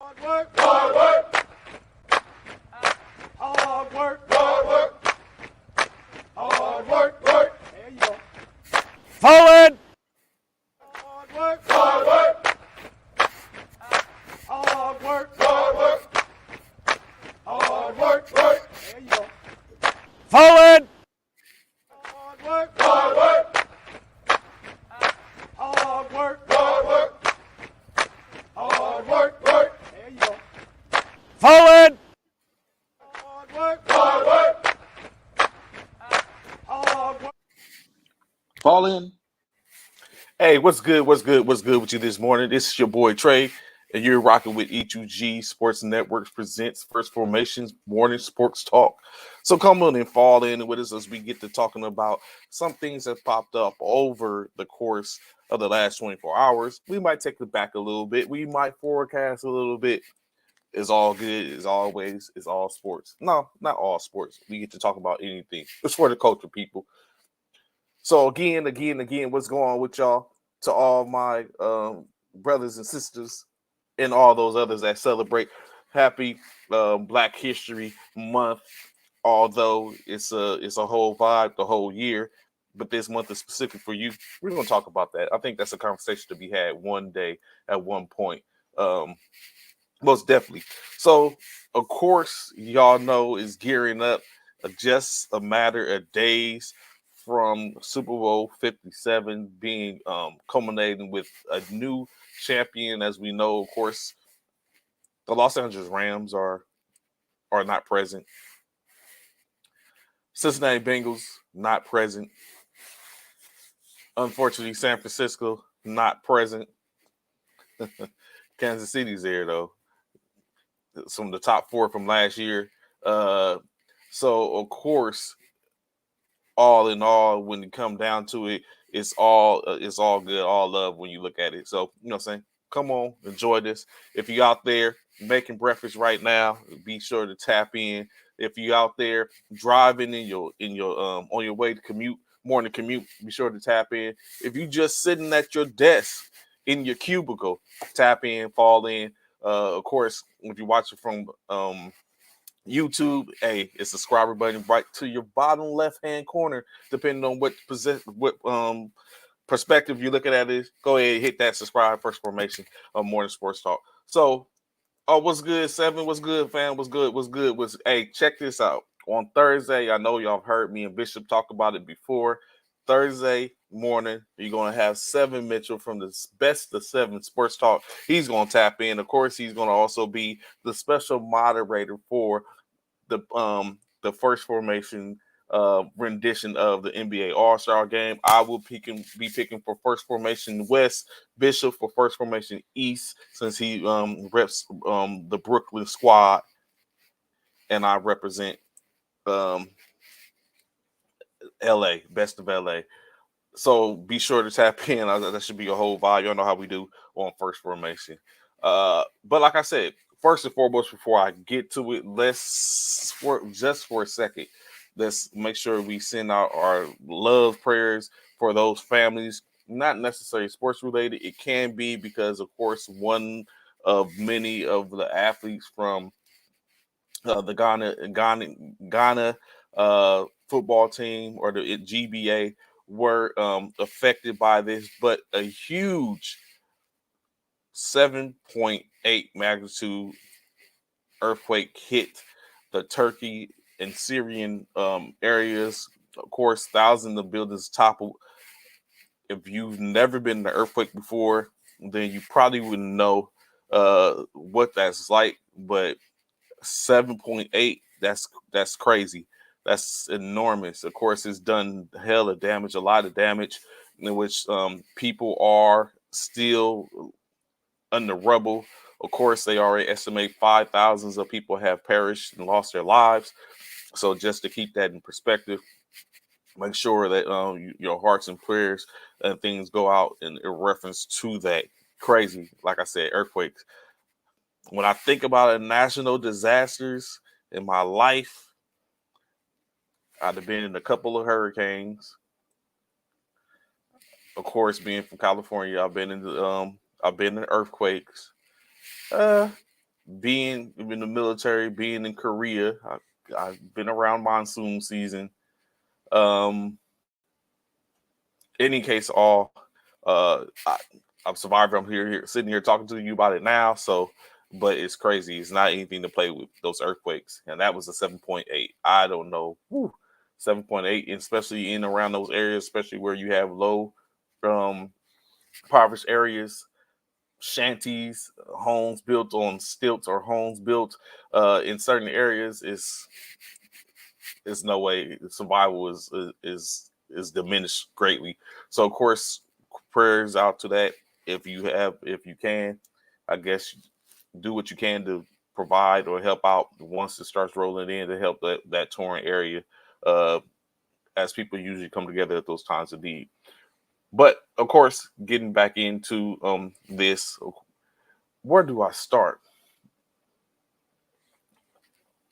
Hard work. Hard work. Hard work. Hard work. Work. There you go. Forward. Hard work. Hard work. Hard work. Hard work. Hard work. Work. There you go. Forward. Hard work. Hard work. Hard work. Hard work. Hard work. Work. There you go. Forward. Hard work. Hard work. Hard work. Fall in. Hey, what's good? What's good? What's good with you this morning? This is your boy Trey, and you're rocking with E2G Sports Networks presents First Formation's Morning Sports Talk. So come on and fall in with us as we get to talking about some things that popped up over the course of the last 24 hours. We might take it back a little bit. We might forecast a little bit. It's all good. As always, it's all sports. No, not all sports. We get to talk about anything. It's for the culture, people. So again, what's going on with y'all? To all my brothers and sisters and all those others that celebrate happy Black History Month. Although it's a whole vibe the whole year, but this month is specific for you. We're gonna talk about that. I think that's a conversation to be had one day at one point. Most definitely. So of course, y'all know is gearing up. Just a matter of days from SuperBowl LVII being culminating with a new champion. As we know, of course, the Los Angeles Rams are not present. Cincinnati Bengals not present. Unfortunately, San Francisco not present. Kansas City's there though. Some of the top four from last year. So of course, all in all, when you come down to it, it's all good, all love when you look at it. So, you know what I'm saying? Come on, enjoy this. If you're out there making breakfast right now, be sure to tap in. If you're out there driving in your on your way to morning commute, be sure to tap in. If you're just sitting at your desk in your cubicle, tap in, fall in. Of course, if you're watching from YouTube, hey, it's a subscriber button right to your bottom left-hand corner, depending on what perspective you're looking at it. Go ahead and hit that subscribe. First Formation of Morning Sports Talk. So, what's good, Seven? What's good, fam? What's good? Hey, check this out. On Thursday, I know y'all have heard me and Bishop talk about it before. Thursday morning, you're going to have Seven Mitchell from the Best of Seven Sports Talk. He's going to tap in. Of course, he's going to also be the special moderator for the First Formation rendition of the NBA All-Star Game. I will be picking for First Formation West, Bishop for First Formation East, since he reps the Brooklyn squad, and I represent LA, Best of LA. So be sure to tap in. That should be a whole vibe. Y'all know how we do on First Formation. But like I said, first and foremost, before I get to it, just for a second, let's make sure we send out our love prayers for those families. Not necessarily sports related. It can be because, of course, one of many of the athletes from the Ghana football team, or the GBA, were affected by this, but a huge 7.8 magnitude earthquake hit the Turkey and Syrian areas. Of course, thousands of buildings toppled. If you've never been in an earthquake before, then you probably wouldn't know what that's like. But 7.8, that's crazy. That's enormous. Of course, it's done a lot of damage, in which people are still under rubble. Of course, they already estimate 5,000 of people have perished and lost their lives. So just to keep that in perspective, make sure that your hearts and prayers and things go out in reference to that. Crazy, like I said, earthquakes. When I think about national disasters in my life, I've been in a couple of hurricanes. Of course, being from California, I've been in earthquakes. being in the military, being in Korea, I've been around monsoon season. Um, any case, all I'm survivor. I'm here sitting here talking to you about it now. So, but it's crazy. It's not anything to play with, those earthquakes, and that was a 7.8. I don't know, 7.8, especially in around those areas, especially where you have low, impoverished areas, shanties, homes built on stilts, or homes built in certain areas. Is no way survival is diminished greatly. So of course, prayers out to that. If you can, I guess do what you can to provide or help out once it starts rolling in, to help that torn area, uh, as people usually come together at those times of need. But of course, getting back into this, where do I start?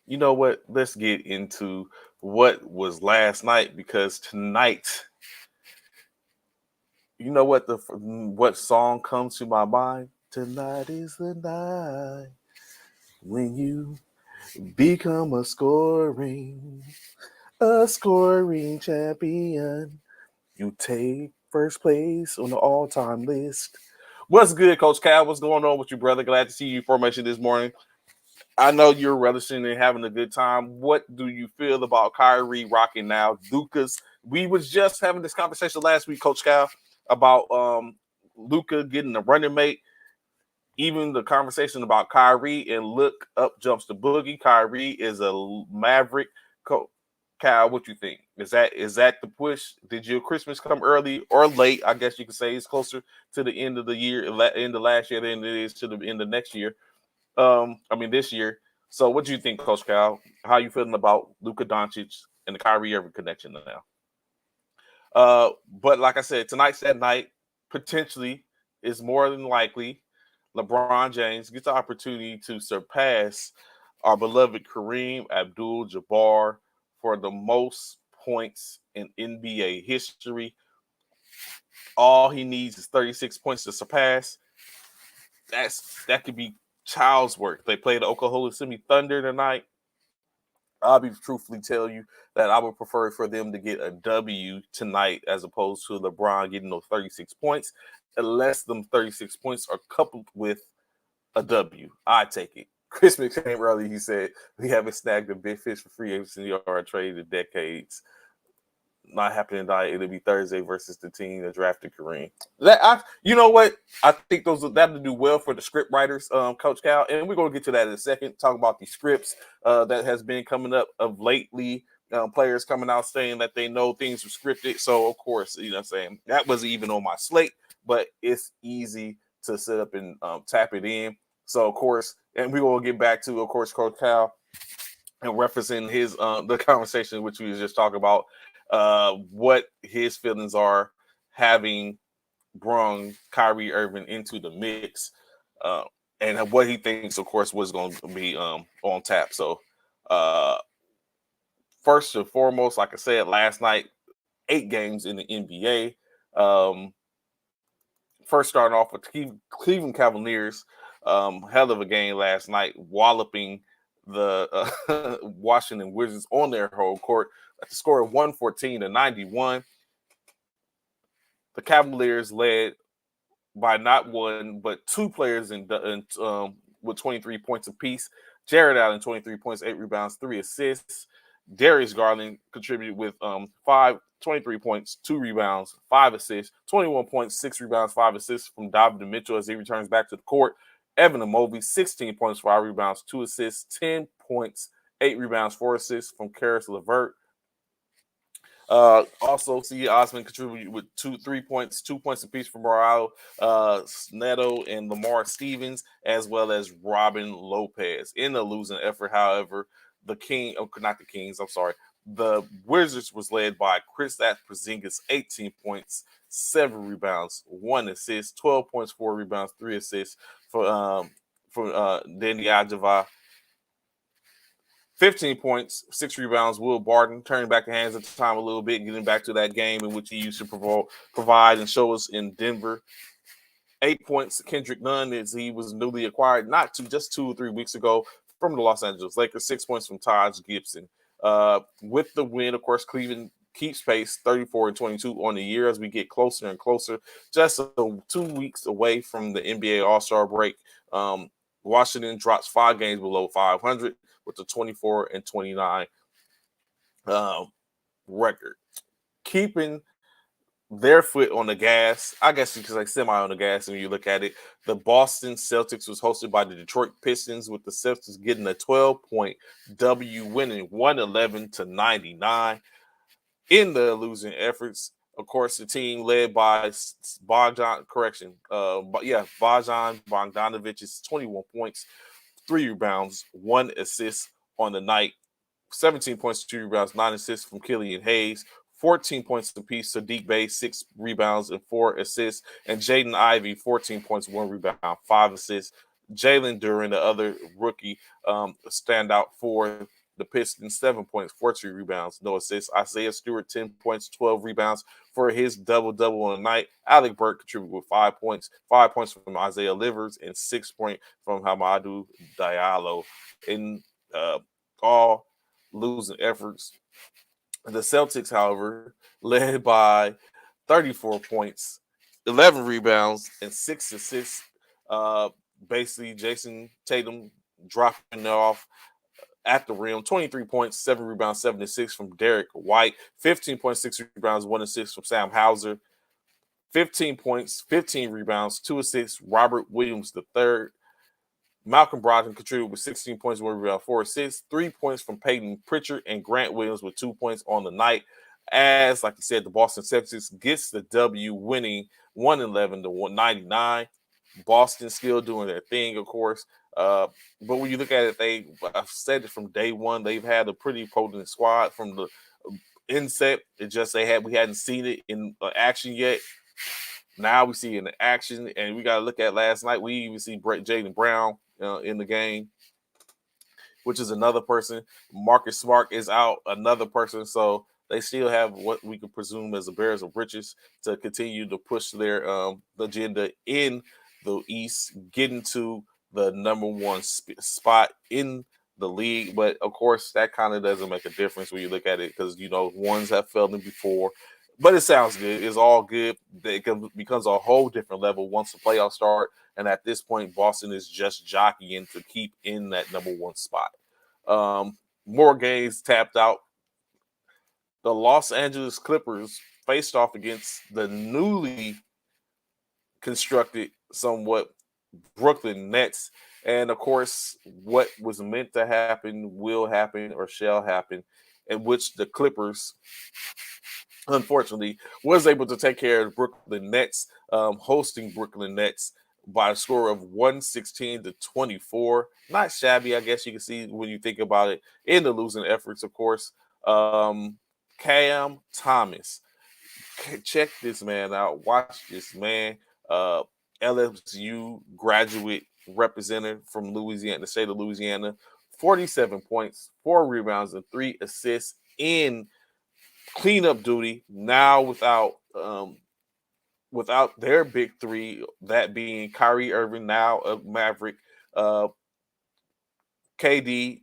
You know what? Let's get into what was last night, because tonight, you know what song comes to my mind? Tonight is the night when you become a scoring champion. You take first place on the all-time list. What's good, Coach Cal? What's going on with you, brother? Glad to see you formation this morning. I know you're relishing and having a good time. What do you feel about Kyrie rocking now? Luka's. We was just having this conversation last week, Coach Cal, about Luka getting a running mate. Even the conversation about Kyrie, and look up jumps the boogie. Kyrie is a maverick. Cal, what you think? Is that the push? Did your Christmas come early or late? I guess you could say it's closer to the end of the year, end of last year, than it is to the end of next year. This year. So, what do you think, Coach Cal? How you feeling about Luka Doncic and the Kyrie Irving connection now? But like I said, tonight's that night. Potentially, is more than likely LeBron James gets the opportunity to surpass our beloved Kareem Abdul-Jabbar for the most points in NBA history. All he needs is 36 points to surpass. That could be child's work. They play the Oklahoma City Thunder tonight. I'll be truthfully tell you that I would prefer for them to get a W tonight as opposed to LeBron getting those 36 points, unless them 36 points are coupled with a W. I take it. Christmas came early. He said, we haven't snagged a big fish for free agency or trade in decades. Not happening tonight. It'll be Thursday versus the team that drafted Kareem. You know what? I think that'll do well for the script writers, Coach Cal, and we're gonna get to that in a second. Talk about the scripts that has been coming up of lately. Players coming out saying that they know things are scripted. So of course, you know what I'm saying, that wasn't even on my slate, but it's easy to set up and tap it in. So of course, and we will get back to, of course, Coach Cal, and referencing his the conversation which we was just talking about, what his feelings are having brung Kyrie Irving into the mix, and what he thinks, of course, was going to be on tap. So, first and foremost, like I said last night, 8 games in the NBA. First, starting off with Cleveland Cavaliers, hell of a game last night, walloping the Washington Wizards on their home court at the score of 114-91. The Cavaliers led by not one but 2 players with 23 points apiece. Jared Allen, 23 points, 8 rebounds, 3 assists. Darius Garland contributed with 23 points, 2 rebounds, 5 assists, 21 points, 6 rebounds, 5 assists from Donovan Mitchell as he returns back to the court. Evan Amobi, 16 points, 5 rebounds, 2 assists, 10 points, 8 rebounds, 4 assists from Karis LeVert. Also, C. Osman contributed with 3 points, 2 points apiece from Morale, Neto, and Lamar Stevens, as well as Robin Lopez. In a losing effort, however, the Wizards was led by Kristaps Porzingis, 18 points, 7 rebounds, 1 assist, 12 points, 4 rebounds, 3 assists for Deni Avdija. 15 points, 6 rebounds. Will Barton turning back the hands at the time a little bit, getting back to that game in which he used to provide and show us in Denver. 8 points. Kendrick Nunn, as he was newly acquired just 2 or 3 weeks ago from the Los Angeles Lakers. 6 points from Taj Gibson. With the win, of course, Cleveland keeps pace 34-22 on the year as we get closer and closer, just 2 weeks away from the NBA All-Star break. Washington drops 5 games below 500 with a 24-29 record. Keeping their foot on the gas, I guess you could say semi on the gas when you look at it. The Boston Celtics was hosted by the Detroit Pistons, with the Celtics getting a 12-point W, winning 111-99. In the losing efforts, of course, the team led by Bojan Bogdanovic is 21 points, 3 rebounds, 1 assist on the night. 17 points, 2 rebounds, 9 assists from Killian Hayes. 14 points apiece. Sadiq Bey, 6 rebounds and 4 assists. And Jaden Ivey, 14 points, 1 rebound, 5 assists. Jalen Duren, the other rookie, standout for the Pistons, 7 points, 14 rebounds, no assists. Isaiah Stewart, 10 points, 12 rebounds for his double-double on the night. Alec Burke contributed with 5 points. 5 points from Isaiah Livers and 6 points from Hamidou Diallo. In all losing efforts, the Celtics, however, led by 34 points, 11 rebounds, and 6 assists. Basically, Jason Tatum dropping off at the rim. 23 points, 7 rebounds, 7 assists from Derek White. 15.6 rebounds, 1 assist from Sam Hauser. 15 points, 15 rebounds, 2 assists, Robert Williams III. Malcolm Brogdon contributed with 16 points, 1 rebound, 4 assists. 3 points from Peyton Pritchard, and Grant Williams with 2 points on the night. As, like you said, the Boston Celtics gets the W, winning 111-99. Boston still doing their thing, of course. But when you look at it, I've said it from day one, they've had a pretty potent squad from the inset. It just we hadn't seen it in action yet. Now we see it in action, and we got to look at last night. We even see Jaylen Brown in the game, which is another person. Marcus Smart is out, another person. So they still have what we could presume as the Bears of riches to continue to push their agenda in the East, getting to the number 1 spot in the league. But of course, that kind of doesn't make a difference when you look at it, because ones have failed them before. But it sounds good. It's all good. It becomes a whole different level once the playoffs start. And at this point, Boston is just jockeying to keep in that number 1 spot. More games tapped out. The Los Angeles Clippers faced off against the newly constructed somewhat Brooklyn Nets. And of course, what was meant to happen will happen or shall happen, in which the Clippers, unfortunately, was able to take care of the Brooklyn Nets, hosting Brooklyn Nets by a score of 116-24. Not shabby, I guess you can see when you think about it, in the losing efforts, of course. Cam Thomas. Check this man out. Watch this man. LSU graduate representative from Louisiana, the state of Louisiana. 47 points, 4 rebounds, and 3 assists in cleanup duty. Now without their big 3, that being Kyrie Irving, now a Maverick, KD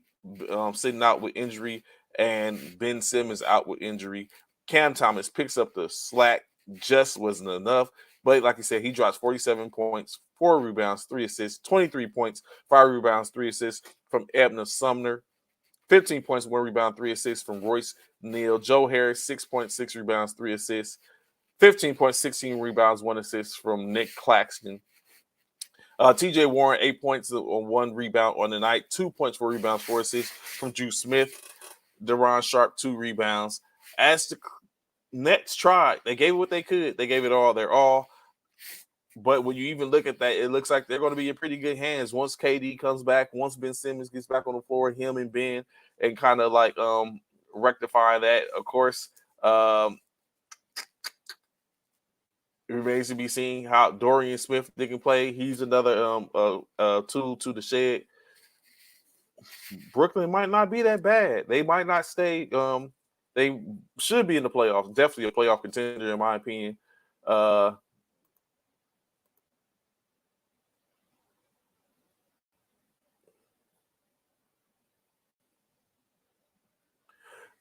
sitting out with injury, and Ben Simmons out with injury. Cam Thomas picks up the slack. Just wasn't enough. But like I said, he drops 47 points, 4 rebounds, 3 assists, 23 points, 5 rebounds, 3 assists from Ebner Sumner. 15 points, 1 rebound, 3 assists from Royce Neal. Joe Harris, 6.6 rebounds, 3 assists. 15 points, 16 rebounds, 1 assist from Nick Claxton. TJ Warren, 8 points on 1 rebound on the night. 2 points, 4 rebounds, 4 assists from Juice Smith. Deron Sharp, 2 rebounds. As the Nets tried, they gave what they could. They gave it all their all. But when you even look at that, it looks like they're going to be in pretty good hands once KD comes back, once Ben Simmons gets back on the floor, him and Ben, and kind of like rectify that. Of course, it remains to be seen how Dorian Smith they can play. He's another tool to the shed. Brooklyn might not be that bad. They might not stay. They should be in the playoffs. Definitely a playoff contender, in my opinion.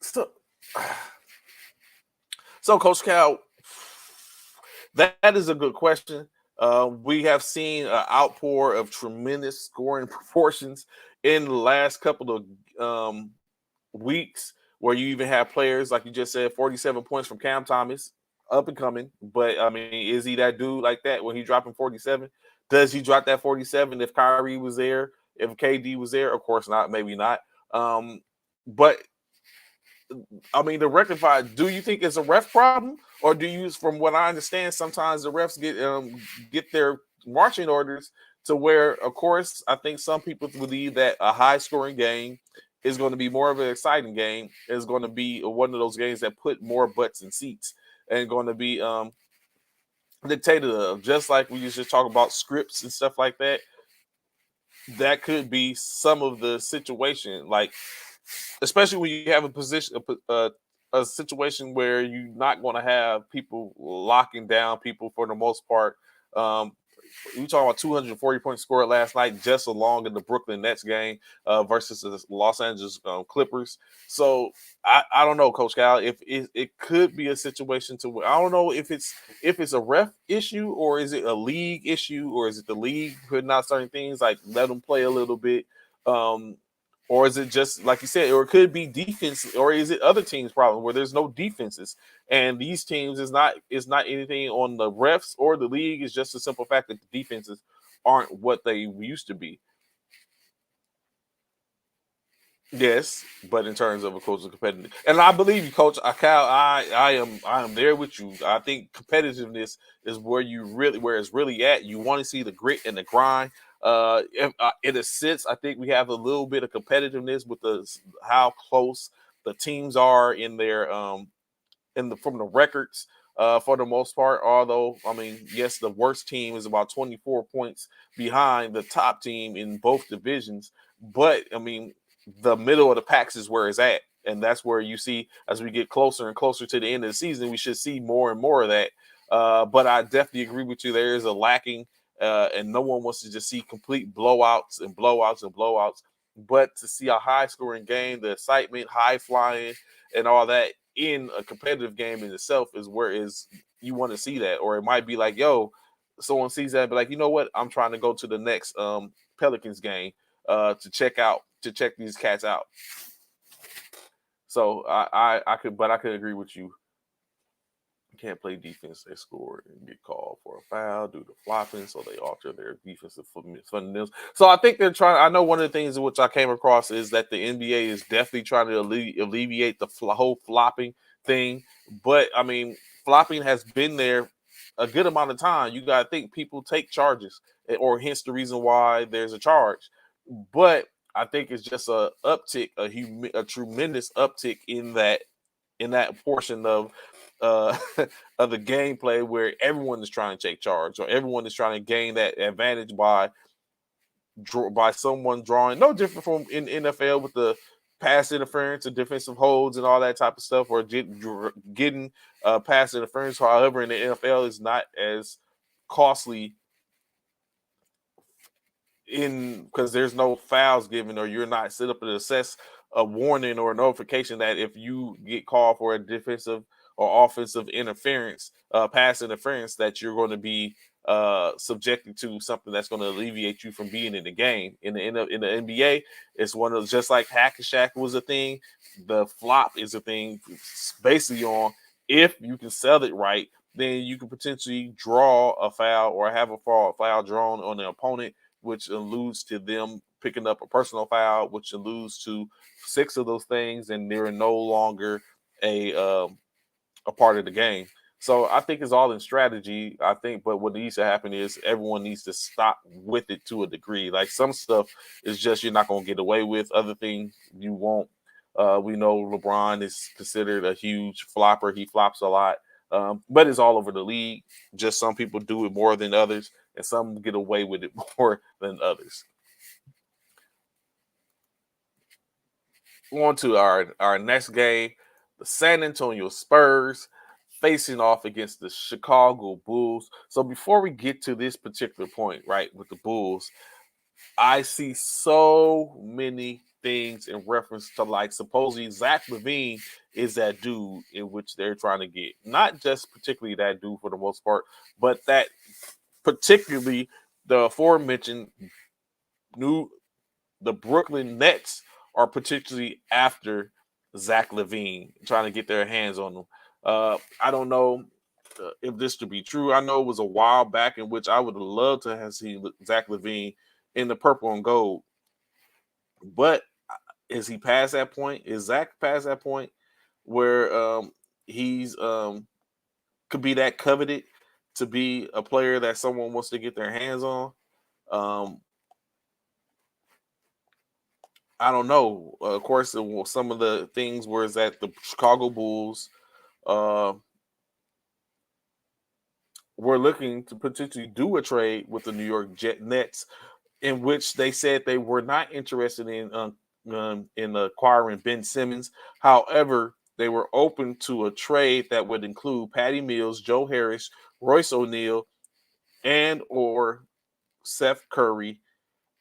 So, so Coach Cal, that is a good question. We have seen an outpour of tremendous scoring proportions in the last couple of weeks, where you even have players like you just said, 47 points from Cam Thomas, up and coming. But I mean, is he that dude like that when he dropping 47? Does he drop that 47 if Kyrie was there? If KD was there? Of course not. Maybe not. But I mean, to rectify, do you think it's a ref problem, or do you, from what I understand, sometimes the refs get their marching orders to where, of course, I think some people believe that a high-scoring game is going to be more of an exciting game. Is going to be one of those games that put more butts in seats and going to be dictated of, just like we used to talk about scripts and stuff like that. That could be some of the situation, like especially when you have a situation where you're not going to have people locking down people for the most part. We talking about 240-point score last night, just along in the Brooklyn Nets game versus the Los Angeles Clippers. So I don't know, Coach Cal, if it could be a situation to where I don't know if it's a ref issue, or is it a league issue, or is it the league putting out certain things like let them play a little bit. Or is it just like you said, or it could be defense, or is it other teams' problem where there's no defenses, and these teams is not anything on the refs or the league. It's just a simple fact that the defenses aren't what they used to be. Yes, but in terms of, course, the competitive, and I believe you, Coach Cal, I am there with you. I think competitiveness is where it's really at. You want to see the grit and the grind. In a sense, I think we have a little bit of competitiveness with how close the teams are in their from the records for the most part. Although, I mean, yes, the worst team is about 24 points behind the top team in both divisions, but I mean, the middle of the packs is where it's at. And that's where you see, as we get closer and closer to the end of the season, we should see more and more of that. But I definitely agree with you. There is a lacking, and no one wants to just see complete blowouts and blowouts and blowouts. But to see a high-scoring game, the excitement, high flying, and all that in a competitive game in itself is where is you want to see that. Or it might be like, yo, someone sees that and be like, you know what? I'm trying to go to the next Pelicans game to check these cats out. So I could agree with you. You can't play defense. They score and get called for a foul due to flopping, so they alter their defensive fundamentals. So I think they're trying. I know one of the things which I came across is that the NBA is definitely trying to alleviate the whole flopping thing. But I mean, flopping has been there a good amount of time. You got to think people take charges, or hence the reason why there's a charge. But I think it's just a uptick, a tremendous uptick in that portion of of the gameplay where everyone is trying to take charge, or everyone is trying to gain that advantage by someone drawing. No different from in NFL with the pass interference and defensive holds and all that type of stuff, or getting pass interference. However, in the NFL is not as costly because there's no fouls given, or you're not set up to assess a warning or a notification that if you get called for a defensive or offensive interference, pass interference, that you're going to be subjected to something that's going to alleviate you from being in the game. In the NBA, it's one of those, just like hack and shack was a thing. The flop is a thing, basically on if you can sell it right, then you can potentially draw a foul or have a foul drawn on the opponent, which alludes to them picking up a personal foul, which alludes to 6 of those things, and they're no longer a part of the game. So I think it's all in strategy. I think, but what needs to happen is everyone needs to stop with it to a degree. Like some stuff is just you're not going to get away with. Other things you won't. We know LeBron is considered a huge flopper. He flops a lot, but it's all over the league. Just some people do it more than others, and some get away with it more than others. On to our next game, the San Antonio Spurs facing off against the Chicago Bulls. So before we get to this particular point, right, with the Bulls, I see so many things in reference to like supposedly Zach LaVine is that dude in which they're trying to get. Not just particularly that dude for the most part, but that particularly the aforementioned the Brooklyn Nets are particularly after Zach LaVine, trying to get their hands on him. I don't know if this to be true. I know it was a while back in which I would have loved to have seen Zach LaVine in the purple and gold, but is he past that point? Is Zach past that point where he's could be that coveted to be a player that someone wants to get their hands on? Um, I don't know. Of course, some of the things were that the Chicago Bulls uh, were looking to potentially do a trade with the New York Nets, in which they said they were not interested in acquiring Ben Simmons. However, they were open to a trade that would include Patty Mills, Joe Harris, Royce O'Neal, and or Seth Curry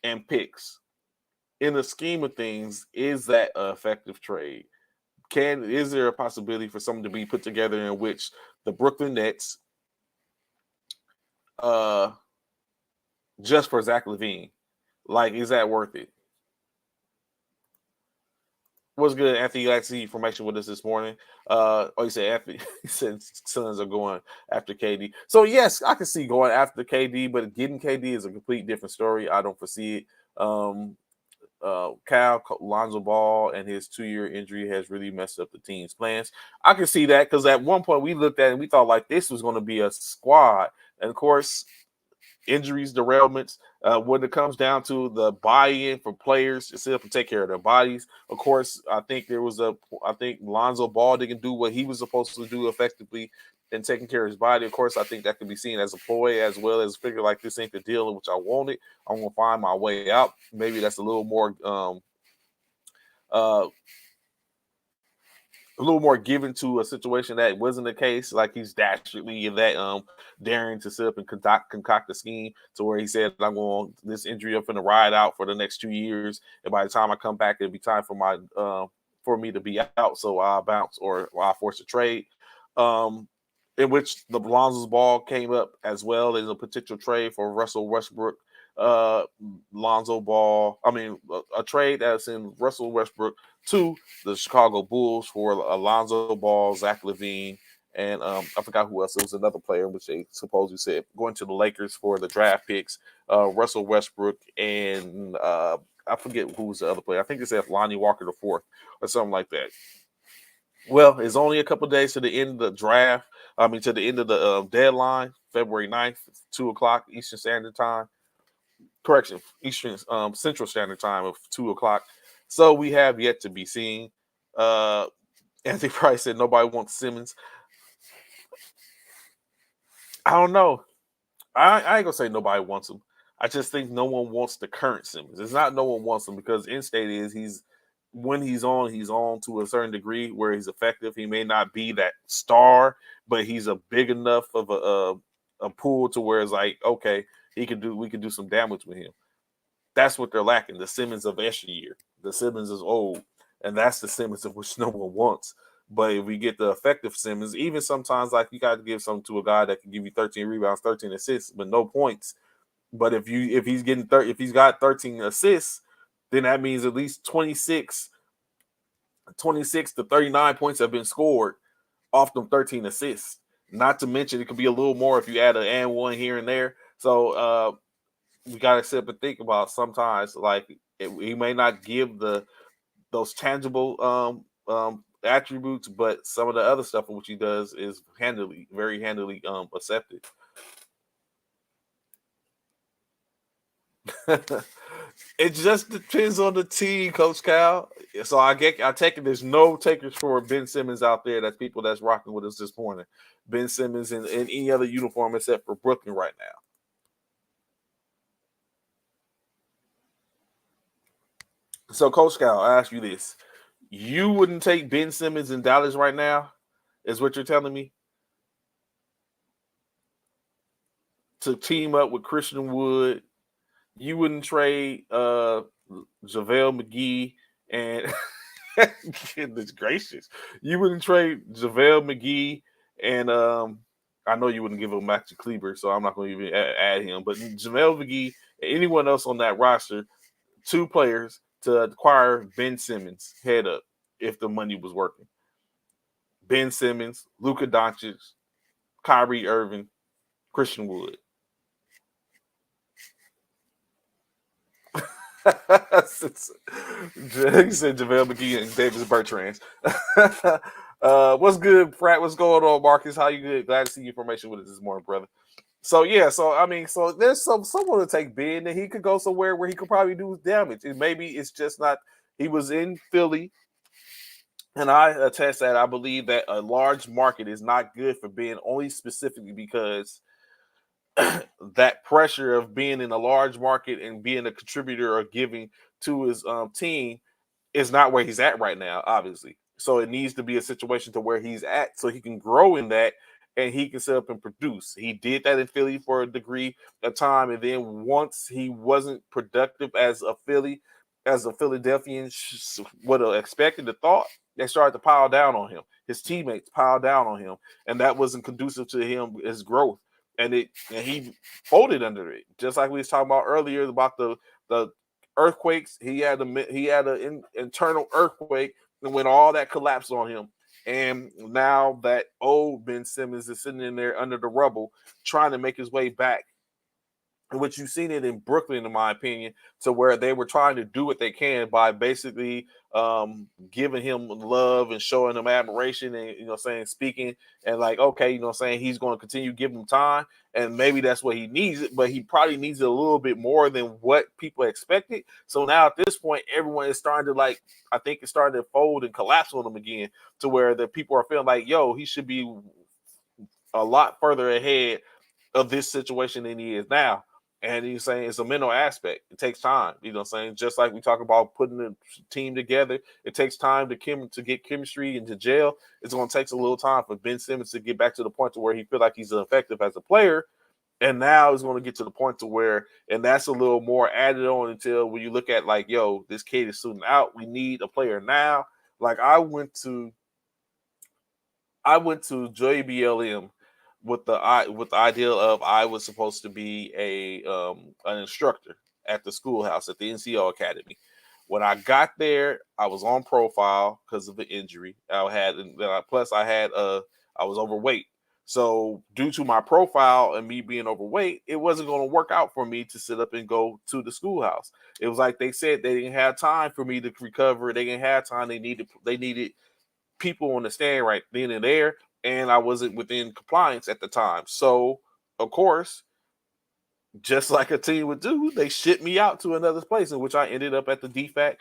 and picks. In the scheme of things, is that an effective trade? Is there a possibility for something to be put together in which the Brooklyn Nets, just for Zach LaVine, like, is that worth it? What's good, Anthony? You like to see information with us this morning. You said Anthony said Suns are going after KD. So yes, I can see going after KD, but getting KD is a complete different story. I don't foresee it. Lonzo Ball and his 2-year injury has really messed up the team's plans. I can see that because at one point we looked at it and we thought like this was going to be a squad, and of course, injuries, derailments. When it comes down to the buy-in for players, instead of to take care of their bodies, of course, I think Lonzo Ball didn't do what he was supposed to do effectively in taking care of his body. Of course, I think that could be seen as a ploy as well as figure like this ain't the deal in which I wanted. I'm gonna find my way out. Maybe that's a little more given to a situation that wasn't the case. Like he's dastardly in that daring to sit up and concoct a scheme to where he said, I'm going this injury up in the ride out for the next 2 years. And by the time I come back, it'll be time for me to be out. So I'll bounce or I'll force a trade. In which the Lonzo's Ball came up as well as a potential trade for Russell Westbrook. Lonzo Ball, a trade that's in Russell Westbrook to the Chicago Bulls for Alonzo Ball, Zach LaVine, and I forgot who else. It was another player, which they supposedly said going to the Lakers for the draft picks. Russell Westbrook and I forget who was the other player. I think it said Lonnie Walker the fourth or something like that. Well, it's only a couple days to the end of the draft. To the end of the deadline, February 9th, 2:00 Eastern Standard Time. Correction, Eastern Central Standard Time of 2:00. So we have yet to be seen. Anthony Price said nobody wants Simmons. I don't know. I ain't gonna say nobody wants him. I just think no one wants the current Simmons. It's not no one wants him because in state is when he's on to a certain degree where he's effective. He may not be that star, but he's a big enough of a pool to where it's like, okay, we can do some damage with him. That's what they're lacking. The Simmons of yesteryear. The Simmons is old, and that's the Simmons of which no one wants. But if we get the effective Simmons, even sometimes like you got to give something to a guy that can give you 13 rebounds, 13 assists, but no points. But if he's got 13 assists, then that means at least 26 to 39 points have been scored off them 13 assists. Not to mention it could be a little more if you add an and one here and there. So we gotta sit up and think about sometimes like he may not give those tangible attributes, but some of the other stuff which he does is very handily accepted. It just depends on the team, Coach Cal. So I take it there's no takers for Ben Simmons out there. That's people that's rocking with us this morning. Ben Simmons in any other uniform except for Brooklyn right now. So, Coach Cal, I ask you this. You wouldn't take Ben Simmons in Dallas right now, is what you're telling me? To team up with Christian Wood. You wouldn't trade JaVale McGee And goodness gracious, you wouldn't trade JaVale McGee and I know you wouldn't give him Max Kleber, so I'm not going to even add him. But JaVale McGee and anyone else on that roster, 2 players to acquire Ben Simmons head up if the money was working. Ben Simmons, Luka Doncic, Kyrie Irving, Christian Wood. He said JaVale McGee and Davis Bertrand. What's good, Frat? What's going on, Marcus? How you good? Glad to see your information with us this morning, brother. So yeah, so I mean, so there's someone to take Ben, and he could go somewhere where he could probably do damage. And maybe it's just not. He was in Philly, and I attest that I believe that a large market is not good for Ben, only specifically because that pressure of being in a large market and being a contributor or giving to his team is not where he's at right now, obviously. So it needs to be a situation to where he's at so he can grow in that and he can set up and produce. He did that in Philly for a degree of time. And then once he wasn't productive as a Philadelphian would have expected or thought, they started to pile down on him. His teammates piled down on him. And that wasn't conducive to him, his growth. And he folded under it. Just like we was talking about earlier about the earthquakes. He had an internal earthquake, and when all that collapsed on him, and now that old Ben Simmons is sitting in there under the rubble, trying to make his way back. Which you've seen it in Brooklyn, in my opinion, to where they were trying to do what they can by basically giving him love and showing him admiration and, speaking and like, okay, he's going to continue giving him time. And maybe that's what he needs, but he probably needs it a little bit more than what people expected. So now at this point, everyone is starting to I think it's starting to fold and collapse on him again to where the people are feeling like, yo, he should be a lot further ahead of this situation than he is now. And he's saying it's a mental aspect. It takes time, just like we talk about putting the team together. It takes time to get chemistry into jail. It's going to take a little time for Ben Simmons to get back to the point to where he feel like he's effective as a player. And now it's going to get to the point to where, and that's a little more added on until when you look at like, yo, this kid is suiting out. We need a player now. Like I went to JBLM with the idea of I was supposed to be an instructor at the schoolhouse at the NCO Academy. When I got there, I was on profile because of the injury I had, and plus I was overweight. So due to my profile and me being overweight, it wasn't going to work out for me to sit up and go to the schoolhouse. It was like they said they didn't have time for me to recover. They didn't have time. They needed people on the stand right then and there. And I wasn't within compliance at the time. So, of course, just like a team would do, they shipped me out to another place, in which I ended up at the DFAC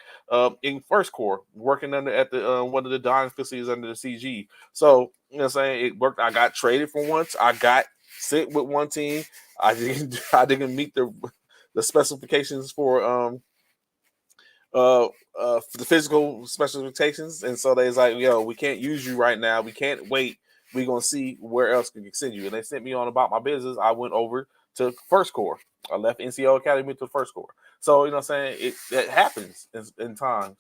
in First Corps, working at the one of the Don facilities under the CG. So, it worked. I got traded for once. I got sent with one team. I didn't meet the specifications for the physical specifications, and so they was like, yo, we can't use you right now. We can't wait. We're gonna see where else we can send you. And they sent me on about my business. I went over to First Corps. I left NCO Academy to First Corps. So it happens in times.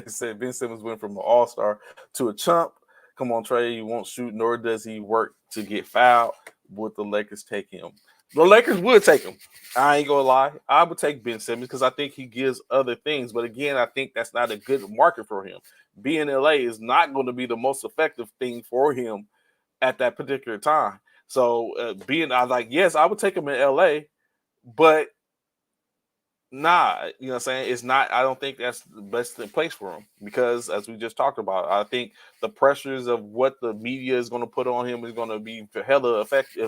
Said Ben Simmons went from an all-star to a chump. Come on, Trey, he won't shoot, nor does he work to get fouled. Would the Lakers take him? The Lakers would take him. I ain't gonna lie. I would take Ben Simmons because I think he gives other things. But again, I think that's not a good market for him. Being in LA is not going to be the most effective thing for him at that particular time. So yes, I would take him in LA, but nah, it's not. I don't think that's the best place for him because, as we just talked about, I think the pressures of what the media is going to put on him is going to be hella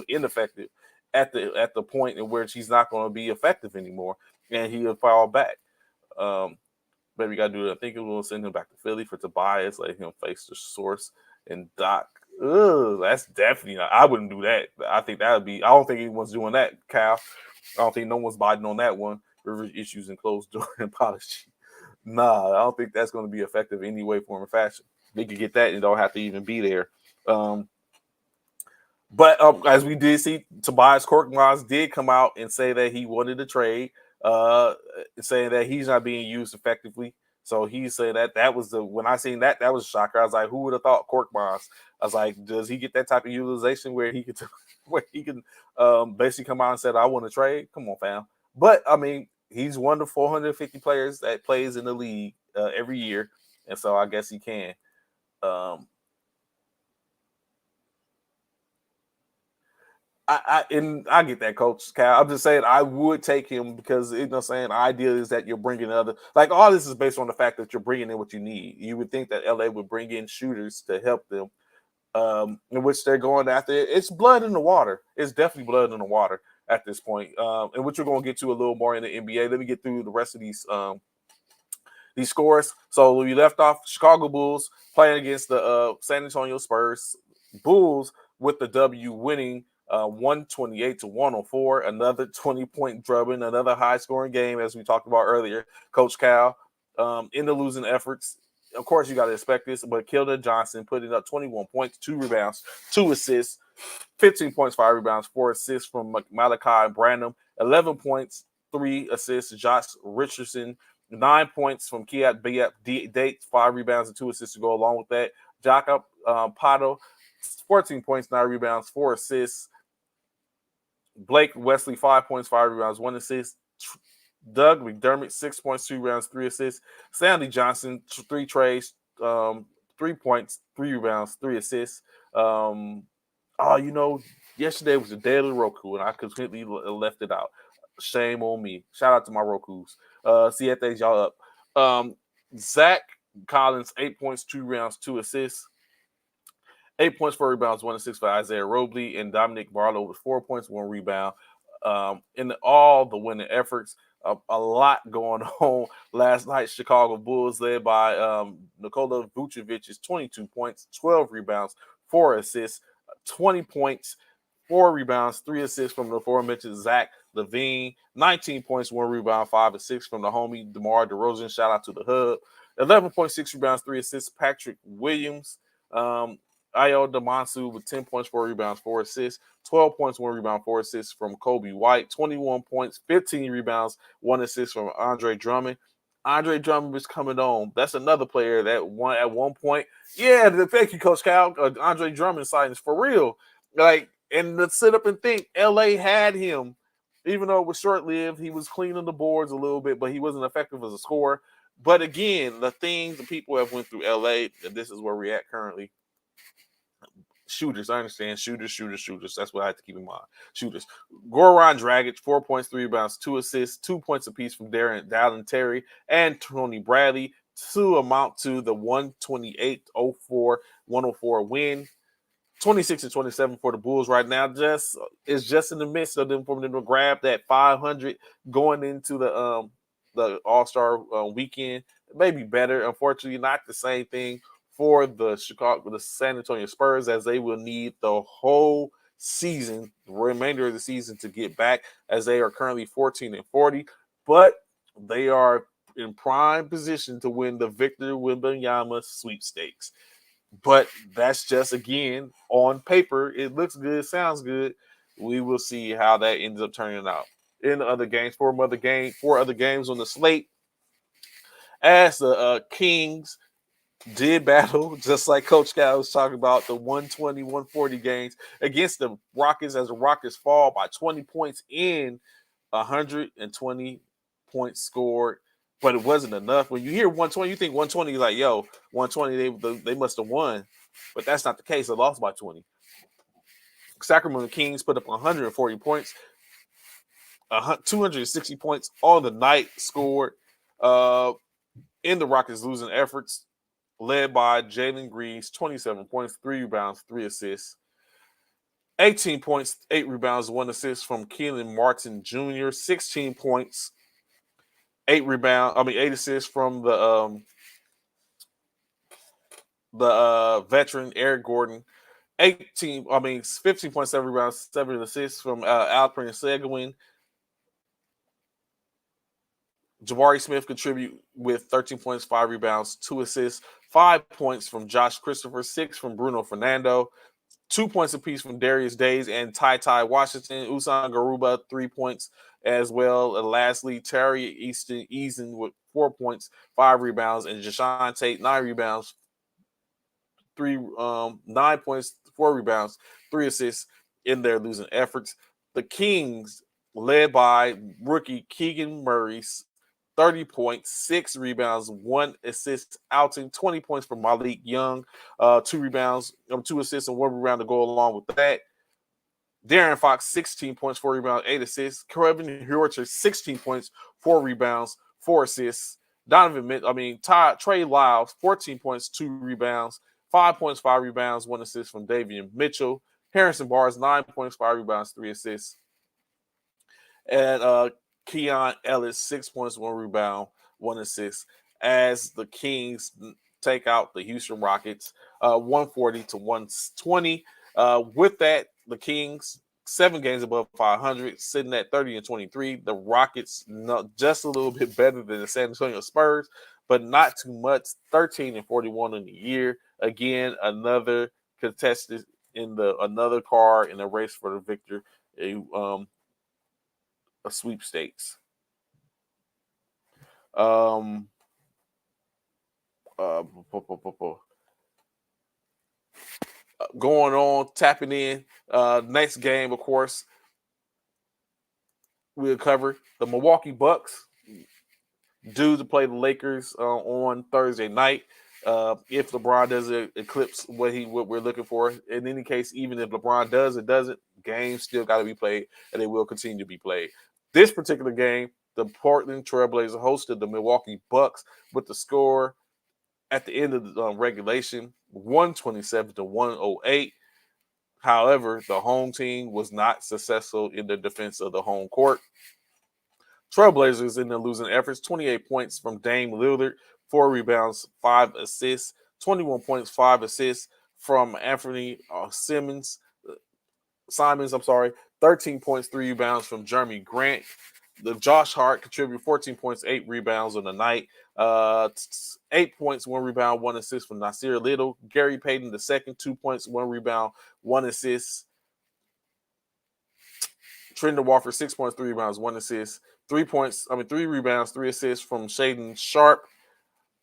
ineffective at the point in which he's not going to be effective anymore, and he'll fall back. Maybe we got to do it. I think it will send him back to Philly for Tobias, let him face the source and Doc. Ugh, that's definitely not. I wouldn't do that. I think that would be. I don't think anyone's doing that, Cal. I don't think no one's biting on that one. Issues and closed door apology. Nah, I don't think that's going to be effective in any way, form, or fashion. They could get that and don't have to even be there. But as we did see, Tobias Korkmaz did come out and say that he wanted to trade, saying that he's not being used effectively. So he said that was when I seen that was a shocker. I was like, who would have thought Korkmaz? I was like, does he get that type of utilization where he could basically come out and said, I want to trade? Come on, fam. But I mean, he's one of the 450 players that plays in the league every year, and so I guess he can. I get that, Coach Cal. I'm just saying I would take him because saying the idea is that you're bringing other, like, all this is based on the fact that you're bringing in what you need. You would think that LA would bring in shooters to help them, in which they're going after. It's blood in the water. It's definitely blood in the water at this point, and which we're going to get to a little more in the NBA. Let me get through the rest of these scores. So we left off Chicago Bulls playing against the San Antonio Spurs. Bulls with the W winning 128-104. Another 20-point drubbing, another high-scoring game, as we talked about earlier. Coach Cal in the losing efforts. Of course, you got to expect this, but Keldon Johnson putting up 21 points, 2 rebounds, 2 assists, 15 points, 5 rebounds, 4 assists from Malachi Branham, 11 points, 3 assists, Josh Richardson, 9 points from Kiat Date, 5 rebounds and 2 assists to go along with that. Jakob Pato, 14 points, 9 rebounds, 4 assists. Blake Wesley, 5 points, 5 rebounds, 1 assist. Doug McDermott, 6 points, 2 rebounds, 3 assists. Stanley Johnson, 3 trades, 3 points, 3 rebounds, 3 assists. Yesterday was the day of the Roku, and I completely left it out. Shame on me. Shout out to my Rokus. See that things y'all up. Zach Collins, 8 points, 2 rebounds, 2 assists. 8 points, 4 rebounds, 1 assist for Isaiah Robley, and Dominic Barlow with 4 points, 1 rebound. In all the winning efforts, a lot going on last night. Chicago Bulls led by Nikola Vucevic's 22 points, 12 rebounds, 4 assists, 20 points, 4 rebounds, 3 assists from the aforementioned Zach LaVine, 19 points, 1 rebound, 5 assists from the homie DeMar DeRozan. Shout out to the hub. 11.6 rebounds, 3 assists. Patrick Williams. Ayo Damansu with 10 points, 4 rebounds, 4 assists, 12 points, 1 rebound, 4 assists from Kobe White, 21 points, 15 rebounds, 1 assist from Andre Drummond. Andre Drummond is coming on. That's another player that won at one point. Yeah, thank you, Coach Cal. Andre Drummond sightings for real. Like, and to sit up and think, LA had him, even though it was short-lived. He was cleaning the boards a little bit, but he wasn't effective as a scorer. But again, the people have went through LA, and this is where we're at currently. Shooters, I understand. Shooters. That's what I have to keep in mind. Shooters. Goran Dragic, 4 points, 3 rebounds, 2 assists, 2 points apiece from Dallin Terry and Tony Bradley to amount to the 128-104 win. 26-27 for the Bulls right now. It's just in the midst of them for them to grab that 500 going into the All-Star weekend. Maybe better. Unfortunately, not the same thing for the San Antonio Spurs, as they will need the whole season, the remainder of the season, to get back, as they are currently 14-40, but they are in prime position to win the Victor Wembanyama sweepstakes. But that's just, again, on paper. It looks good, sounds good. We will see how that ends up turning out. In other games, four other games on the slate, as the Kings did battle, just like Coach Cal was talking about, the 120-140 games against the Rockets, as the Rockets fall by 20 points in 120 points scored. But it wasn't enough. When you hear 120, you think 120 is like, yo, 120, they must have won. But that's not the case. They lost by 20. Sacramento Kings put up 140 points, 260 points on the night scored in the Rockets' losing efforts, led by Jalen Green's 27 points, 3 rebounds, 3 assists. 18 points, 8 rebounds, 1 assist from Keelan Martin Jr. 16 points, 8 assists from the veteran Eric Gordon. 15.7 rebounds, 7 assists from Alperen Sengun. Jabari Smith contribute with 13 points, 5 rebounds, 2 assists, 5 points from Josh Christopher, 6 from Bruno Fernando. 2 points apiece from Darius Days and Ty Washington. Usan Garuba, 3 points as well. And lastly, Terry Eason with 4 points, 5 rebounds, and Jashawn Tate, 9 rebounds, 9 points, 4 rebounds, 3 assists in their losing efforts. The Kings, led by rookie Keegan Murray's 30 points, 6 rebounds, 1 assist outing, 20 points from Malik Young, 2 rebounds, 2 assists, and 1 rebound to go along with that. Darren Fox, 16 points, 4 rebounds, 8 assists. Kevin Huerter, 16 points, 4 rebounds, 4 assists. Trey Lyles, 14 points, 2 rebounds, 5 points, 5 rebounds, 1 assist from Davian Mitchell. Harrison Barnes, 9 points, 5 rebounds, 3 assists. And Keon Ellis, 6 points, 1 rebound, 1 assist. As the Kings take out the Houston Rockets, 140 to 120. With that, the Kings, 7 games above 500, sitting at 30-23. The Rockets, just a little bit better than the San Antonio Spurs, but not too much. 13-41 in the year. Again, another contested in another car in the race for the victor. A sweepstakes. Going on, tapping in. Next game, of course, we'll cover the Milwaukee Bucks due to play the Lakers on Thursday night. If LeBron doesn't eclipse what we're looking for. In any case, even if LeBron does or doesn't, games still got to be played, and they will continue to be played. This particular game, the Portland Trailblazers hosted the Milwaukee Bucks with the score at the end of the regulation, 127 to 108. However, the home team was not successful in the defense of the home court. Trailblazers in the losing efforts, 28 points from Dame Lillard, 4 rebounds, 5 assists, 21 points, 5 assists from Anthony Simons, 13 points, 3 rebounds from Jeremy Grant. The Josh Hart contributed 14 points, 8 rebounds on the night. 8 points, 1 rebound, 1 assist from Nasir Little. Gary Payton II, 2 points, 1 rebound, 1 assist. Trendon Walker, 6 points, 3 rebounds, 1 assist. 3 rebounds, 3 assists from Shaedon Sharpe.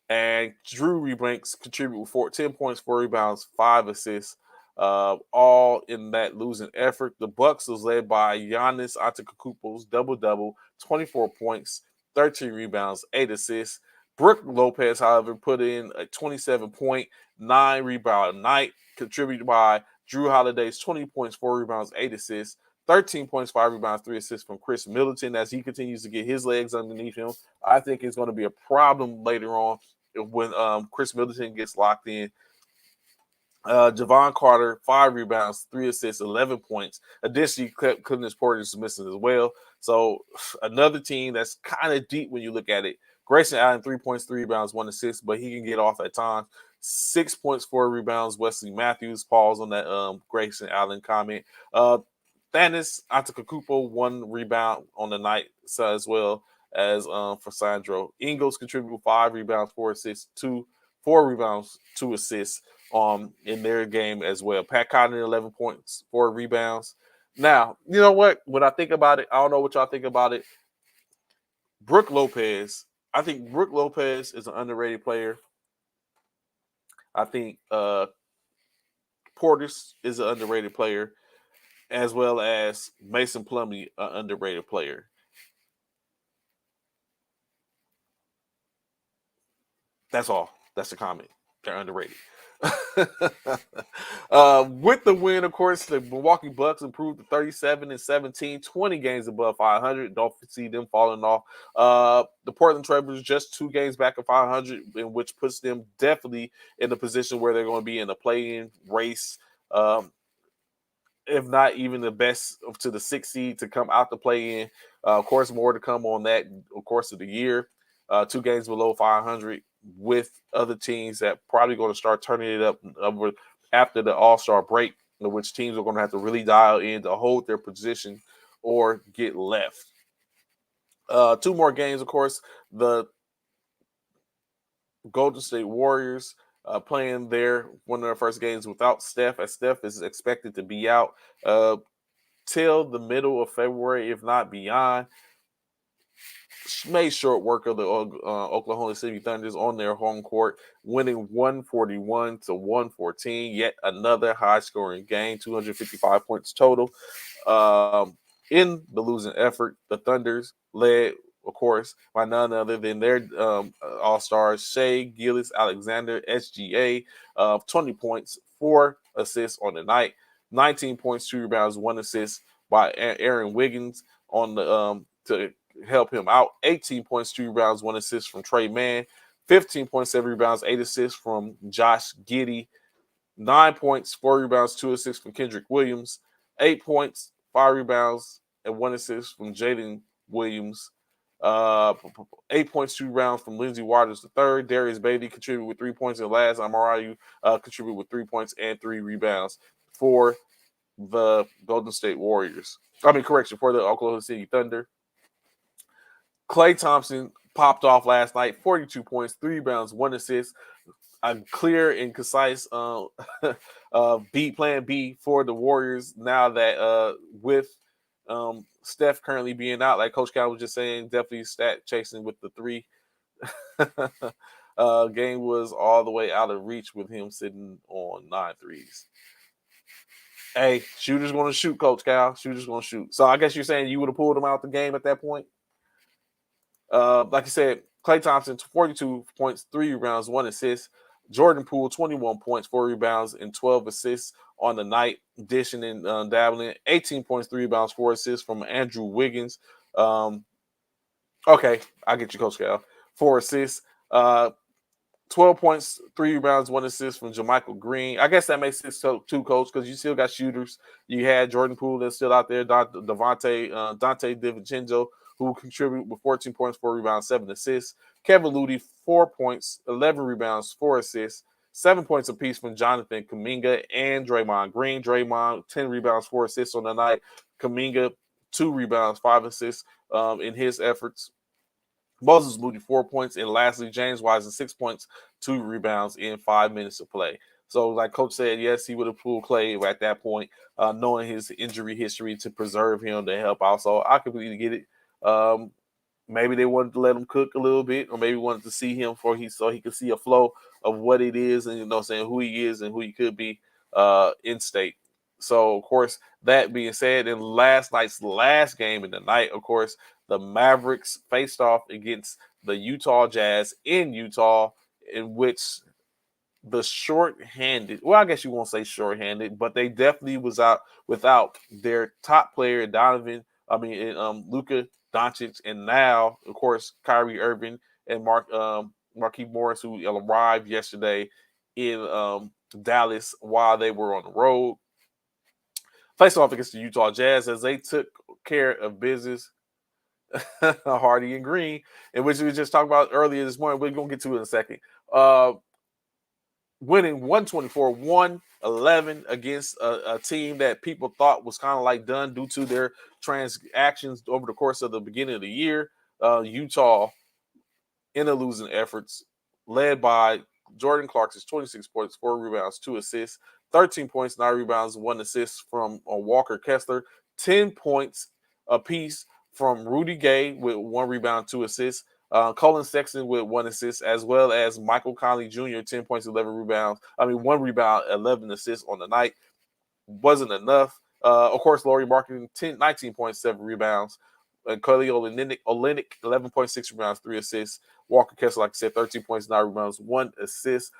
And Drew Rebanks contributed 10 points, 4 rebounds, 5 assists. All in that losing effort. The Bucks was led by Giannis Antetokounmpo's double-double, 24 points, 13 rebounds, 8 assists. Brook Lopez, however, put in a 27-point, 9 rebound night, contributed by Drew Holiday's 20 points, 4 rebounds, 8 assists. 13 points, 5 rebounds, 3 assists from Chris Middleton as he continues to get his legs underneath him. I think it's going to be a problem later on when Chris Middleton gets locked in. Javon Carter, 5 rebounds, 3 assists, 11 points. Additionally, Clemens Porter is missing as well. So another team that's kind of deep when you look at it. Grayson Allen, 3 points, 3 rebounds, 1 assist, but he can get off at times. 6 points, 4 rebounds. Wesley Matthews, pause on that Grayson Allen comment. Thanos Antetokounmpo, 1 rebound on the night as well as for Sandro. Ingles contributed 5 rebounds, 4 assists, 4 rebounds, 2 assists in their game as well. Pat Connaughton, 11 points, 4 rebounds. Now, you know what? When I think about it, I don't know what y'all think about it. Brook Lopez, I think Brook Lopez is an underrated player. I think Portis is an underrated player, as well as Mason Plumlee, an underrated player. That's all. That's the comment. They're underrated. With the win, of course, the Milwaukee Bucks improved to 37-17, 20 games above 500. Don't see them falling off. The Portland Trailblazers just 2 games back of 500, in which puts them definitely in the position where they're going to be in the play-in race. If not even the best to the 6th seed to come out the play-in. Of course, more to come on that, of course, of the year. 2 games below 500 with other teams that probably going to start turning it up after the All-Star break, in which teams are going to have to really dial in to hold their position or get left. 2 more games, of course. The Golden State Warriors playing one of their first games without Steph, as Steph is expected to be out till the middle of February, if not beyond. Made short work of the Oklahoma City Thunders on their home court, winning 141-114. Yet another high-scoring game, 255 points total. In the losing effort, the Thunders led, of course, by none other than their all-stars, Shai Gilgeous-Alexander, SGA, 20 points, 4 assists on the night, 19 points, 2 rebounds, 1 assist by Aaron Wiggins on the to help him out. 18 points, 2 rebounds, 1 assist from Trey Mann, 15.7 rebounds, 8 assists from Josh Giddey, 9 points, 4 rebounds, 2 assists from Kendrick Williams, 8 points, 5 rebounds, and 1 assist from Jaden Williams. 8 points, 2 rebounds from Lindsey Waters III. Darius Bailey contributed with 3 points, and last Amarayu contributed with 3 points and 3 rebounds for the Golden State Warriors. For the Oklahoma City Thunder. Klay Thompson popped off last night, 42 points, 3 rebounds, 1 assist. A clear and concise plan B for the Warriors now that with Steph currently being out, like Coach Cal was just saying, definitely stat chasing with the 3. Game was all the way out of reach with him sitting on 9 threes. Hey, shooters going to shoot, Coach Cal. Shooters going to shoot. So I guess you're saying you would have pulled him out the game at that point? Like I said, Klay Thompson, 42 points, 3 rebounds, 1 assist. Jordan Poole, 21 points, 4 rebounds, and 12 assists on the night, dishing and dabbling. 18 points, 3 rebounds, 4 assists from Andrew Wiggins. Okay, I get you, Coach Cal. 4 assists. 12 points, 3 rebounds, 1 assist from JaMychal Green. I guess that makes sense too, Coach, because you still got shooters. You had Jordan Poole that's still out there, Dante DiVincenzo, who contributed with 14 points, 4 rebounds, 7 assists. Kevin Looney, 4 points, 11 rebounds, 4 assists. 7 points apiece from Jonathan Kuminga and Draymond Green. Draymond, 10 rebounds, 4 assists on the night. Kuminga, 2 rebounds, 5 assists in his efforts. Moses Moody, 4 points. And lastly, James Wiseman, 6 points, 2 rebounds in 5 minutes of play. So like Coach said, yes, he would have pulled Klay at that point, knowing his injury history to preserve him to help out. So I completely get it. Maybe they wanted to let him cook a little bit, or maybe wanted to see him so he could see a flow of what it is and, saying who he is and who he could be in state. So, of course, that being said, in last night's last game in the night, of course, the Mavericks faced off against the Utah Jazz in Utah, in which the short-handed, well, I guess you won't say short-handed, but they definitely was out without their top player, Luka Doncic, and now, of course, Kyrie Irving and Markieff Morris, who arrived yesterday in Dallas while they were on the road. Faced off against the Utah Jazz as they took care of business. Hardy and Green, in which we just talked about earlier this morning. We're going to get to it in a second. Winning 124-111 against a team that people thought was kind of like done due to their transactions over the course of the beginning of the year. Utah in the losing efforts, led by Jordan Clarkson's 26 points, 4 rebounds, 2 assists, 13 points, 9 rebounds, 1 assist from Walker Kessler, 10 points apiece from Rudy Gay with 1 rebound, 2 assists, Colin Sexton with 1 assist, as well as Michael Conley Jr., 10 points, 11 rebounds. 1 rebound, 11 assists on the night. Wasn't enough. Of course, Lauri Markkanen, 19.7 rebounds. And Kelly Olynyk, 11.6 rebounds, 3 assists. Walker Kessler, like I said, 13 points, 9 rebounds, 1 assist.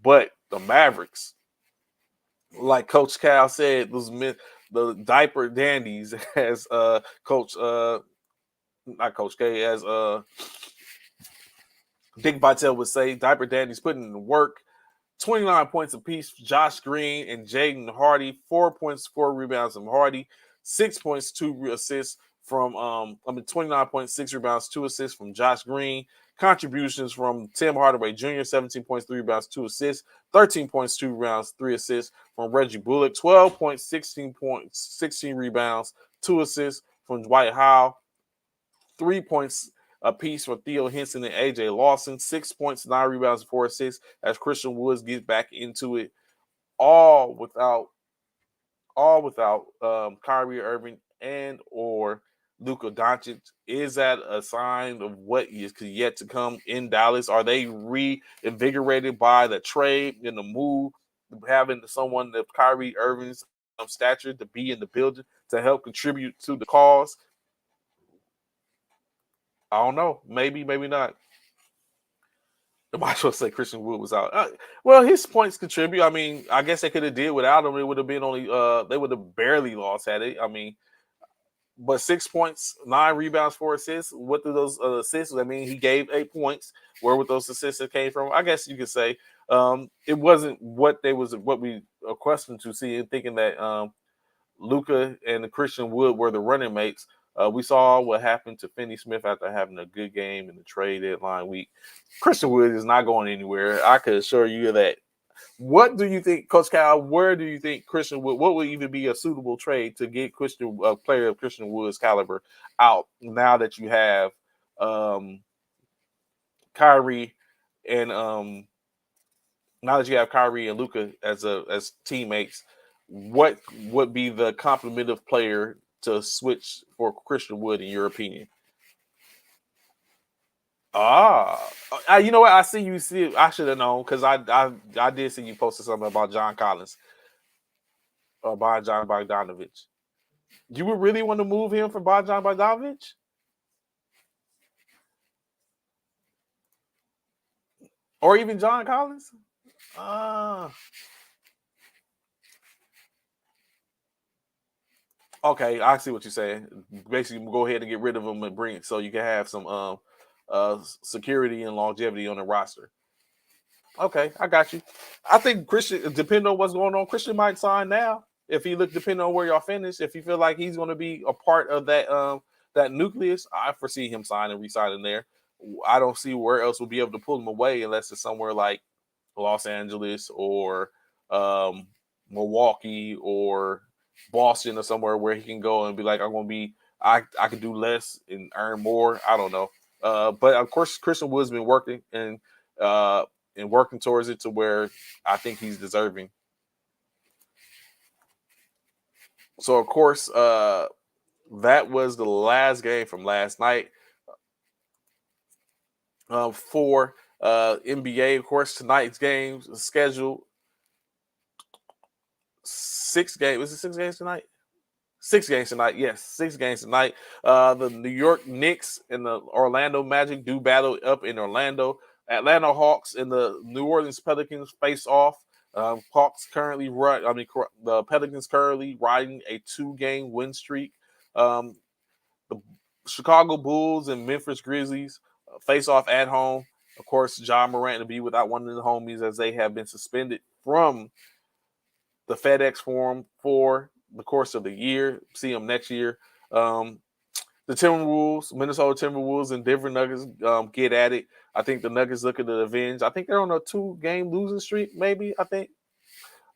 But the Mavericks, like Coach Cal said, the diaper dandies, as Coach, not Coach K, as Dick Vitale would say, diaper dandies putting in the work. 29 points apiece, Josh Green and Jaden Hardy. 4 points, 4 rebounds from Hardy. 6 points, 2 assists from 29.6 rebounds, 2 assists from Josh Green. Contributions from Tim Hardaway Jr., 17 points, 3 rebounds, 2 assists. 13 points, 2 rebounds, 3 assists from Reggie Bullock. 12 points, 16 points, 16 rebounds, 2 assists from Dwight Howell. 3 points, a piece for Theo Henson and AJ Lawson. 6 points, 9 rebounds, 4 assists as Christian Woods gets back into it. All without Kyrie Irving and or Luka Doncic. Is that a sign of what is yet to come in Dallas? Are they reinvigorated by the trade and the move, having someone of Kyrie Irving's stature to be in the building to help contribute to the cause? I don't know. Maybe, maybe not. I might as well say Christian Wood was out. Well, his points contribute. I mean, I guess they could have did without him. It would have been only they would have barely lost had it. I mean, but 6 points, 9 rebounds, 4 assists. What do those assists? I mean, he gave 8 points. Where would those assists that came from? I guess you could say it wasn't what we accustomed to seeing, thinking that Luka and Christian Wood were the running mates. We saw what happened to Finney Smith after having a good game in the trade deadline week. Christian Wood is not going anywhere. I could assure you of that. What do you think, Coach Cal? Where do you think Christian Wood? What would even be a suitable trade to get a player of Christian Wood's caliber out now that you have Kyrie and Luka as teammates? What would be the complementive player to switch for Christian Wood in your opinion? You know what? I see you. I should have known because I did see you posted something about John Collins or Bojan Bogdanovic. You would really want to move him for Bojan Bogdanovic? Or even John Collins? Okay, I see what you're saying. Basically, go ahead and get rid of him and bring it so you can have some security and longevity on the roster. Okay, I got you. I think Christian, depending on what's going on, Christian might sign now. If he depending on where y'all finish, if you feel like he's going to be a part of that nucleus, I foresee him signing and re-signing there. I don't see where else we'll be able to pull him away unless it's somewhere like Los Angeles or Milwaukee or Boston or somewhere where he can go and be like, I can do less and earn more. I don't know. But of course, Christian Wood's been working and working towards it to where I think he's deserving. So, of course, that was the last game from last night. For NBA, of course, tonight's games scheduled 6 games. Was it 6 games tonight? 6 games tonight. Yes, 6 games tonight. The New York Knicks and the Orlando Magic do battle up in Orlando. Atlanta Hawks and the New Orleans Pelicans face off. The Pelicans currently riding a 2-game win streak. The Chicago Bulls and Memphis Grizzlies face off at home. Of course, John Morant to be without one of the homies as they have been suspended from the FedEx Forum for the course of the year. See them next year. The Minnesota Timberwolves and Denver Nuggets get at it. I think the Nuggets looking to avenge. I think they're on a 2-game losing streak, maybe, I think.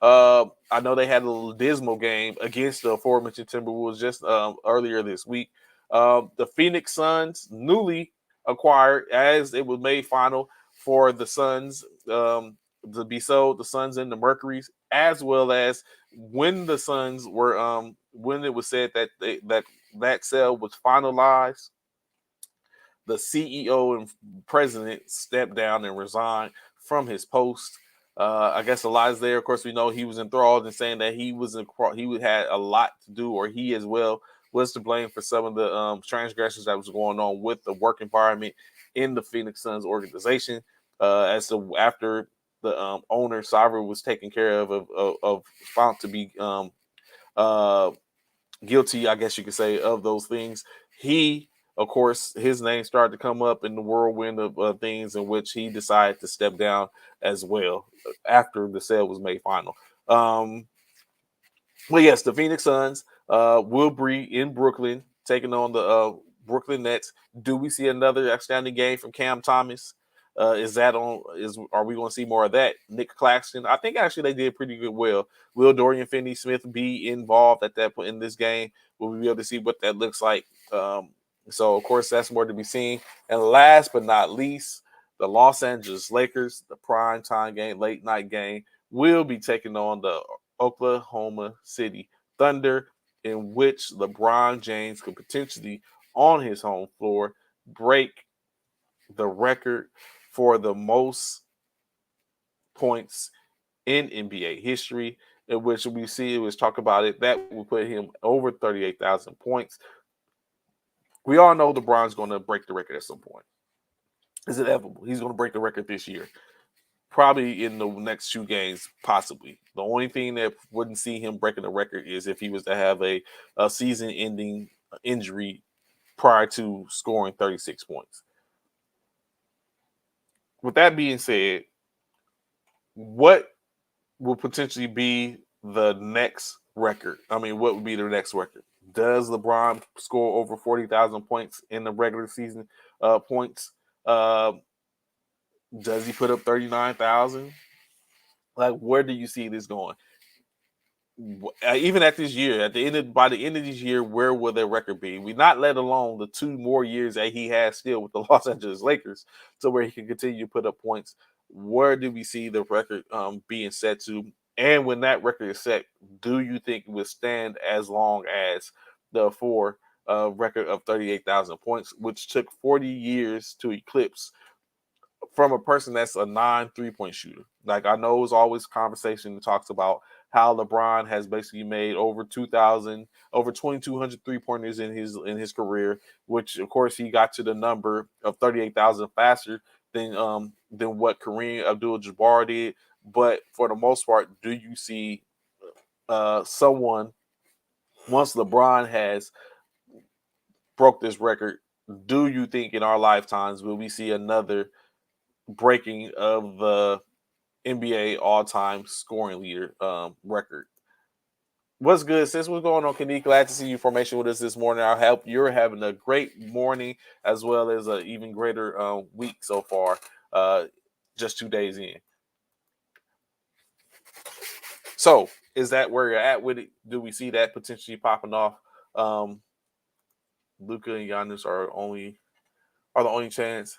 I know they had a little dismal game against the aforementioned Timberwolves just earlier this week. The Phoenix Suns, newly acquired, as it was made final for the Suns to be sold, the Suns and the Mercuries, as well as when the Suns were when it was said that that sale was finalized, the CEO and president stepped down and resigned from his post. I guess a lot is there. Of course, we know he was enthralled in saying that he had a lot to do, or he as well was to blame for some of the transgressions that was going on with the work environment in the Phoenix Suns organization. After the owner Sarver was taken care of found to be guilty, I guess you could say, of those things. He, of course, his name started to come up in the whirlwind of things in which he decided to step down as well after the sale was made final. Well, yes, the Phoenix Suns will be in Brooklyn taking on the Brooklyn Nets. Do we see another outstanding game from Cam Thomas? Are we going to see more of that? Nick Claxton, I think actually they did pretty good. Will Dorian Finney-Smith be involved at that point in this game? Will we be able to see what that looks like? So, of course, that's more to be seen. And last but not least, the Los Angeles Lakers, the prime time game, late night game, will be taking on the Oklahoma City Thunder, in which LeBron James could potentially, on his home floor, break the record for the most points in NBA history, in which we see it was talk about it. That will put him over 38,000 points. We all know LeBron's going to break the record at some point. It's inevitable. He's going to break the record this year. Probably in the next 2 games, possibly. The only thing that wouldn't see him breaking the record is if he was to have a season-ending injury prior to scoring 36 points. With that being said, what will potentially be the next record? I mean, what would be the next record? Does LeBron score over 40,000 points in the regular season points? Does he put up 39,000? Like, where do you see this going? Even at this year, by the end of this year, where will their record be? We not let alone the 2 more years that he has still with the Los Angeles Lakers, to where he can continue to put up points. Where do we see the record being set to? And when that record is set, do you think it will stand as long as the record of 38,000 points, which took 40 years to eclipse from a person that's a non-3-point shooter? Like, I know it's always conversation that talks about how LeBron has basically made over 2,200 3-pointers in his career, which of course he got to the number of 38,000 faster than what Kareem Abdul-Jabbar did. But for the most part, do you see someone, once LeBron has broke this record, do you think in our lifetimes will we see another breaking of the NBA all-time scoring leader record? What's good, sis? What's going on, Kenny? Glad to see you formation with us this morning. I hope you're having a great morning as well as an even greater week so far, just 2 days in. So, is that where you're at with it? Do we see that potentially popping off? Luka and Giannis are the only chance.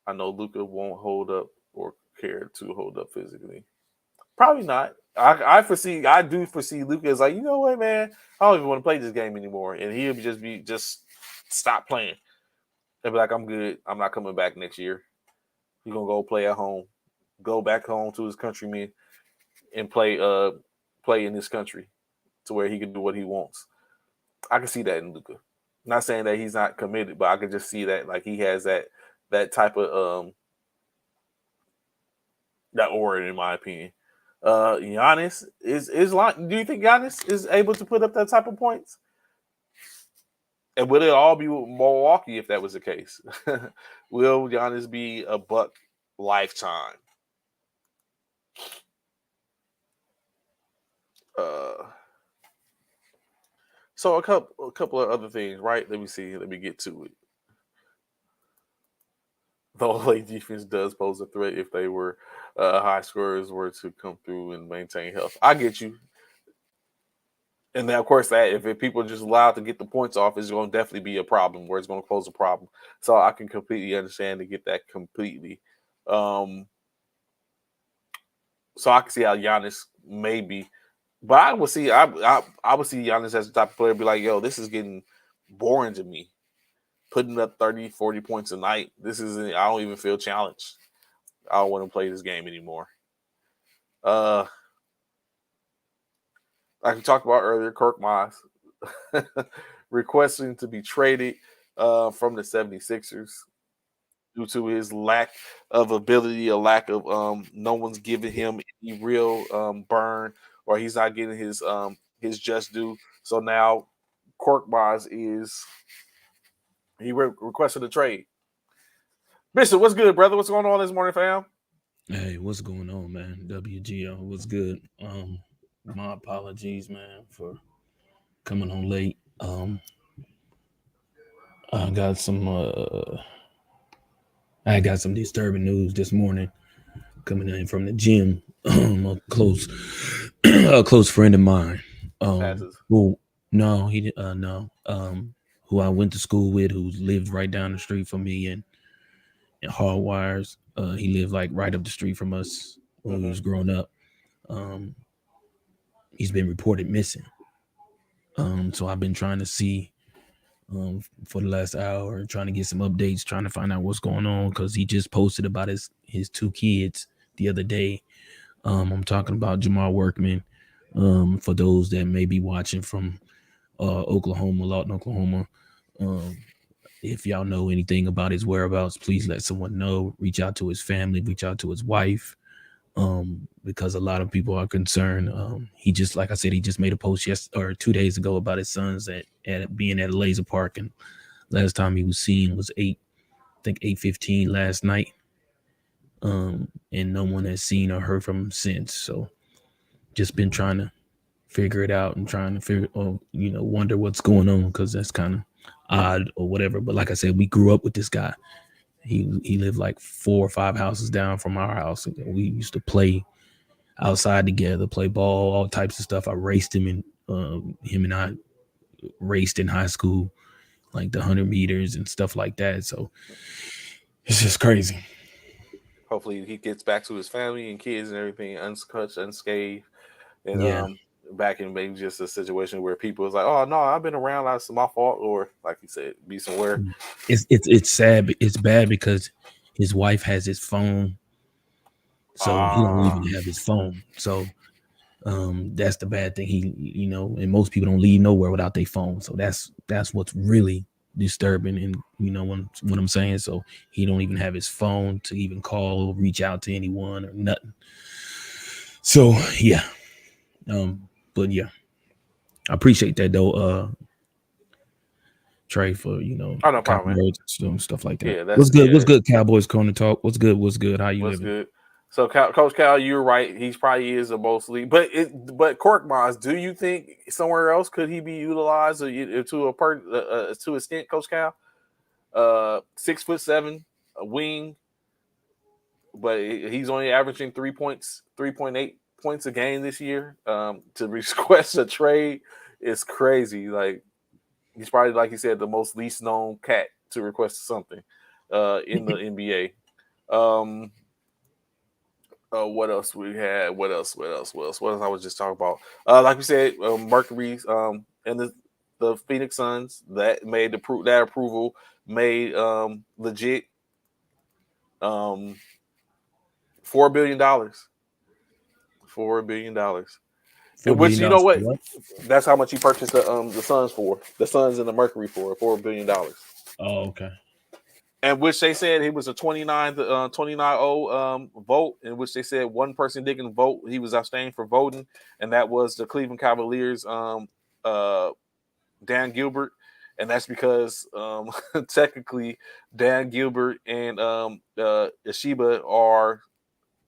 I know Luka won't hold up or care to hold up physically. Probably not. I do foresee Luka is like, you know what, man? I don't even want to play this game anymore. And he'll just stop playing. He'll be like, I'm good. I'm not coming back next year. He's gonna go play at home, go back home to his countrymen and play in this country to where he can do what he wants. I can see that in Luka. Not saying that he's not committed, but I can just see that, like, he has that type of that aura, in my opinion. Giannis is like, do you think Giannis is able to put up that type of points? And will it all be Milwaukee if that was the case? Will Giannis be a Buck lifetime? So a couple of other things, right? Let me see. Let me get to it. The LA defense does pose a threat if they were high scorers were to come through and maintain health. I get you. And then, of course, that if people are just allowed to get the points off, it's going to definitely be a problem, where it's going to pose a problem. So I can completely understand to get that completely. So I can see how Giannis maybe, but I would see Giannis as the type of player be like, yo, this is getting boring to me. Putting up 30, 40 points a night. I don't even feel challenged. I don't want to play this game anymore. Like we talked about earlier, Kirk Miles requesting to be traded from the 76ers due to his lack of ability, a lack of no one's giving him any real burn, or he's not getting his just due. So now Kirk Miles he requested a trade. Bishop, what's good, brother? What's going on this morning, fam? Hey, what's going on, man? WGO, what's good? My apologies, man, for coming on late. I got some disturbing news this morning coming in from the gym. A close friend of mine. Who who I went to school with, who lived right down the street from me in Hardwires. He lived like right up the street from us when we was growing up. He's been reported missing. So I've been trying to see for the last hour, trying to get some updates, trying to find out what's going on, because he just posted about his 2 kids the other day. I'm talking about Jamar Workman. For those that may be watching from Oklahoma, Lawton, Oklahoma. If y'all know anything about his whereabouts, please let someone know. Reach out to his family, reach out to his wife, because a lot of people are concerned. He just, like I said, he just made a post 2 days ago about his sons at being at a laser park, and last time he was seen was 8:15 last night. And no one has seen or heard from him since. So just been trying to figure it out and trying to wonder what's going on, because that's kind of odd or whatever. But like I said, we grew up with this guy. He lived like 4 or 5 houses down from our house. We used to play outside together, play ball, all types of stuff. I raced him, and him and I raced in high school, like the 100 meters and stuff like that. So it's just crazy. Hopefully he gets back to his family and kids and everything unscathed. And Yeah. Back in maybe just a situation where people is like, oh no, I've been around, that's my fault, or like you said, be somewhere. It's sad. It's bad because his wife has his phone, so he don't even have his phone. So that's the bad thing. He, and most people don't leave nowhere without their phone. So that's what's really disturbing. And what I'm saying. So he don't even have his phone to even call or reach out to anyone or nothing. So yeah. But yeah, I appreciate that though, Trey, for no problem, words and stuff like that. Yeah, that's what's good. yeah, What's good, Cowboys Corner Talk? What's good? How you what's living? good? So Coach Cal, you're right. He's probably is the mostly, but Cork Moss, do you think somewhere else could he be utilized to a extent, Coach Cal? 6'7", a wing, but he's only averaging 3.8 points a game this year. To request a trade is crazy. Like, he's probably, like you said, the most least known cat to request something in the NBA. What else we had? What else I was just talking about? Like we said, Mercury's and the Phoenix Suns that made that approval made legit. $4 billion. $4 billion. Which, you know what? That's how much he purchased the Suns for. The Suns and the Mercury for $4 billion. Oh, okay. And which they said he was a 29-0 vote, in which they said one person didn't vote. He was abstained for voting, and that was the Cleveland Cavaliers, Dan Gilbert. And that's because technically Dan Gilbert and Ishiba are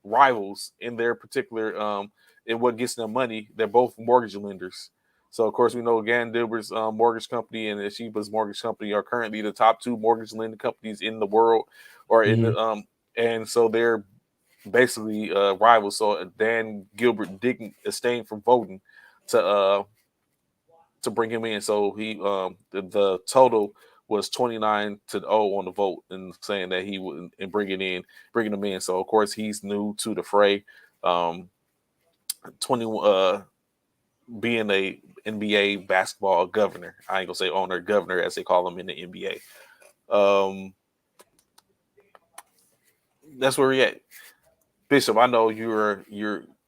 rivals in their particular in what gets them money. They're both mortgage lenders. So, of course, we know Dan Gilbert's mortgage company and Ishiba's mortgage company are currently the top 2 mortgage lending companies in the world, or in the and so they're basically rivals. So Dan Gilbert didn't abstain from voting to bring him in. So he the total was 29-0 on the vote, and saying that he would and bringing him in. So of course he's new to the fray. 21 being a NBA basketball governor. I ain't gonna say owner, governor as they call him in the NBA. That's where we at. Bishop, I know you're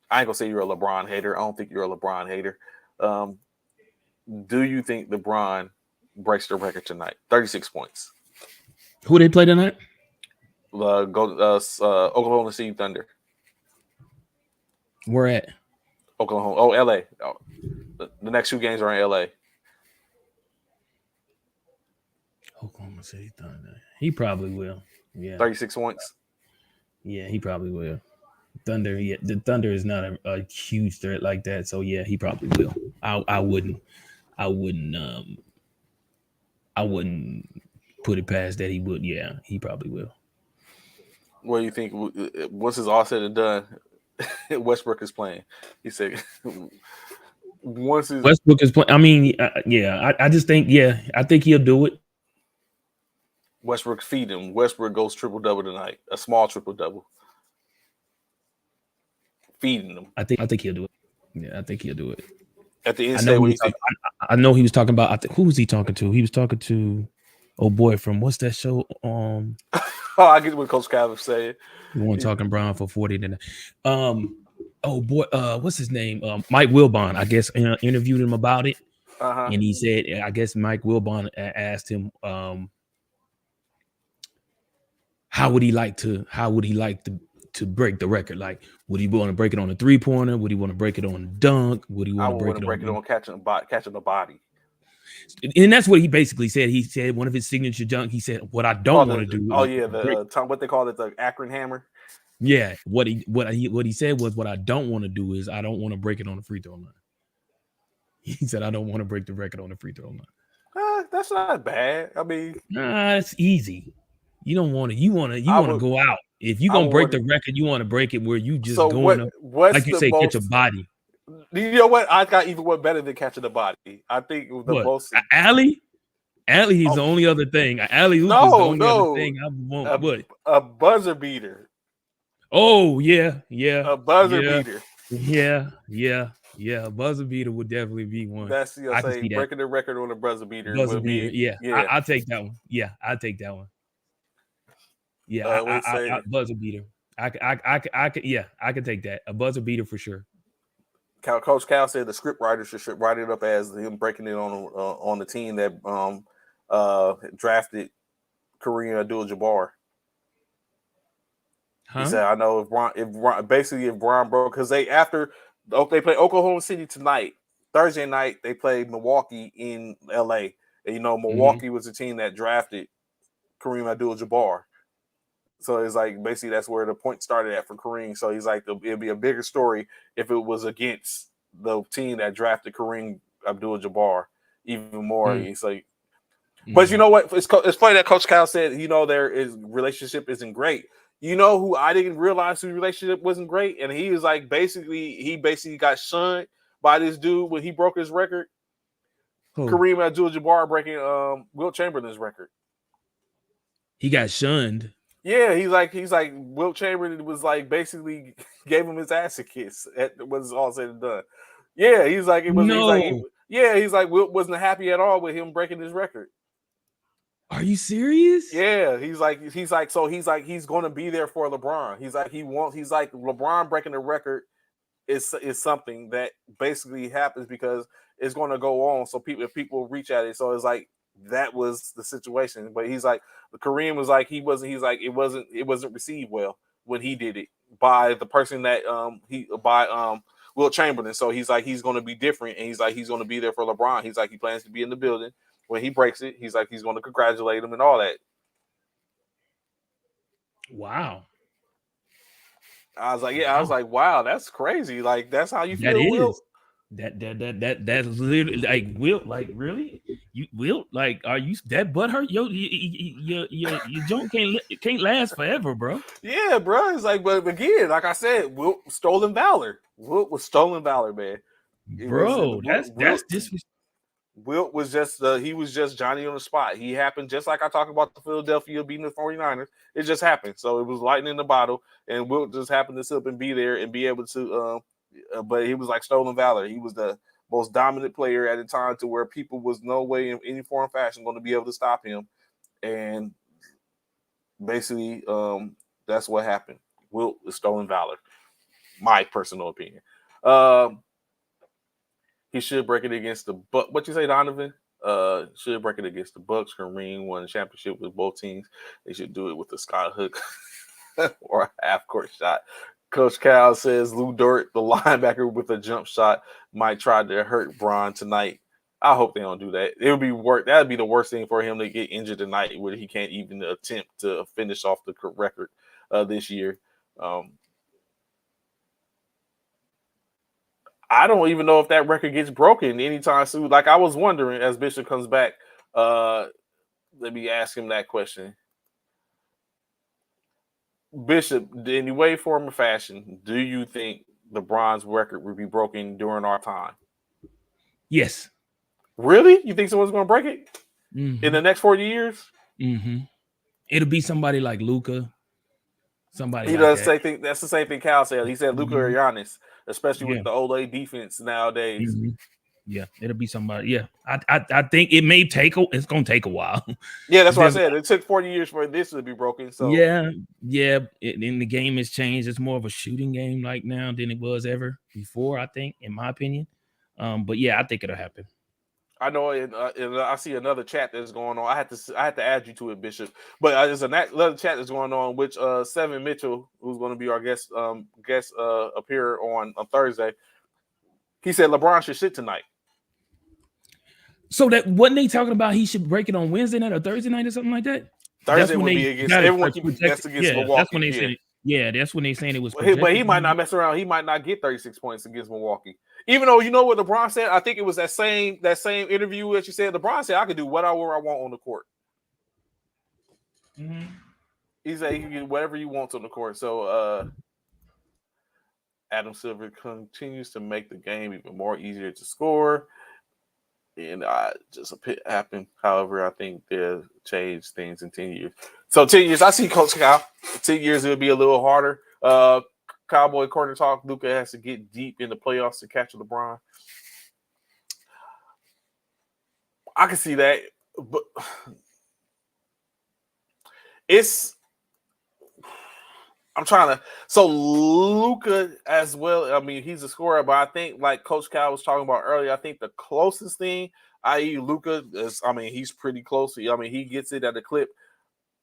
I ain't gonna say you're a LeBron hater. I don't think you're a LeBron hater. Do you think LeBron breaks the record tonight? 36 points. Who they play tonight? Oklahoma City Thunder. Where at? Oklahoma. Oh, LA. Oh, the next 2 games are in LA. Oklahoma City Thunder. He probably will. Yeah. 36 points. Yeah, he probably will. Thunder. Yeah, the Thunder is not a huge threat like that. So yeah, he probably will. I wouldn't put it past that he would. Yeah, he probably will. What do you think? Once it's all said and done, Westbrook is playing. He said, once his Westbrook is playing. I mean, I just think, I think he'll do it. Westbrook feed him. Westbrook goes triple double tonight. A small triple double. Feeding them. I think he'll do it. Yeah, I think he'll do it. At the end I know state, he what was I know he was talking about. Who was he talking to? He was talking to, oh boy, from what's that show? Oh, I get what Coach Calvin saying. The one talking Brown for 40 tonight. Oh boy, what's his name? Mike Wilbon, I guess, interviewed him about it, and he said, I guess Mike Wilbon asked him, how would he like to break the record? Like, would he want to break it on a 3-pointer? Would he want to break it on a dunk? Would he want to break it on catching the body? And that's what he basically said. He said one of his signature dunk. He said, "What I don't want to do." What they call it, the Akron hammer. Yeah, what he said was, what I don't want to do is I don't want to break it on the free throw line. He said, I don't want to break the record on the free throw line. That's not bad. I mean, it's easy. You don't want to. You want to go out. If you're gonna break the record, you want to break it where you just going up, like you say, catch a body. You know what? I got even one better than catching the body. I think the most alley. Alley is the only other thing. Alley oop is the only other thing I want. What? A buzzer beater. Oh yeah. A buzzer beater. Yeah. A buzzer beater would definitely be one. That's breaking the record on a buzzer beater. Buzzer beater. I'll take that one. Yeah, I'll take that one. Yeah, I buzzer beater. I could take that. A buzzer beater for sure. Coach Cal said the script writer should write it up as him breaking it on the team that drafted Kareem Abdul-Jabbar. He said, "I know if Bron broke, because they play Oklahoma City tonight. Thursday night they play Milwaukee in LA. And Milwaukee was the team that drafted Kareem Abdul-Jabbar. So it's like basically that's where the point started at for Kareem. So he's like, it'd be a bigger story if it was against the team that drafted Kareem Abdul-Jabbar even more. It's like, but you know what? It's funny that Coach Cal said, their relationship isn't great. You know who I didn't realize whose relationship wasn't great? And he was like, he basically got shunned by this dude when he broke his record. Kareem Abdul-Jabbar breaking Wilt Chamberlain's record. He got shunned. Yeah, he's like Wilt Chamberlain was like basically gave him his ass a kiss. That was all said and done. Yeah, he's like Wilt wasn't happy at all with him breaking his record. Are you serious? Yeah, he's like he's going to be there for LeBron. He's like LeBron breaking the record is something that basically happens because it's going to go on. So if people reach at it, so it's like that was the situation. But he's like Kareem was like it wasn't received well when he did it by the person that Wilt Chamberlain. So he's like he's going to be different, and he's like he's going to be there for LeBron. He's like he plans to be in the building. When he breaks it, he's like he's going to congratulate him and all that. Wow. I was like, wow, that's crazy. Like that's how you feel. That is. Wilt? That's literally like Wilt. Like really, you Wilt? Like are you that butthurt? Your joint can't last forever, bro. Yeah, bro. It's like, but again, like I said, Wilt stolen valor. Wilt was stolen valor, man. Bro, that's disrespectful. Wilt was just he was just Johnny on the spot. He happened just like I talked about the Philadelphia beating the 49ers. It just happened. So it was lightning in the bottle, and Wilt just happened to sit up and be there and be able to but he was like stolen valor. He was the most dominant player at the time to where people was no way in any form or fashion going to be able to stop him. And basically that's what happened. Wilt is stolen valor. My personal opinion. He should break it against the Bucks. What you say, Donovan? Should break it against the Bucks. Kareem won the championship with both teams. They should do it with a sky hook or a half-court shot. Coach Cal says Lou Dort, the linebacker with a jump shot, might try to hurt Bron tonight. I hope they don't do that. It would be that would be the worst thing for him to get injured tonight, where he can't even attempt to finish off the record this year. I don't even know if that record gets broken anytime soon. Like I was wondering, as Bishop comes back, let me ask him that question. Bishop, in any way, form, or fashion, do you think the bronze record will be broken during our time? Yes. Really? You think someone's going to break it in Mm-hmm. the next 40 years? Mm-hmm. It'll be somebody like Luka, somebody He like does that. say think that's the same thing Cal said. He said Luka or Mm-hmm. Giannis, especially Yeah. with the Olay defense nowadays. Mm-hmm. Yeah. It'll be somebody. Yeah. I think it may it's gonna take a while. Yeah, that's what I There's said. It took 40 years for this to be broken. So Yeah, and the game has changed. It's more of a shooting game like now than it was ever before, I think, in my opinion. But yeah, I think it'll happen. I know, I see another chat that's going on. I had to add you to it, Bishop. But there's another chat that's going on, which Seven Mitchell, who's going to be our guest appear on Thursday. He said LeBron should sit tonight. So that wasn't they talking about he should break it on Wednesday night or Thursday night or something like that? That's Thursday when would they be against got it everyone. That's projected. against Yeah, that's when Milwaukee. they Yeah, said it. Yeah, that's when they saying it was but projected. he might not mess around. He might not get 36 points against Milwaukee. Even though you know what LeBron said, I think it was that same interview that you said. LeBron said I could do whatever I want on the court. Mm-hmm. He said he can do whatever he wants on the court. So Adam Silver continues to make the game even more easier to score. And just a pit happened. However, I think they'll change things in 10 years. So 10 years, I see Coach Cal. 10 years, it'll be a little harder. Cowboy corner talk, Luka has to get deep in the playoffs to catch LeBron. I can see that, but I'm trying to. So Luka as well. I mean, he's a scorer, but I think like Coach Cal was talking about earlier, I think the closest thing, i.e., Luka, is. I mean, he's pretty close. I mean, he gets it at the clip,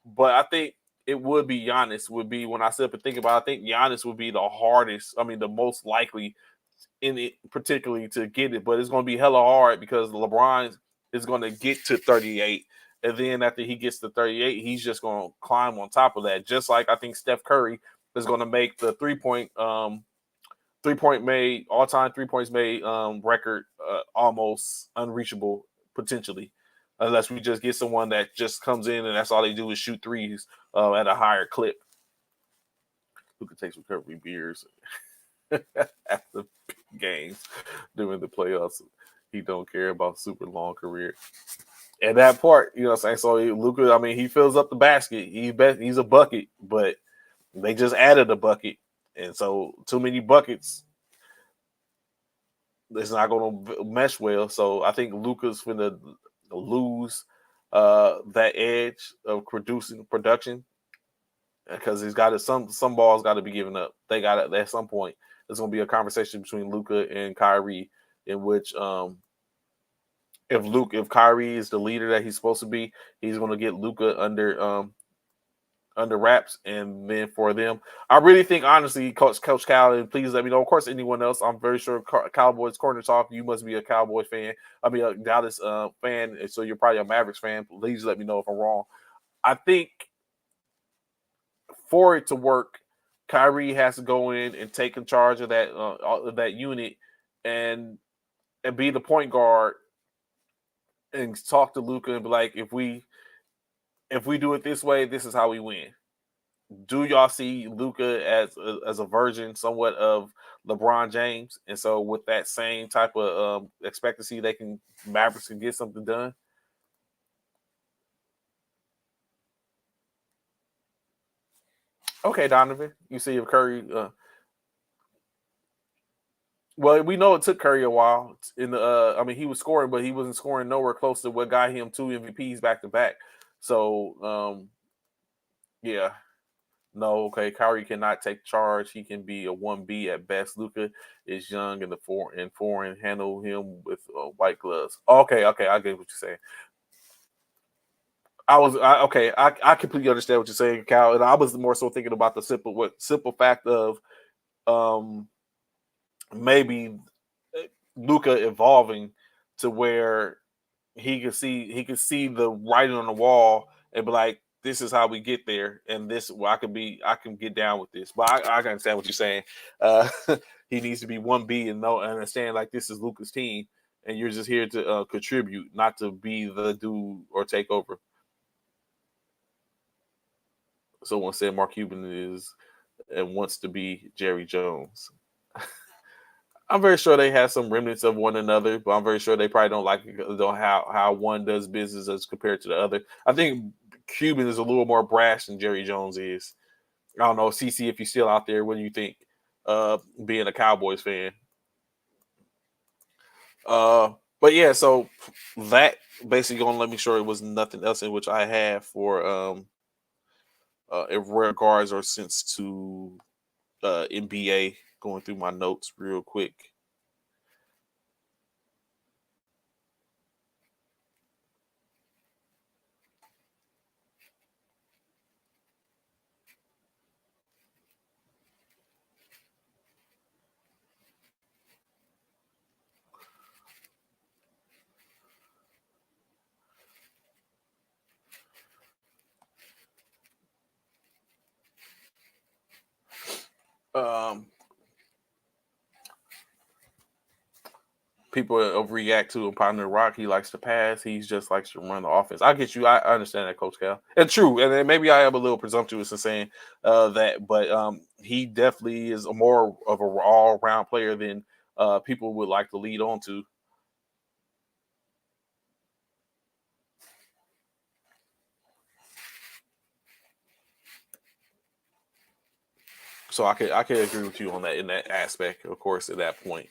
but I think it would be Giannis. Would be when I sit up and think about it, I think Giannis would be the hardest. I mean, the most likely in it, particularly to get it, but it's going to be hella hard because LeBron is going to get to 38. And then after he gets to 38, he's just going to climb on top of that. Just like I think Steph Curry is going to make the 3-point made all-time 3 points made record almost unreachable potentially, unless we just get someone that just comes in and that's all they do is shoot threes at a higher clip. Who could take recovery beers at the games during the playoffs? He don't care about super long career. And that part, you know what I'm saying? So Luka, I mean, he fills up the basket. He's a bucket, but they just added a bucket. And so too many buckets, it's not going to mesh well. So I think Luka's going to lose that edge of production because he's got some balls got to be given up. They got it at some point. There's going to be a conversation between Luka and Kyrie in which if Kyrie is the leader that he's supposed to be, he's going to get Luka under wraps, and then for them, I really think honestly, Coach Cal, and please let me know. Of course, anyone else, I'm very sure Cowboys Corner Talk. You must be a Cowboy fan. I mean, a Dallas fan, so you're probably a Mavericks fan. Please let me know if I'm wrong. I think for it to work, Kyrie has to go in and take in charge of that unit and be the point guard and talk to Luka and be like, if we do it this way, this is how we win. Do y'all see Luka as a version somewhat of LeBron James? And so with that same type of expectancy, Mavericks can get something done. Okay, Donovan, you see if Curry. Well, we know it took Curry a while. I mean, he was scoring, but he wasn't scoring nowhere close to what got him 2 MVPs back to back. So, yeah. No, okay. Kyrie cannot take charge. He can be a 1B at best. Luka is young and foreign handle him with white gloves. Okay, I get what you're saying. I completely understand what you're saying, Cal. And I was more so thinking about the simple fact of maybe Luka evolving to where he could see the writing on the wall and be like, this is how we get there, and I can get down with this. But I can understand what you're saying. He needs to be 1B and understand like this is Luka's team, and you're just here to contribute, not to be the dude or take over. Someone said Mark Cuban is and wants to be Jerry Jones. I'm very sure they have some remnants of one another, but I'm very sure they probably don't how one does business as compared to the other. I think Cuban is a little more brash than Jerry Jones is. I don't know, CC, if you're still out there, what do you think? Being a Cowboys fan. But yeah, so that basically gonna let me sure it was nothing else in which I have for in regards or sense to NBA. Going through my notes real quick. Um, People overreact to him. Partner Rock, he likes to pass. He just likes to run the offense. I get you. I understand that, Coach Cal. And true. And then maybe I am a little presumptuous in saying that, but he definitely is more of a all-round player than people would like to lead on to. So I could agree with you on that in that aspect, of course, at that point.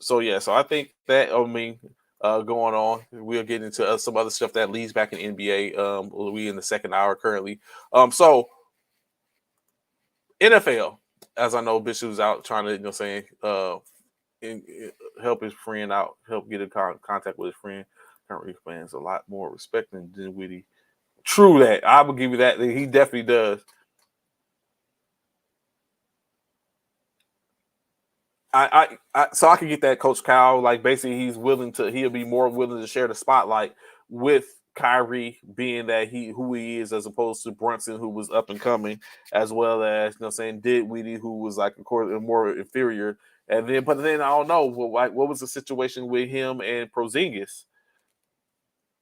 So yeah, so I think that going on, we'll get into some other stuff that leads back in NBA. We in the second hour currently. So NFL, as I know, Bishop's out trying to help his friend out, help get in contact with his friend. Currently fans a lot more respect than Dinwiddie. True that. I will give you that. He definitely does. So I can get that, Coach Kyle. Like basically, he'll be more willing to share the spotlight with Kyrie, being that who he is, as opposed to Brunson, who was up and coming, as well as Dinwiddie, who was like of course more inferior. But then I don't know what was the situation with him and Porzingis.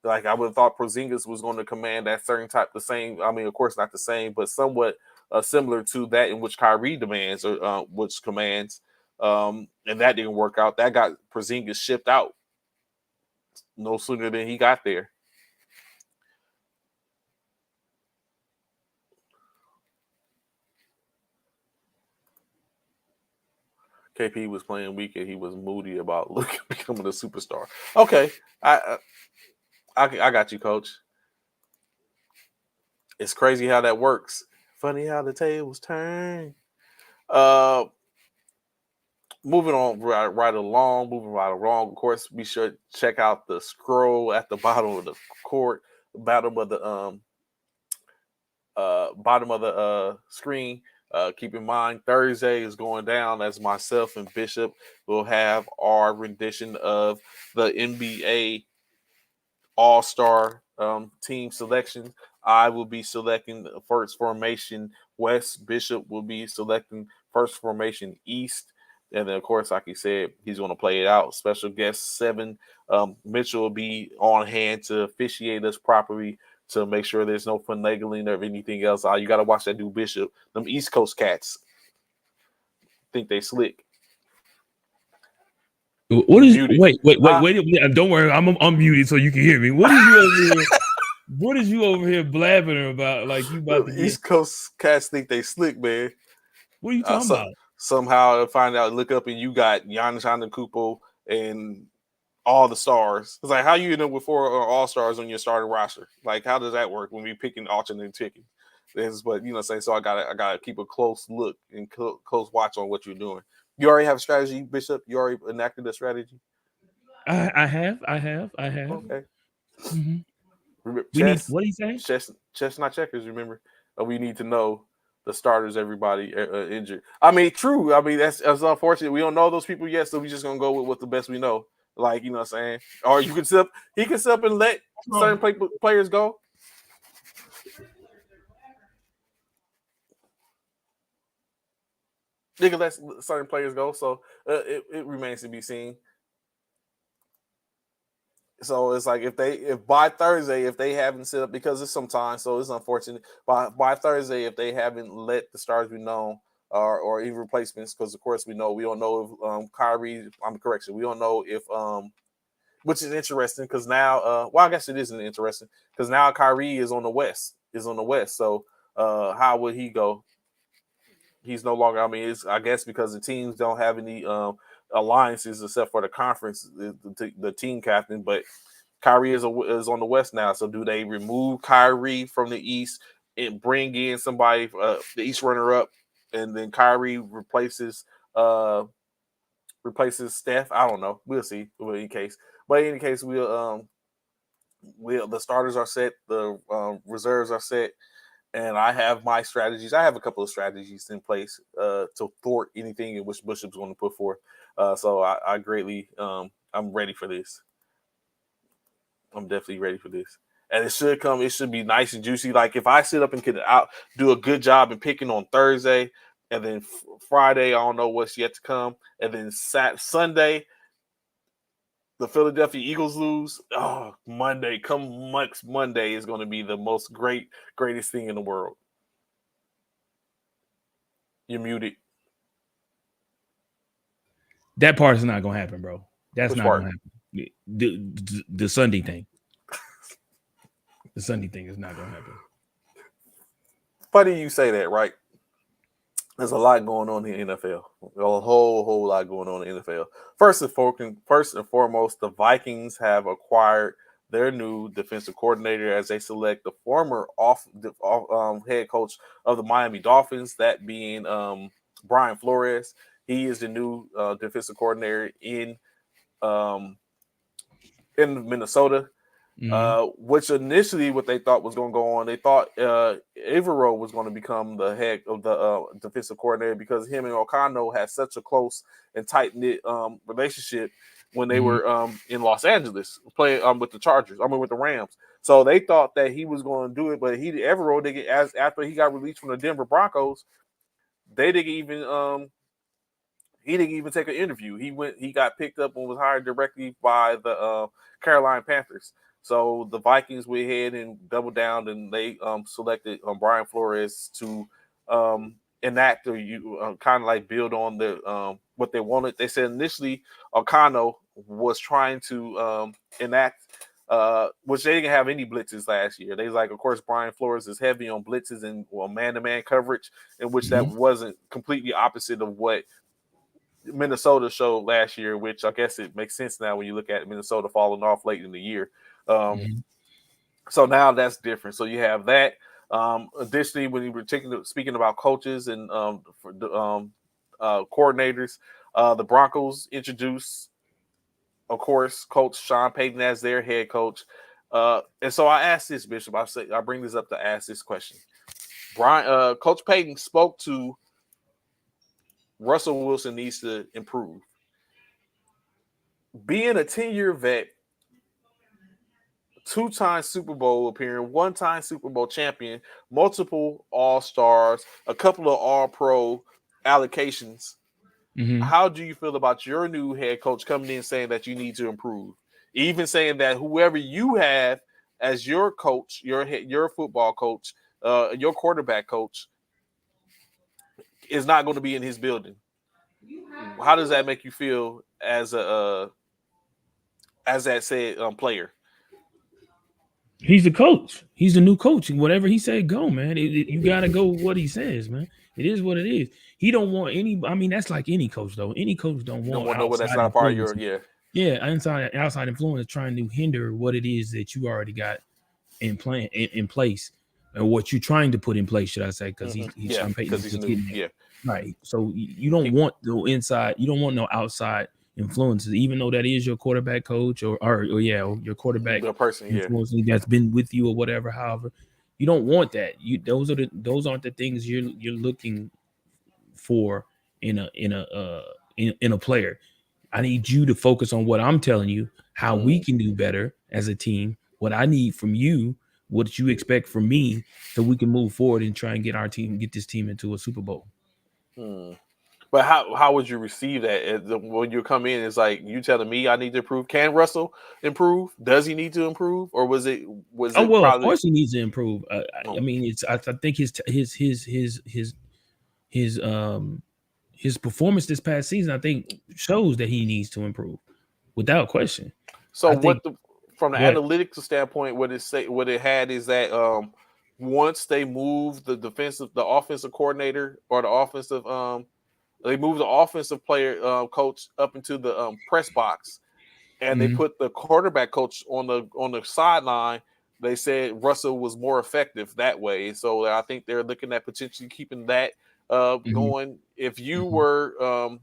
Like I would have thought Porzingis was going to command that certain type, the same. I mean, of course, not the same, but somewhat similar to that in which Kyrie demands or which commands. And that didn't work out. That got Porzingis shipped out no sooner than he got there. KP was playing weak and he was moody about becoming a superstar. Okay, I got you, Coach. It's crazy how that works. Funny how the tables turn. Moving on right along, moving right along. Of course, be sure to check out the scroll at the bottom of the court, bottom of the screen. Keep in mind, Thursday is going down as myself and Bishop will have our rendition of the NBA All-Star team selection. I will be selecting the first formation West. Bishop will be selecting first formation East. And then, of course, like he said, he's going to play it out. Special guest 7, Mitchell will be on hand to officiate us properly to make sure there's no finagling or anything else. You got to watch that dude Bishop. Them East Coast cats think they slick. What is wait? Don't worry, I'm unmuted so you can hear me. What is you over here? What is you over here blabbing about? Like you about to East Coast cats think they slick, man. What are you talking about? Somehow find out, look up, and you got Giannis Antetokounmpo and all the stars. It's like, how you end up with 4 all-stars on your starting roster? Like, how does that work when we picking alternate tickets? But so I gotta keep a close look and close watch on what you're doing. You already have a strategy, Bishop? You already enacted a strategy? I have. Okay. Mm-hmm. Remember, what do you say? Chess, not checkers. Remember, we need to know the starters. Everybody injured. I mean, true. I mean, that's unfortunate. We don't know those people yet, so we just gonna go with what the best we know. Like, what I'm saying? Or you can he can sit up and let certain players go. They can let certain players go. So it remains to be seen. So it's like if by Thursday, if they haven't set up, because it's sometimes, so it's unfortunate. By Thursday, if they haven't let the stars be known, or even replacements, because of course we don't know if Kyrie. We don't know if which is interesting because now, I guess it isn't interesting because now Kyrie is on the West. So how would he go? He's no longer. I mean, I guess because the teams don't have any alliances except for the conference, the team captain. But Kyrie is on the West now. So do they remove Kyrie from the East and bring in somebody, the East runner up, and then Kyrie replaces Steph? I don't know. We'll see. In any case, we'll the starters are set, the reserves are set. And I have my strategies. I have a couple of strategies in place to thwart anything in which Bishop's going to put forth. So I greatly, I'm ready for this. I'm definitely ready for this. And it should be nice and juicy. Like if I sit up and do a good job in picking on Thursday, and then Friday, I don't know what's yet to come. And then Sunday, the Philadelphia Eagles lose. Oh, Monday is going to be the greatest thing in the world. You're muted. That part is not going to happen, bro. That's Which not part? going to happen. The Sunday thing. The Sunday thing is not going to happen. Funny you say that, right? There's a lot going on in the NFL. A whole lot going on in the NFL. First and foremost, the Vikings have acquired their new defensive coordinator as they select the former head coach of the Miami Dolphins, that being Brian Flores. He is the new defensive coordinator in Minnesota. Which initially what they thought was going to go on, they thought Averill was going to become the head of the defensive coordinator because him and O'Connell had such a close and tight-knit relationship when they were in Los Angeles playing with the Chargers. with the Rams. So they thought that he was going to do it, but Averill, after he got released from the Denver Broncos, he didn't even take an interview. He got picked up and was hired directly by the Carolina Panthers. So the Vikings went ahead and doubled down, and they selected Brian Flores to enact or kind of like build on the what they wanted. They said initially O'Connell was trying to enact, which they didn't have any blitzes last year. They was like, of course, Brian Flores is heavy on blitzes and man-to-man coverage, in which that wasn't completely opposite of what Minnesota showed last year, which I guess it makes sense now when you look at Minnesota falling off late in the year. So now that's different. So you have that. Additionally, when you were speaking about coaches and coordinators, the Broncos introduced, of course, Coach Sean Payton as their head coach. And so I asked this, Bishop. I bring this up to ask this question. Coach Payton spoke to Russell Wilson needs to improve. Being a 10-year vet, 2-time Super Bowl appearing, 1-time Super Bowl champion, multiple All-Stars, a couple of All-Pro allocations. How do you feel about your new head coach coming in saying that you need to improve? Even saying that whoever you have as your coach, your football coach, your quarterback coach, is not going to be in his building. How does that make you feel as that said player? He's the coach. He's the new coach. Whatever he said, go, man. You got to go with what he says, man. It is what it is. He don't want any. I mean, that's like any coach, though. Any coach don't want no, that's not a part of your outside influence trying to hinder what it is that you already got in place, and what you're trying to put in place, should I say? Because he's Sean Payton is just getting there. Right. So you don't want no inside. You don't want no outside influences, even though that is your quarterback coach or your quarterback person that's been with you or whatever. However, you don't want that. Those aren't the things you're looking for in a player. I need you to focus on what I'm telling you, how we can do better as a team, what I need from you, what you expect from me, so we can move forward and try and get this team into a Super Bowl. But how would you receive that when you come in? It's like you telling me I need to improve. Can Russell improve? Does he need to improve, or was it? Of course he needs to improve. I mean, I think his his performance this past season, I think, shows that he needs to improve without question. So I think. from the Go ahead. analytical standpoint, what it had is that once they moved the offensive coordinator or the offensive they moved the offensive player coach up into the press box, and they put the quarterback coach on the sideline. They said Russell was more effective that way. So I think they're looking at potentially keeping that going. If you were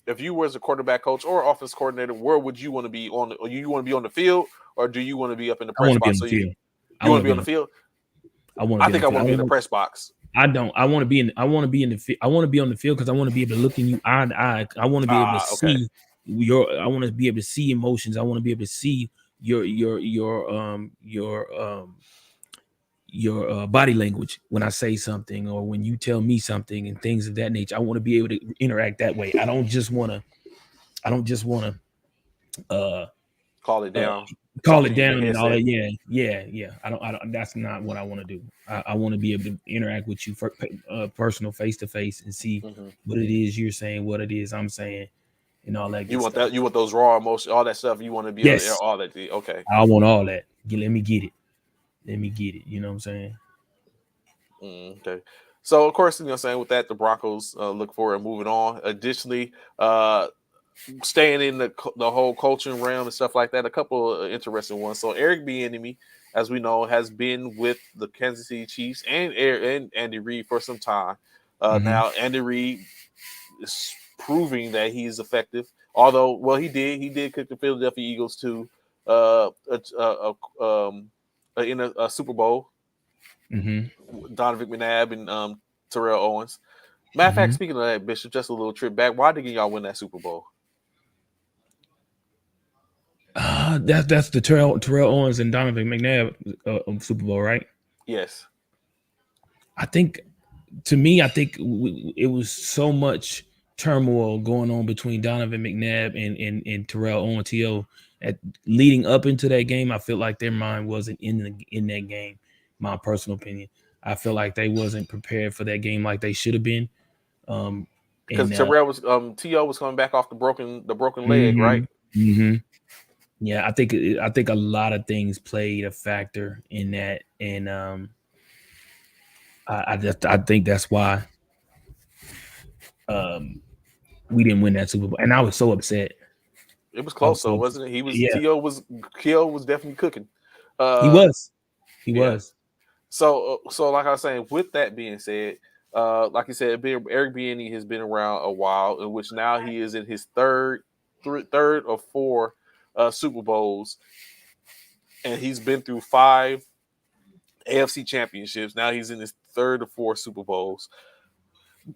as a quarterback coach or offense coordinator, where would you want to be on? You want to be on the field, or do you want to be up in the I press want to be on box? the So field. you want to be on the field? I want to I be on think the I field. want to be in the press box. I don't. I want to be in. I want to be in the field. I want to be on the field because I want to be able to look in you eye to eye. I want to be able to Okay. see your. I want to be able to see emotions. I want to be able to see your body language when I say something or when you tell me something and things of that nature. I want to be able to interact that way. I don't just want to. Call it down. Call Talk it to you in the down and all headset. that. Yeah. I don't. That's not what I want to do. I want to be able to interact with you for personal, face to face, and see what it is you're saying, what it is I'm saying, and all that. You want stuff. that? You want those raw emotions, all that stuff. You want to be able to Yes, all that. Okay. I want all that. Let me get it. Let me get it. You know what I'm saying? Okay. So of course, saying with that, the Broncos look forward to moving on. Additionally, staying in the whole coaching realm and stuff like that, a couple of interesting ones. So Eric Bieniemy, as we know, has been with the Kansas City Chiefs and Andy Reid for some time. Now Andy Reid is proving that he's effective. Although, well, he did cook the Philadelphia Eagles to in a Super Bowl. Donovan McNabb and Terrell Owens. Matter of fact, speaking of that, Bishop, just a little trip back. Why didn't y'all win that Super Bowl? That's the Terrell Owens and Donovan McNabb Super Bowl, right? Yes. I think it was so much turmoil going on between Donovan McNabb and Terrell Owens T.O. at leading up into that game. I feel like their mind wasn't in that game. My personal opinion. I feel like they wasn't prepared for that game like they should have been. Because Terrell was T.O. was coming back off the broken leg, right? Yeah, I think a lot of things played a factor in that, and I think that's why we didn't win that Super Bowl, and I was so upset. It was close, though, wasn't it? T.O. was definitely cooking. He was. So like I was saying, with that being said, like you said, Eric Bieniemy has been around a while, in which now he is in his third or fourth Super Bowls, and he's been through 5 AFC championships. Now he's in his third or fourth Super Bowls.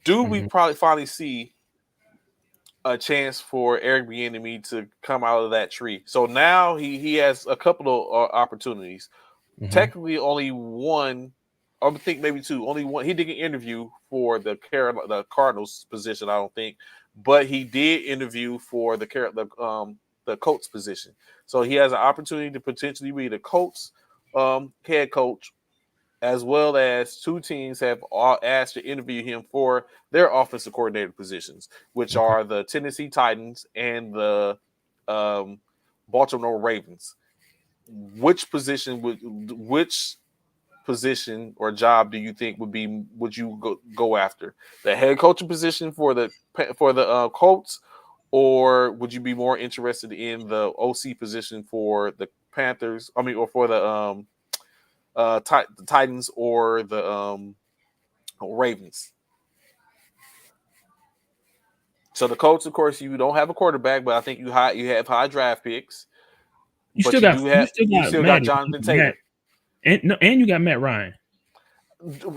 Do we probably finally see a chance for Eric Bieniemy to come out of that tree? So now he has a couple of opportunities. Technically, only one. I think maybe 2. Only one. He didn't interview for the Cardinals position, I don't think, but he did interview for the Colts position. So he has an opportunity to potentially be the Colts head coach, as well as 2 teams have all asked to interview him for their offensive coordinator positions, which are the Tennessee Titans and the Baltimore Ravens. Which position or job do you think would you go after? The head coaching position for the Colts, or would you be more interested in the OC position for the Panthers? I mean, or for the Titans or the Ravens? So the Colts, of course, you don't have a quarterback, but I think you have high draft picks. You but you still got Jonathan Taylor. And you got Matt Ryan.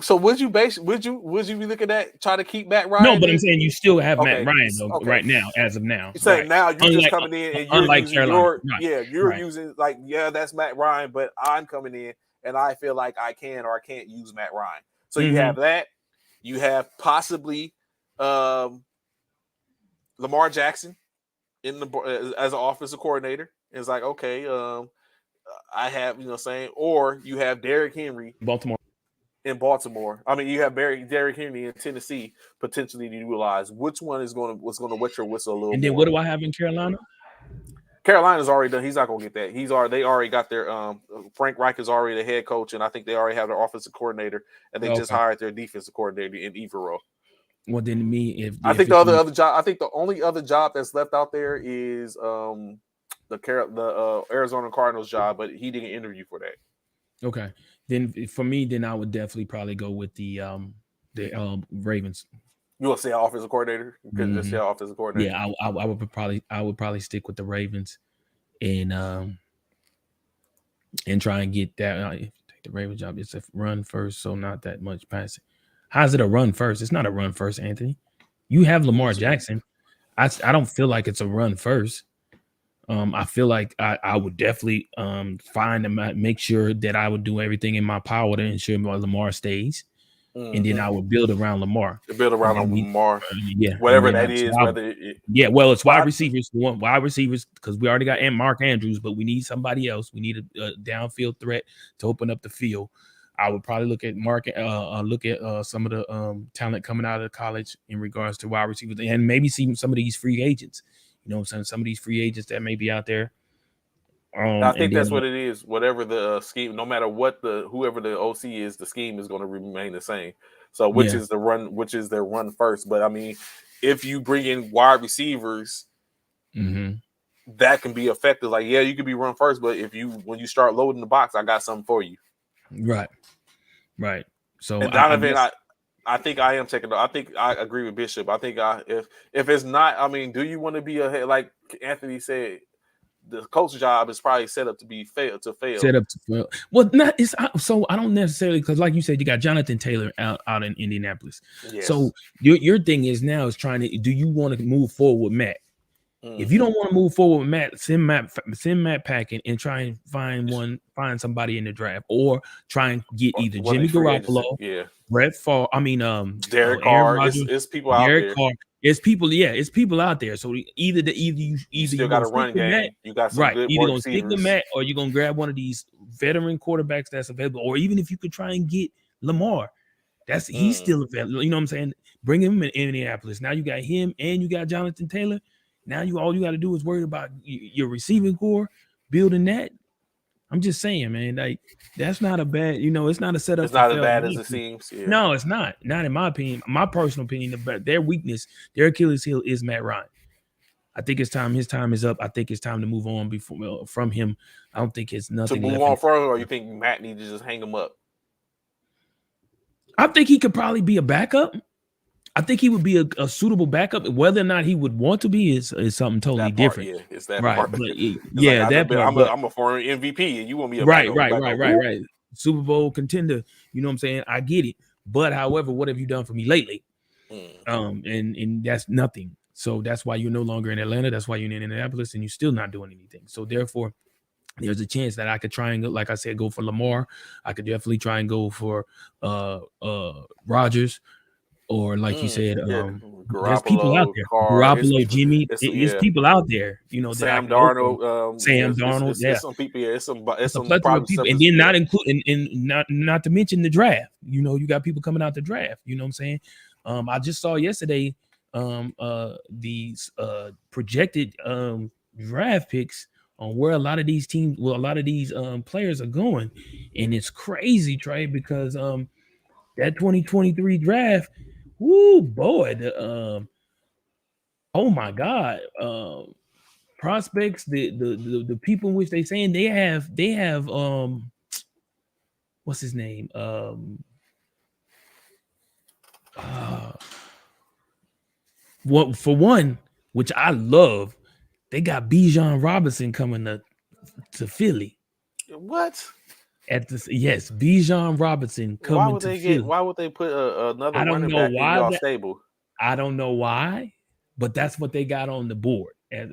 So would you be looking at try to keep Matt Ryan? No, but I'm saying you still have Matt Ryan right now, as of now. You're saying now you're just coming in and you're using that's Matt Ryan, but I'm coming in and I feel like I can or I can't use Matt Ryan. So you have that. You have possibly Lamar Jackson as an offensive coordinator. It's like, okay, I have, or you have Derrick Henry. Baltimore. in Baltimore. I mean, you have Derrick Henry in Tennessee potentially to utilize. Which one is going to wet your whistle a little And then more? what do I have in Carolina? Carolina's already done. He's not going to get that. They already got their Frank Reich is already the head coach, and I think they already have their offensive coordinator, and they just hired their defensive coordinator in Evero. Well, then to me, if I think the other job, I think the only other job that's left out there is the Arizona Cardinals job, but he didn't interview for that. Okay, then for me, then I would definitely probably go with the Ravens. You will say offensive coordinator? You could just say offensive coordinator. Yeah, I would probably stick with the Ravens, and try and get that. Take the Ravens job. It's a run first, so not that much passing. How's it a run first? It's not a run first, Anthony. You have Lamar Jackson. I don't feel like it's a run first. I feel like I would definitely find and make sure that I would do everything in my power to ensure Lamar stays. And then I would build around Lamar. Lamar. Yeah. Whatever that is. Well, it's wide receivers. We want wide receivers because we already got Mark Andrews, but we need somebody else. We need a downfield threat to open up the field. I would probably look at some of the talent coming out of college in regards to wide receivers, and maybe see some of these free agents. You know what I'm saying? Some of these free agents that may be out there. I think that's what it is. Whatever the scheme, no matter what whoever the OC is, the scheme is going to remain the same. So which is their run first. But I mean, if you bring in wide receivers, that can be effective. Like, yeah, you could be run first, but when you start loading the box, I got something for you. Right. So and Donovan, I think I am taking. I think I agree with Bishop. I think if it's not, I mean, do you want to be ahead? Like Anthony said, the coach job is probably set up to fail. Set up to fail. Well, not it's so I don't necessarily, because like you said, you got Jonathan Taylor out in Indianapolis. Yes. So your thing is now is do you want to move forward with Matt? If you don't want to move forward with Matt, send Matt packing and try and find somebody in the draft, or try and get either Jimmy Garoppolo, Brett Favre. I mean, Derek Carr. It's people out there. Carr. It's people out there. So either you still got a run game. Matt, you got some good either gonna stick with Matt, or you're gonna grab one of these veteran quarterbacks that's available, or even if you could try and get Lamar. He's still available. You know what I'm saying? Bring him in Indianapolis. Now you got him and you got Jonathan Taylor. Now all you got to do is worry about your receiving core, building that. I'm just saying, man, like that's not a bad, it's not a setup. It's not as bad as it seems. Yeah. No, it's not. Not in my opinion. My personal opinion, their weakness, their Achilles heel is Matt Ryan. I think it's time. His time is up. I think it's time to move on from him. I don't think it's nothing to move on further, or you think Matt needs to just hang him up? I think he could probably be a backup. I think he would be a suitable backup. Whether or not he would want to be is something totally different. Yeah, it's that right. part. But I'm a former MVP, and you want me a right. SuperBowl contender. You know what I'm saying? I get it. But however, what have you done for me lately? And that's nothing. So that's why you're no longer in Atlanta. That's why you're in Indianapolis, and you're still not doing anything. So therefore, there's a chance that I could try and go, like I said, go for Lamar. I could definitely try and go for Rodgers. Or like you said, there's people out there. Garoppolo, Jimmy, it's people out there. Sam Darnold. Sam Darnold. It's some people. It's some plethora of people, and then not including, and not to mention the draft. You got people coming out the draft. You know what I'm saying? I just saw yesterday these projected draft picks on where a lot of these teams, a lot of these players are going, and it's crazy, Trey, because that 2023 draft. Woo, boy! Oh my God! Prospects, the people in which they saying they have what's his name? What for one, which I love, they got Bijan Robinson coming to Philly. What? Bijan Robinson coming to Philly. Why would they put another running back in y'all stable? I don't know why, but that's what they got on the board. That's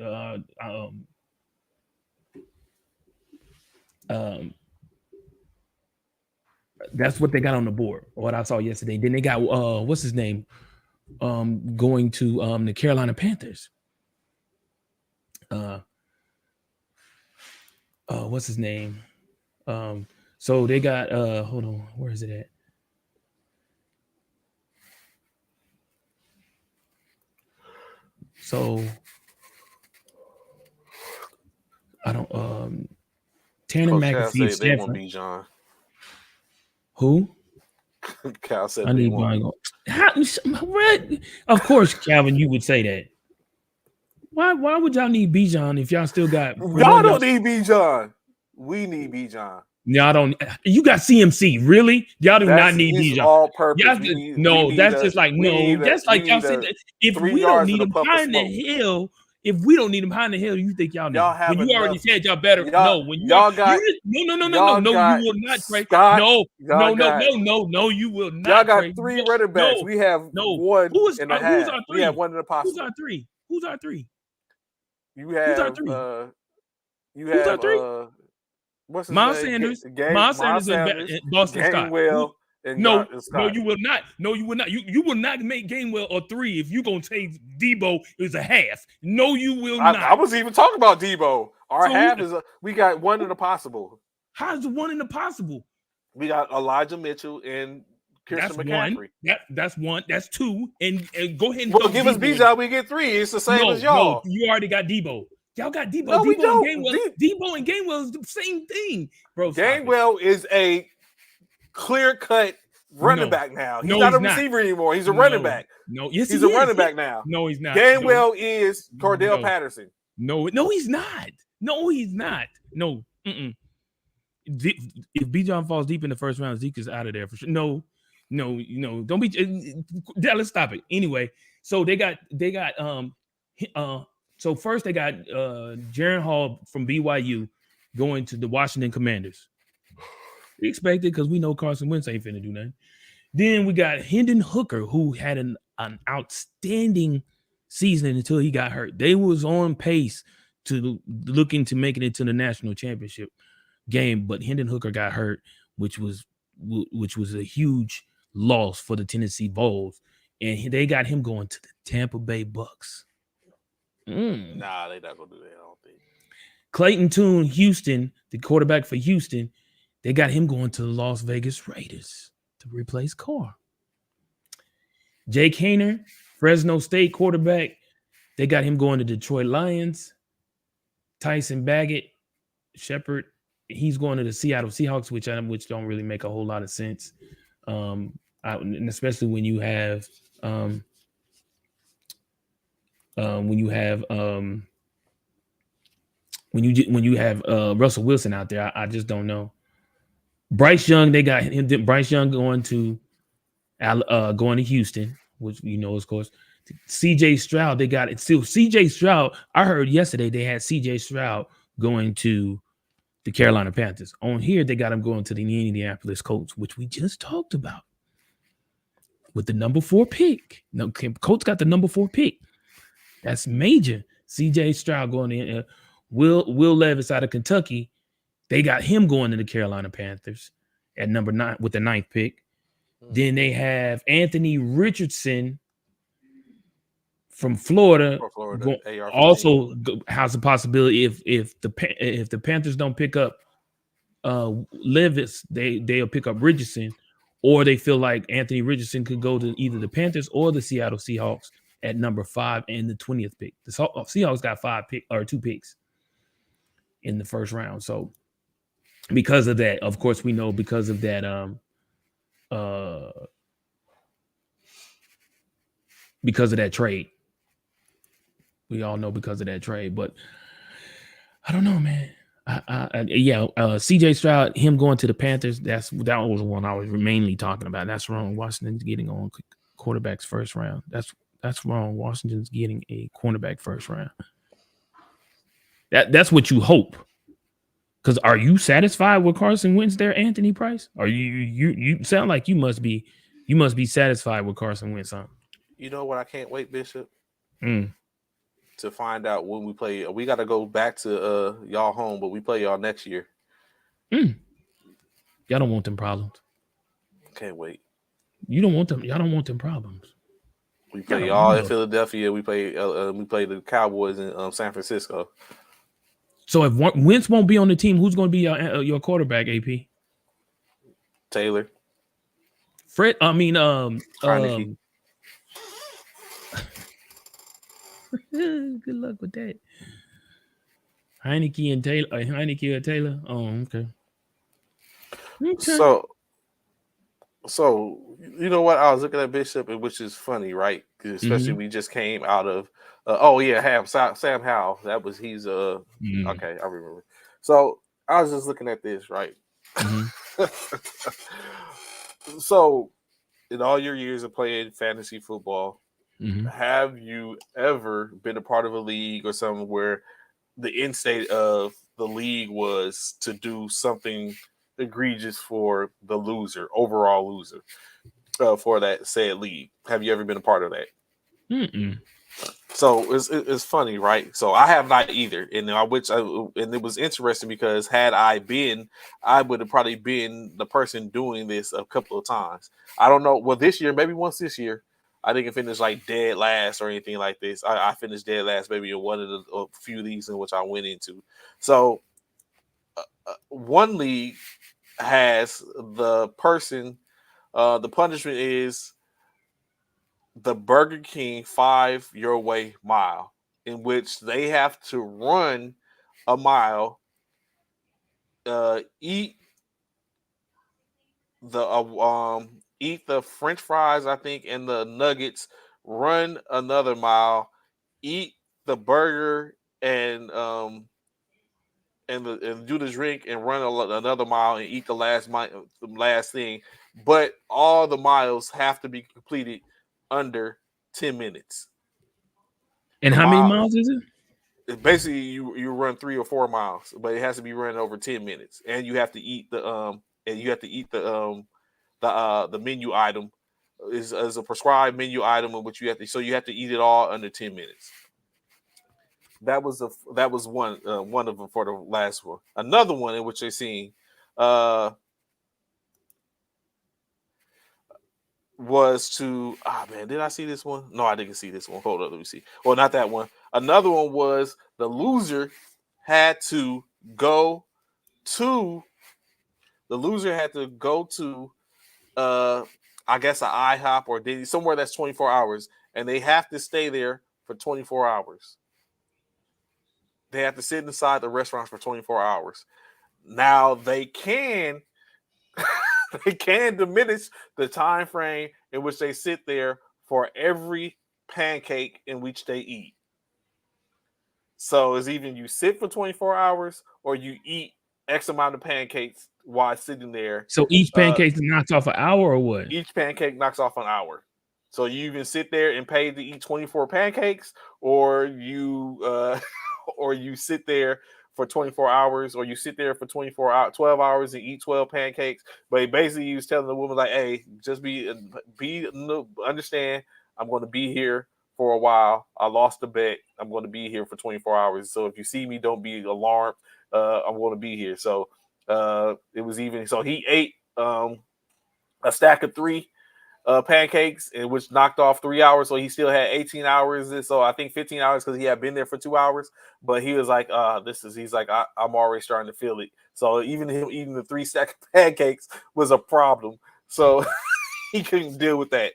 what they got on the board. What I saw yesterday. Then they got what's his name? Going to the Carolina Panthers. What's his name? So they got hold on, where is it at? So I don't. Tanner Coach Cal McAfee of said they want Stanford. Bijan. Who? Cal said I they need want. Of course, Calvin, you would say that. Why would y'all need Bijan if y'all still got Y'all don't need Bijan. We need Bijan. Y'all don't. You got CMC, really? Y'all do not need He's Bijan. all purpose. Y'all, We need that's just like no. That's like y'all said that if 3 we don't yards need and a him puff high of in smoke. the hill, if we don't need him high in the hill, you think y'all need Y'all him. have When you already enough. said y'all better. Y'all- No, when y'all got- no, you will not, Trey. Scott, No, y'all got- no, you will not. Y'all got Trey. 3 running backs. We have one and a half. Who's our three? We have one in the possible. Who's our three? Who's our three? You Who's our have three? you Who's our have three? what's his Miles name? Sanders, Miles Sanders, and Boston Scott. Gainwell and No, Scott. no, you will not. No, you will not. You will not make Gainwell a 3 if you gonna take Debo is a half. No, you will not. I was even talking about Debo. Our So half is we got one in the possible. How's the one in the possible? We got Elijah Mitchell and Christian McCaffrey. That's one. That's 2. And go ahead and well, give us Bijan. We get 3. It's the same as y'all. No, you already got Debo. Y'all got Debo. No, Debo we don't. And Debo and Gainwell is the same thing, bro. Gainwell is a clear-cut running back now. He's not a receiver anymore. He's a running back. No, yes, he's a running back now. No, he's not. Gainwell is Cordell Patterson. No, he's not. No, he's not. No. If Bijan falls deep in the first round, Zeke is out of there for sure. No, don't be. Let's stop it. Anyway, so they got so first they got Jaren Hall from BYU going to the Washington Commanders. We expected because we know Carson Wentz ain't finna do nothing. Then we got Hendon Hooker, who had an outstanding season until he got hurt. They was on pace to looking to making it to the national championship game, but Hendon Hooker got hurt, which was a huge loss for the Tennessee Vols, and they got him going to the Tampa Bay Bucks. Nah, they not gonna do that. I don't think. Clayton Tune, Houston, the quarterback for Houston, they got him going to the Las Vegas Raiders to replace Carr. Jake Hayner, Fresno State quarterback, they got him going to Detroit Lions. Tyson Baggett, Shepard, he's going to the Seattle Seahawks, which don't really make a whole lot of sense, and especially when you have Russell Wilson out there. I just don't know. Bryce Young, they got him. Bryce Young going to Houston, which of course. CJ Stroud, they got it. Still, CJ Stroud. I heard yesterday they had CJ Stroud going to the Carolina Panthers. On here, they got him going to the Indianapolis Colts, which we just talked about with the number 4 pick. No, Colts got the number 4 pick. That's major. CJ Stroud going in. Will Levis out of Kentucky. They got him going to the Carolina Panthers at number 9 with the 9th pick. Then they have Anthony Richardson from Florida also has a possibility if the Panthers don't pick up Levis, they'll pick up Richardson, or they feel like Anthony Richardson could go to either the Panthers or the Seattle Seahawks at number 5 and the 20th pick. The Seahawks got 2 picks in the first round. So because of that, of course, we know because of that trade. We all know because of that trade, but I don't know, man. CJ Stroud, him going to the Panthers, that was the one I was mainly talking about. That's wrong. Washington's getting on quarterbacks first round. That's wrong. Washington's getting a cornerback first round. That's what you hope. Because are you satisfied with Carson Wentz there, Anthony Price? Are you sound like you must be satisfied with Carson Wentz, huh? You know what? I can't wait, Bishop. To find out when we play. We got to go back to y'all home, but we play y'all next year. Y'all don't want them problems. Can't wait. You don't want them. Y'all don't want them problems. We play y'all in Philadelphia. We play the Cowboys in San Francisco. So if Wentz won't be on the team, who's going to be your quarterback? AP Taylor. Fred. I mean, Good luck with that. Heineke and Taylor. Heineke or Taylor. Oh, okay. Okay. So you know what? I was looking at Bishop, and which is funny, right? 'Cause especially Mm-hmm. we just came out of. Oh yeah, Sam Howell. That was he's Mm-hmm. okay. I remember. So I was just looking at this, right? Mm-hmm. So in all your years of playing fantasy football, Mm-hmm. have you ever been a part of a league or something where the end state of the league was to do something egregious for the loser, overall loser, for that said league? Have you ever been a part of that? Mm-mm. So it's funny, right? So I have not either, and and it was interesting because had I been, I would have probably been the person doing this a couple of times. I don't know. Well, this year, maybe once this year, I didn't finish like dead last or anything like this. I finished dead last maybe in one of the a few leagues in which I went into. So one league has the person. The punishment is the Burger King 5 Your Way mile, in which they have to run a mile, eat eat the French fries, I think, and the nuggets, run another mile, eat the burger and do the drink and run another mile and eat the last thing. But all the miles have to be completed under 10 minutes. And A how many mile. miles is it? Basically you run 3 or 4 miles, but it has to be running over 10 minutes, and you have to eat the menu item is a prescribed menu item in which you have to eat it all under 10 minutes. That was one of them for the last one. Another one in which they seen uh was to man, did I see this one? No, I didn't see this one. Hold up, let me see. Well, not that one. Another one was the loser had to go to the loser had to go to uh I guess an IHOP or Denny's, somewhere that's 24 hours, and they have to stay there for 24 hours. They have to sit inside the restaurants for 24 hours. Now they can diminish the time frame in which they sit there for every pancake in which they eat. So it's even you sit for 24 hours or you eat X amount of pancakes while sitting there. So each Uh, pancake knocks off an hour or what? each pancake knocks off an hour. So you even sit there and pay to eat 24 pancakes, or or you sit there for 24 hours, or you sit there for 12 hours and eat 12 pancakes. But basically, he was telling the woman like, "Hey, just understand. I'm going to be here for a while. I lost the bet. I'm going to be here for 24 hours. So if you see me, don't be alarmed. I'm going to be here." So it was even. So he ate a stack of three pancakes, and which knocked off 3 hours. So he still had 18 hours. So I think 15 hours because he had been there for 2 hours. But he was like, he's like, I'm already starting to feel it. So even him eating the 3 stack of pancakes was a problem. So he couldn't deal with that.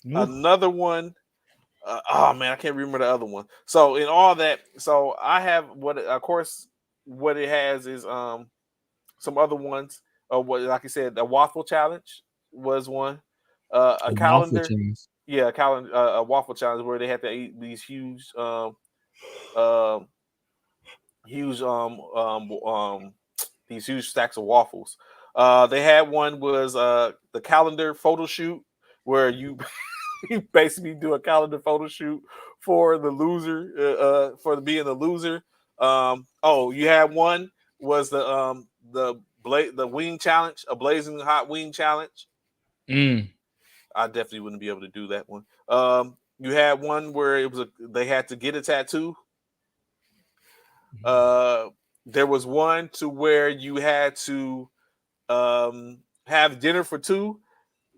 Another one. Oh man, I can't remember the other one. So in all that, so I have of course, what it has is some other ones. What, like I said, the waffle challenge was one. A A waffle calendar, challenge. yeah, a waffle challenge where they had to eat these uh, huge, these huge stacks of waffles. They had one was the calendar photo shoot where you you basically do a calendar photo shoot for the loser, for being the loser. You had one was the wing challenge, a blazing hot wing challenge. Mm. I definitely wouldn't be able to do that one. You had one where they had to get a tattoo. Uh, there was one to where you had to have dinner for two,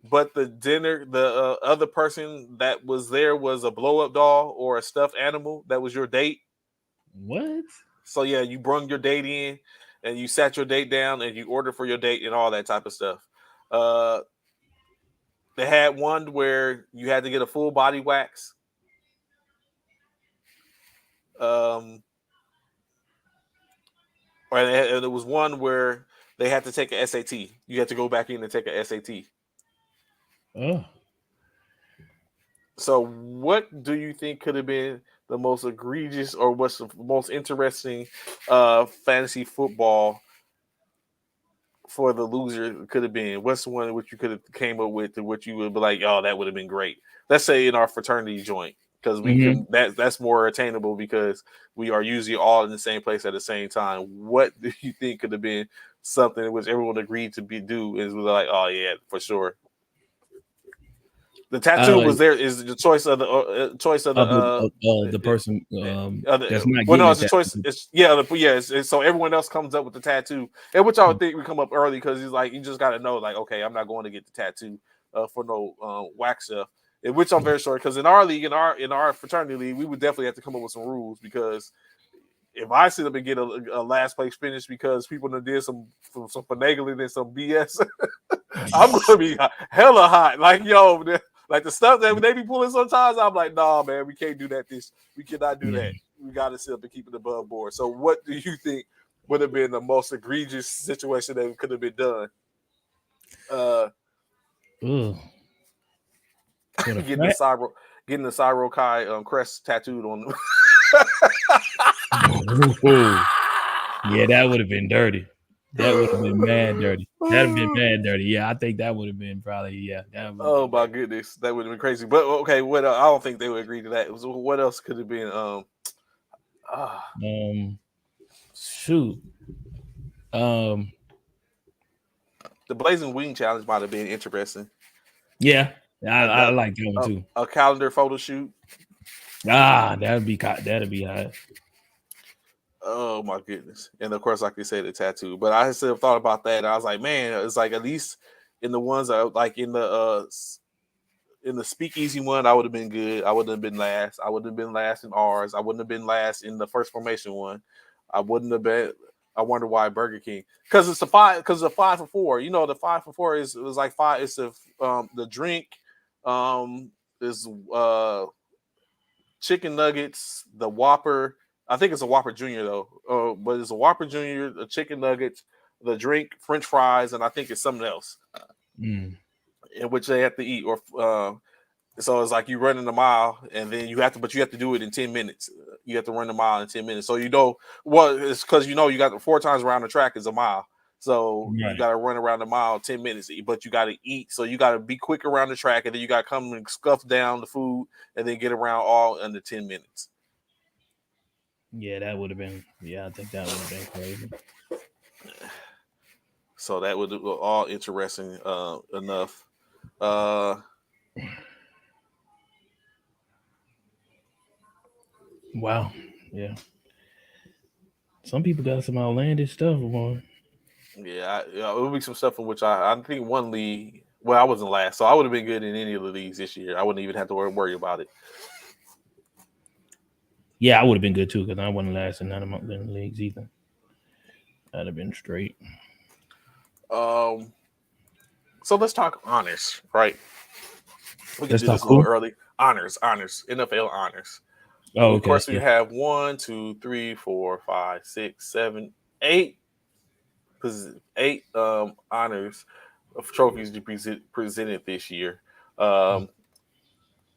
but the other person that was there was a blow up doll or a stuffed animal that was your date. What? So yeah, you brung your date in and you sat your date down and you ordered for your date and all that type of stuff. Uh, they had one where you had to get a full body wax. And there was one where they had to take an SAT. You had to go back in and take an SAT. Oh. So, what do you think could have been the most egregious or what's the most interesting fantasy football for the loser could have been? What's the one which you could have came up with to what you would be like, oh, that would have been great. Let's say in our fraternity joint, because we can that's more attainable because we are usually all in the same place at the same time. What do you think could have been something which everyone agreed to do? Is like, oh yeah, for sure. The tattoo was there. Is the choice of the the person that's not well, getting no, it's a choice. It's, so everyone else comes up with the tattoo, and which I would think we come up early because he's like, you just got to know, like, okay, I'm not going to get the tattoo for no wax stuff. And which I'm very sorry because in our league, in our fraternity league, we would definitely have to come up with some rules because if I sit up and get a last place finish because people did some finagling and some BS, I'm gonna be hella hot. Like, yo, like the stuff that they be pulling sometimes, I'm like, nah, man, we can't do that. We cannot do that. We gotta sit up and keep it above board. So what do you think would have been the most egregious situation that could have been done? Getting the Cyro Kai crest tattooed on them. Yeah, that would have been dirty. That would have been mad dirty. That'd have been mad dirty. Yeah, I think that would have been probably Oh my goodness, that would have been crazy. But okay, what I don't think they would agree to that. What else could have been? Shoot. The Blazing Wing Challenge might have been interesting. Yeah, I like that one too. A calendar photo shoot. That'd be hot. Oh my goodness! And of course, like you said, the tattoo. But I still thought about that. And I was like, man, it's like at least in the ones that like in the speakeasy one, I would have been good. I wouldn't have been last. I wouldn't have been last in ours. I wouldn't have been last in the first formation one. I wouldn't have been. I wonder why Burger King, because it's the 5 for 4. You know, the 5 for 4 is like 5. It's the drink, is chicken nuggets, the Whopper. I think it's a Whopper Junior though, but it's a Whopper Junior, the chicken nuggets, the drink, French fries, and I think it's something else, in which they have to eat. Or so it's like you running a mile, and then you have to do it in 10 minutes. You have to run the mile in 10 minutes. So it's because you got 4 times around the track is a mile. So you got to run around the mile 10 minutes, but you got to eat. So you got to be quick around the track, and then you got to come and scuff down the food, and then get around all under 10 minutes. Yeah, that would have been. Yeah, I think that would have been crazy. So that would all interesting enough. Wow. Yeah. Some people got some outlandish stuff on. Yeah, it would be some stuff in which I think one league. Well, I wasn't last, so I would have been good in any of the leagues this year. I wouldn't even have to worry about it. Yeah, I would have been good too because I wasn't last in none of my leagues either. I'd have been straight. So let's talk honors, right? We can Let's do talk this a little early. Honors, NFL honors. Oh, okay. Of course, we have 1, 2, 3, 4, 5, 6, 7, 8 honors of trophies to be presented this year.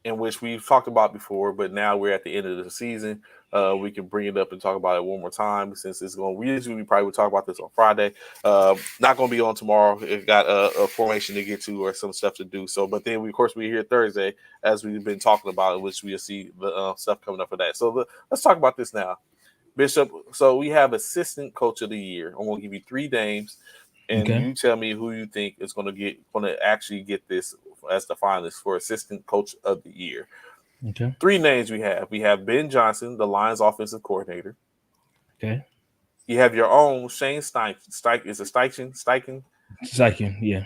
In which we've talked about before, but now we're at the end of the season. We can bring it up and talk about it one more time since it's going. We probably would talk about this on Friday. Not going to be on tomorrow. It got a formation to get to or some stuff to do. So, but then we here Thursday as we've been talking about, which we'll see the stuff coming up for that. So let's talk about this now, Bishop. So we have assistant coach of the year. I'm going to give you 3 names, and you tell me who you think is going to actually get this as the finalist for assistant coach of the year. Okay. 3 names we have. We have Ben Johnson, the Lions offensive coordinator. Okay. You have your own Shane Steichen. Is it Steichen? Steichen, yeah.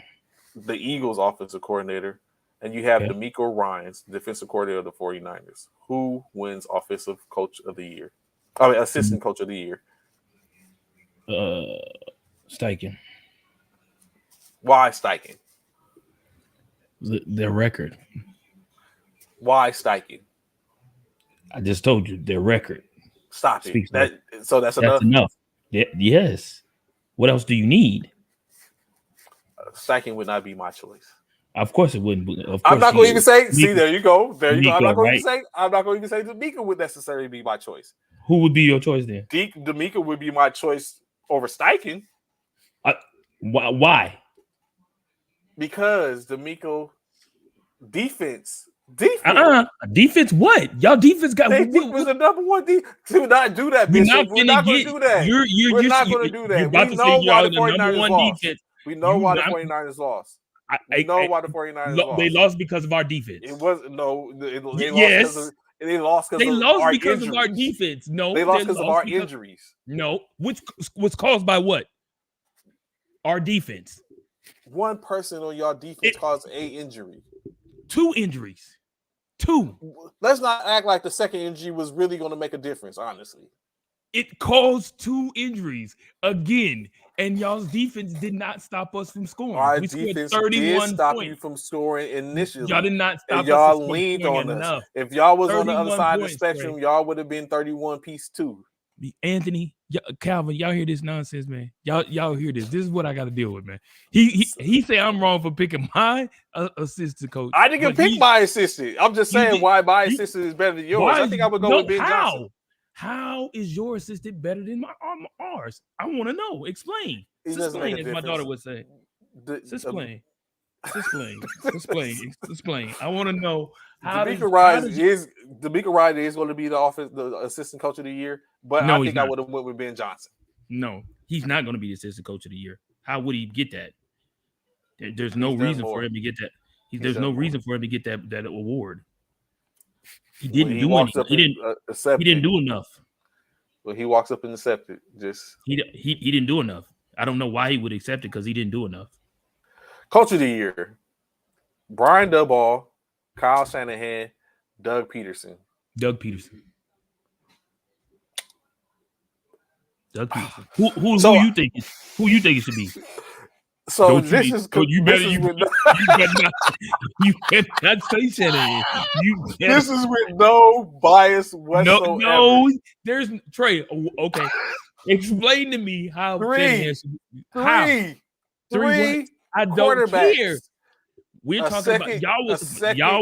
The Eagles offensive coordinator. And you have D'Amico Ryans, defensive coordinator of the 49ers. Who wins offensive coach of the year? Assistant coach of the year. Steichen. Why Steichen? Their record. Why Steichen? I just told you their record. Stop it. Speaks for That's That's enough. enough. Yes. What else do you need? Steichen would not be my choice. Of course it wouldn't. Of course I'm not going to even say. D'Amico, See, there you go. There you go. I'm not going to right? even say. I'm not going to even say D'Amico would necessarily be my choice. Who would be your choice then? D'Amico would be my choice over Steichen Why? because D'Amico defense. Defense what? Y'all defense got They was the number one. Do not do that, Bishop. We're not going to do that. We're not going to do that. We know why the 49ers lost. We know why the 49ers lost. We know why the 49ers lost. They lost because of our defense. It was no. They lost because of our defense. No, they lost because of our injuries. No, which was caused by what? Our defense. One person on y'all defense caused a injury. 2 injuries. 2. Let's not act like the second injury was really going to make a difference. Honestly, it caused 2 injuries again, and y'all's defense did not stop us from scoring. Our defense did stop you from scoring initially. Y'all did not stop us. Y'all leaned on us. If y'all was on the other side of the spectrum, Trey. Y'all would have been 31 piece too. Anthony, Calvin, y'all hear this nonsense, man? Y'all hear this? This is what I got to deal with, man. He say I'm wrong for picking my assistant coach. I didn't pick my assistant. I'm just saying why my assistant is better than yours. I think I would go with Ben Johnson. How is your assistant better than ours? I want to know. Explain. Explain, as my daughter would say. Explain. Explain. I want to know how DeMeco Ryder is going to be the assistant coach of the year, but I think I would have went with Ben Johnson. No, he's not going to be the assistant coach of the year. How would he get that? There's no reason for him to get that. There's no reason for him to get that award. He didn't do anything. He didn't do enough. Well, he walks up and accepts it. He didn't do enough. I don't know why he would accept it because he didn't do enough. Coach of the year: Brian Daboll, Kyle Shanahan, Doug Peterson. Doug Peterson. Who you think it should be? So you better not say Shanahan. This is with no bias whatsoever. No, there's Trey. Okay, explain to me how Shanahan should be. Three. I don't care. We're talking about y'all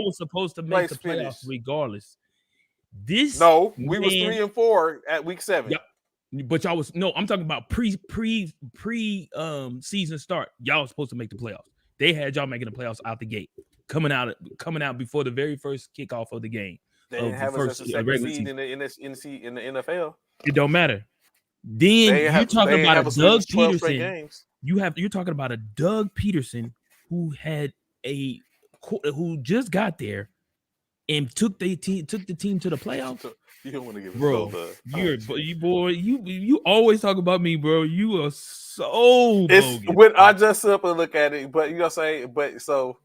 was supposed to make the playoffs regardless. We was 3-4 at week 7. But y'all was I'm talking about pre season start. Y'all was supposed to make the playoffs. They had y'all making the playoffs out the gate, coming out before the very first kickoff of the game. They didn't have us as a second seed in the NFL. It don't matter. Then you're talking about a Doug Peterson. You're talking about a Doug Peterson who just got there and took the team to the playoffs. You don't want to give it bro. You always talk about me, bro. You are so bogus. When I just up and look at it, but you know what I'm saying. But so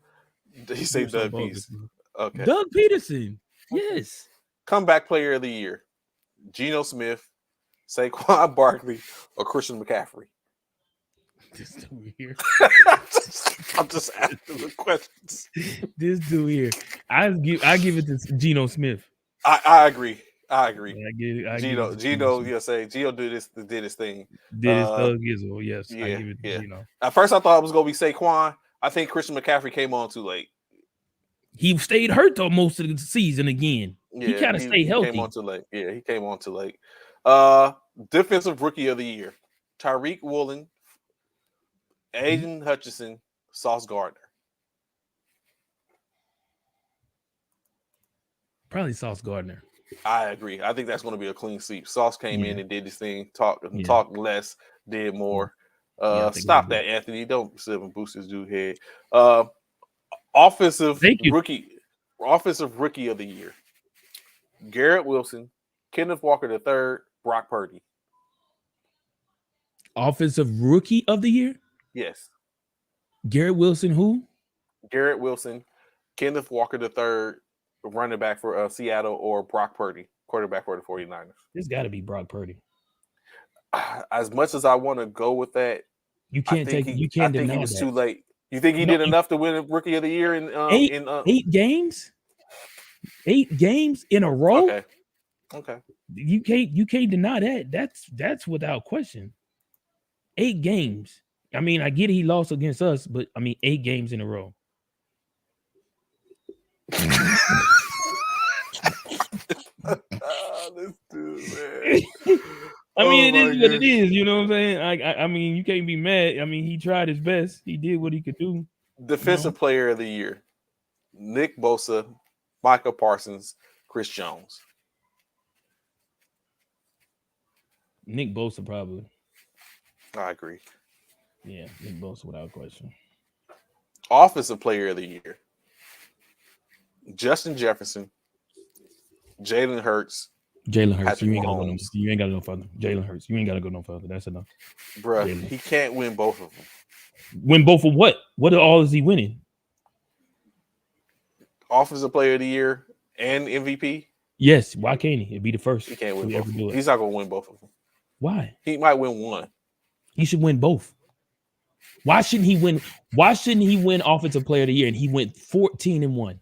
he say Doug Peterson. Okay, Doug Peterson. Yes. Comeback player of the year: Geno Smith, Saquon Barkley, or Christian McCaffrey. This dude here. I'm just asking the questions. This dude here. I give it to Geno Smith. I agree. I Geno, you'll say Geno did his thing. Did his thug Izzo, yes. Yeah, I give it to Geno. At first I thought it was gonna be Saquon. I think Christian McCaffrey came on too late. He stayed hurt though most of the season again. He kind of stayed healthy. He came on too late. Yeah, he came on too late. Defensive rookie of the year: Tyreek Woolen, Aiden Hutchinson, Sauce Gardner. Probably Sauce Gardner. I agree. I think that's going to be a clean sweep. Sauce came in and did his thing, talked less, did more. Stop that, Anthony. Don't sit and boost his dude head. Offensive rookie of the year: Garrett Wilson, Kenneth Walker III, Brock Purdy. Offensive rookie of the year? Yes. Garrett Wilson, who? Garrett Wilson, Kenneth Walker III, running back for Seattle, or Brock Purdy, quarterback for the 49ers. It's got to be Brock Purdy. As much as I want to go with that, you can't deny that. I think he was too late. You think he did enough to win Rookie of the Year in 8 games? 8 games in a row? Okay. You can't deny that. That's without question. 8 games. I mean, I get he lost against us, but I mean 8 games in a row. This dude, man. I mean, Oh, it my is what it goodness. is. You know what I'm saying? I mean, you can't be mad. I mean, he tried his best. He did what he could do. Defensive Player of the Year: Nick Bosa, Micah Parsons, Chris Jones. Nick Bosa probably. I agree. Yeah, Nick Bosa without question. Offensive Player of the Year: Justin Jefferson, Jalen Hurts, Jalen Hurts. Patrick You ain't gotta go no. Mahomes. You ain't gotta go further. Jalen Hurts. You ain't gotta go no further. That's enough. Bruh, Jalen. he can't win both of them. Win both of what? What all is he winning? Offensive Player of the Year and MVP. Yes. Why can't he? It'd be the first. He can't win we both. ever Of do them. it. He's not gonna win both of them. Why? He might win one. He should win both. Why shouldn't he win? Why shouldn't he win Offensive Player of the Year? And he went 14-1.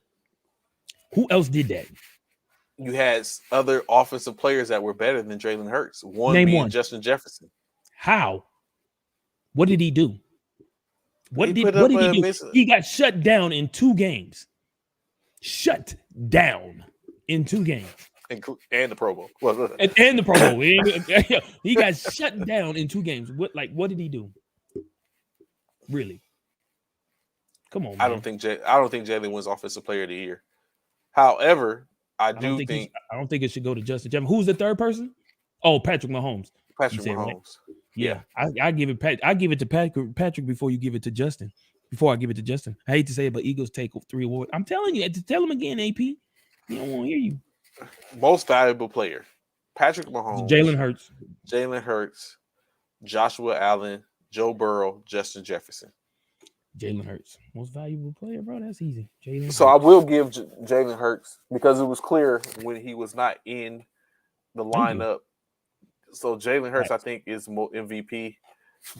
Who else did that? You had other offensive players that were better than Jalen Hurts. One Name being one. Justin Jefferson. How? What did he do? What He did put up he a do? miss- He got shut down in 2 games. Shut down in 2 games. And the Pro Bowl. Well, And the Pro Bowl. He got shut down in 2 games. What did he do? Really? Come on, man. I don't think Jalen wins Offensive Player of the Year. However, I don't think it should go to Justin Jefferson. Who's the third person? Oh, Patrick Mahomes. Patrick said, Mahomes. right? Yeah. I give it to Patrick before you give it to Justin. Before I give it to Justin. I hate to say it, but Eagles take 3 awards. I'm telling you, tell him again, AP. He don't want to hear you. Most valuable player: Patrick Mahomes, Jalen Hurts, Joshua Allen, Joe Burrow, Justin Jefferson. Jalen Hurts, most valuable player, bro. That's easy. Jalen. So I will give Jalen Hurts because it was clear when he was not in the lineup. So Jalen Hurts, I think, is more MVP,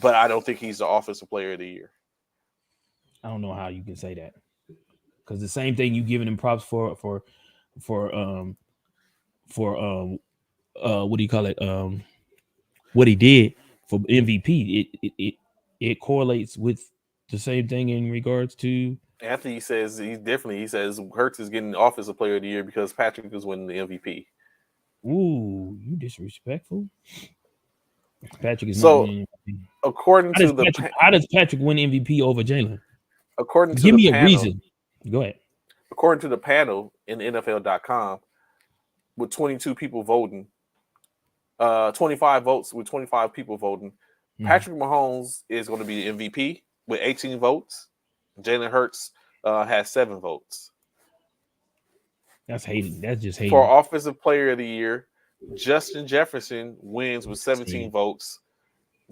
but I don't think he's the Offensive Player of the Year. I don't know how you can say that because the same thing you giving him props for what do you call it? What he did for MVP, it correlates with the same thing in regards to. Anthony says he says Hurts is getting the Offensive Player of the Year because Patrick is winning the MVP. Ooh, you disrespectful. Patrick is so not winning MVP. According to how does Patrick win MVP over Jalen? According to give me panel, a reason. Go ahead. According to the panel in NFL.com, with 22 people voting, 25 votes with 25 people voting, Patrick Mahomes is going to be the MVP with 18 votes. Jalen Hurts has 7 votes. That's hating. That's just hating. For Offensive Player of the Year, Justin Jefferson wins with 17 votes.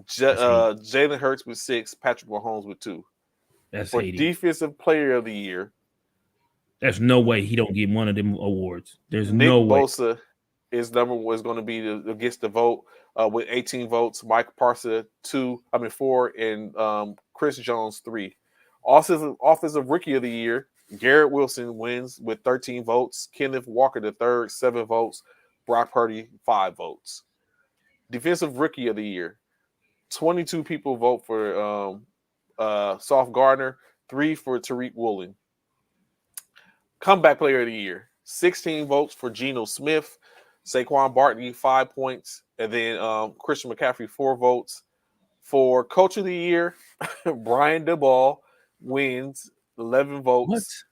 Jalen Hurts with 6, Patrick Mahomes with 2. That's for hating. Defensive Player of the Year. There's no way he don't get one of them awards. There's Nick no way. Bosa, his number was going to be against the vote with 18 votes. Mike Parsons 4, and Chris Jones 3. Offensive Rookie of the Year, Garrett Wilson wins with 13 votes. Kenneth Walker III 7 votes. Brock Purdy 5 votes. Defensive Rookie of the Year, 22 people vote for Sauce Gardner, 3 for Tariq Woolen. Comeback Player of the Year, 16 votes for Geno Smith, Saquon Barkley 5 points, and then Christian McCaffrey 4 votes. For Coach of the Year, Brian DeBall wins 11 votes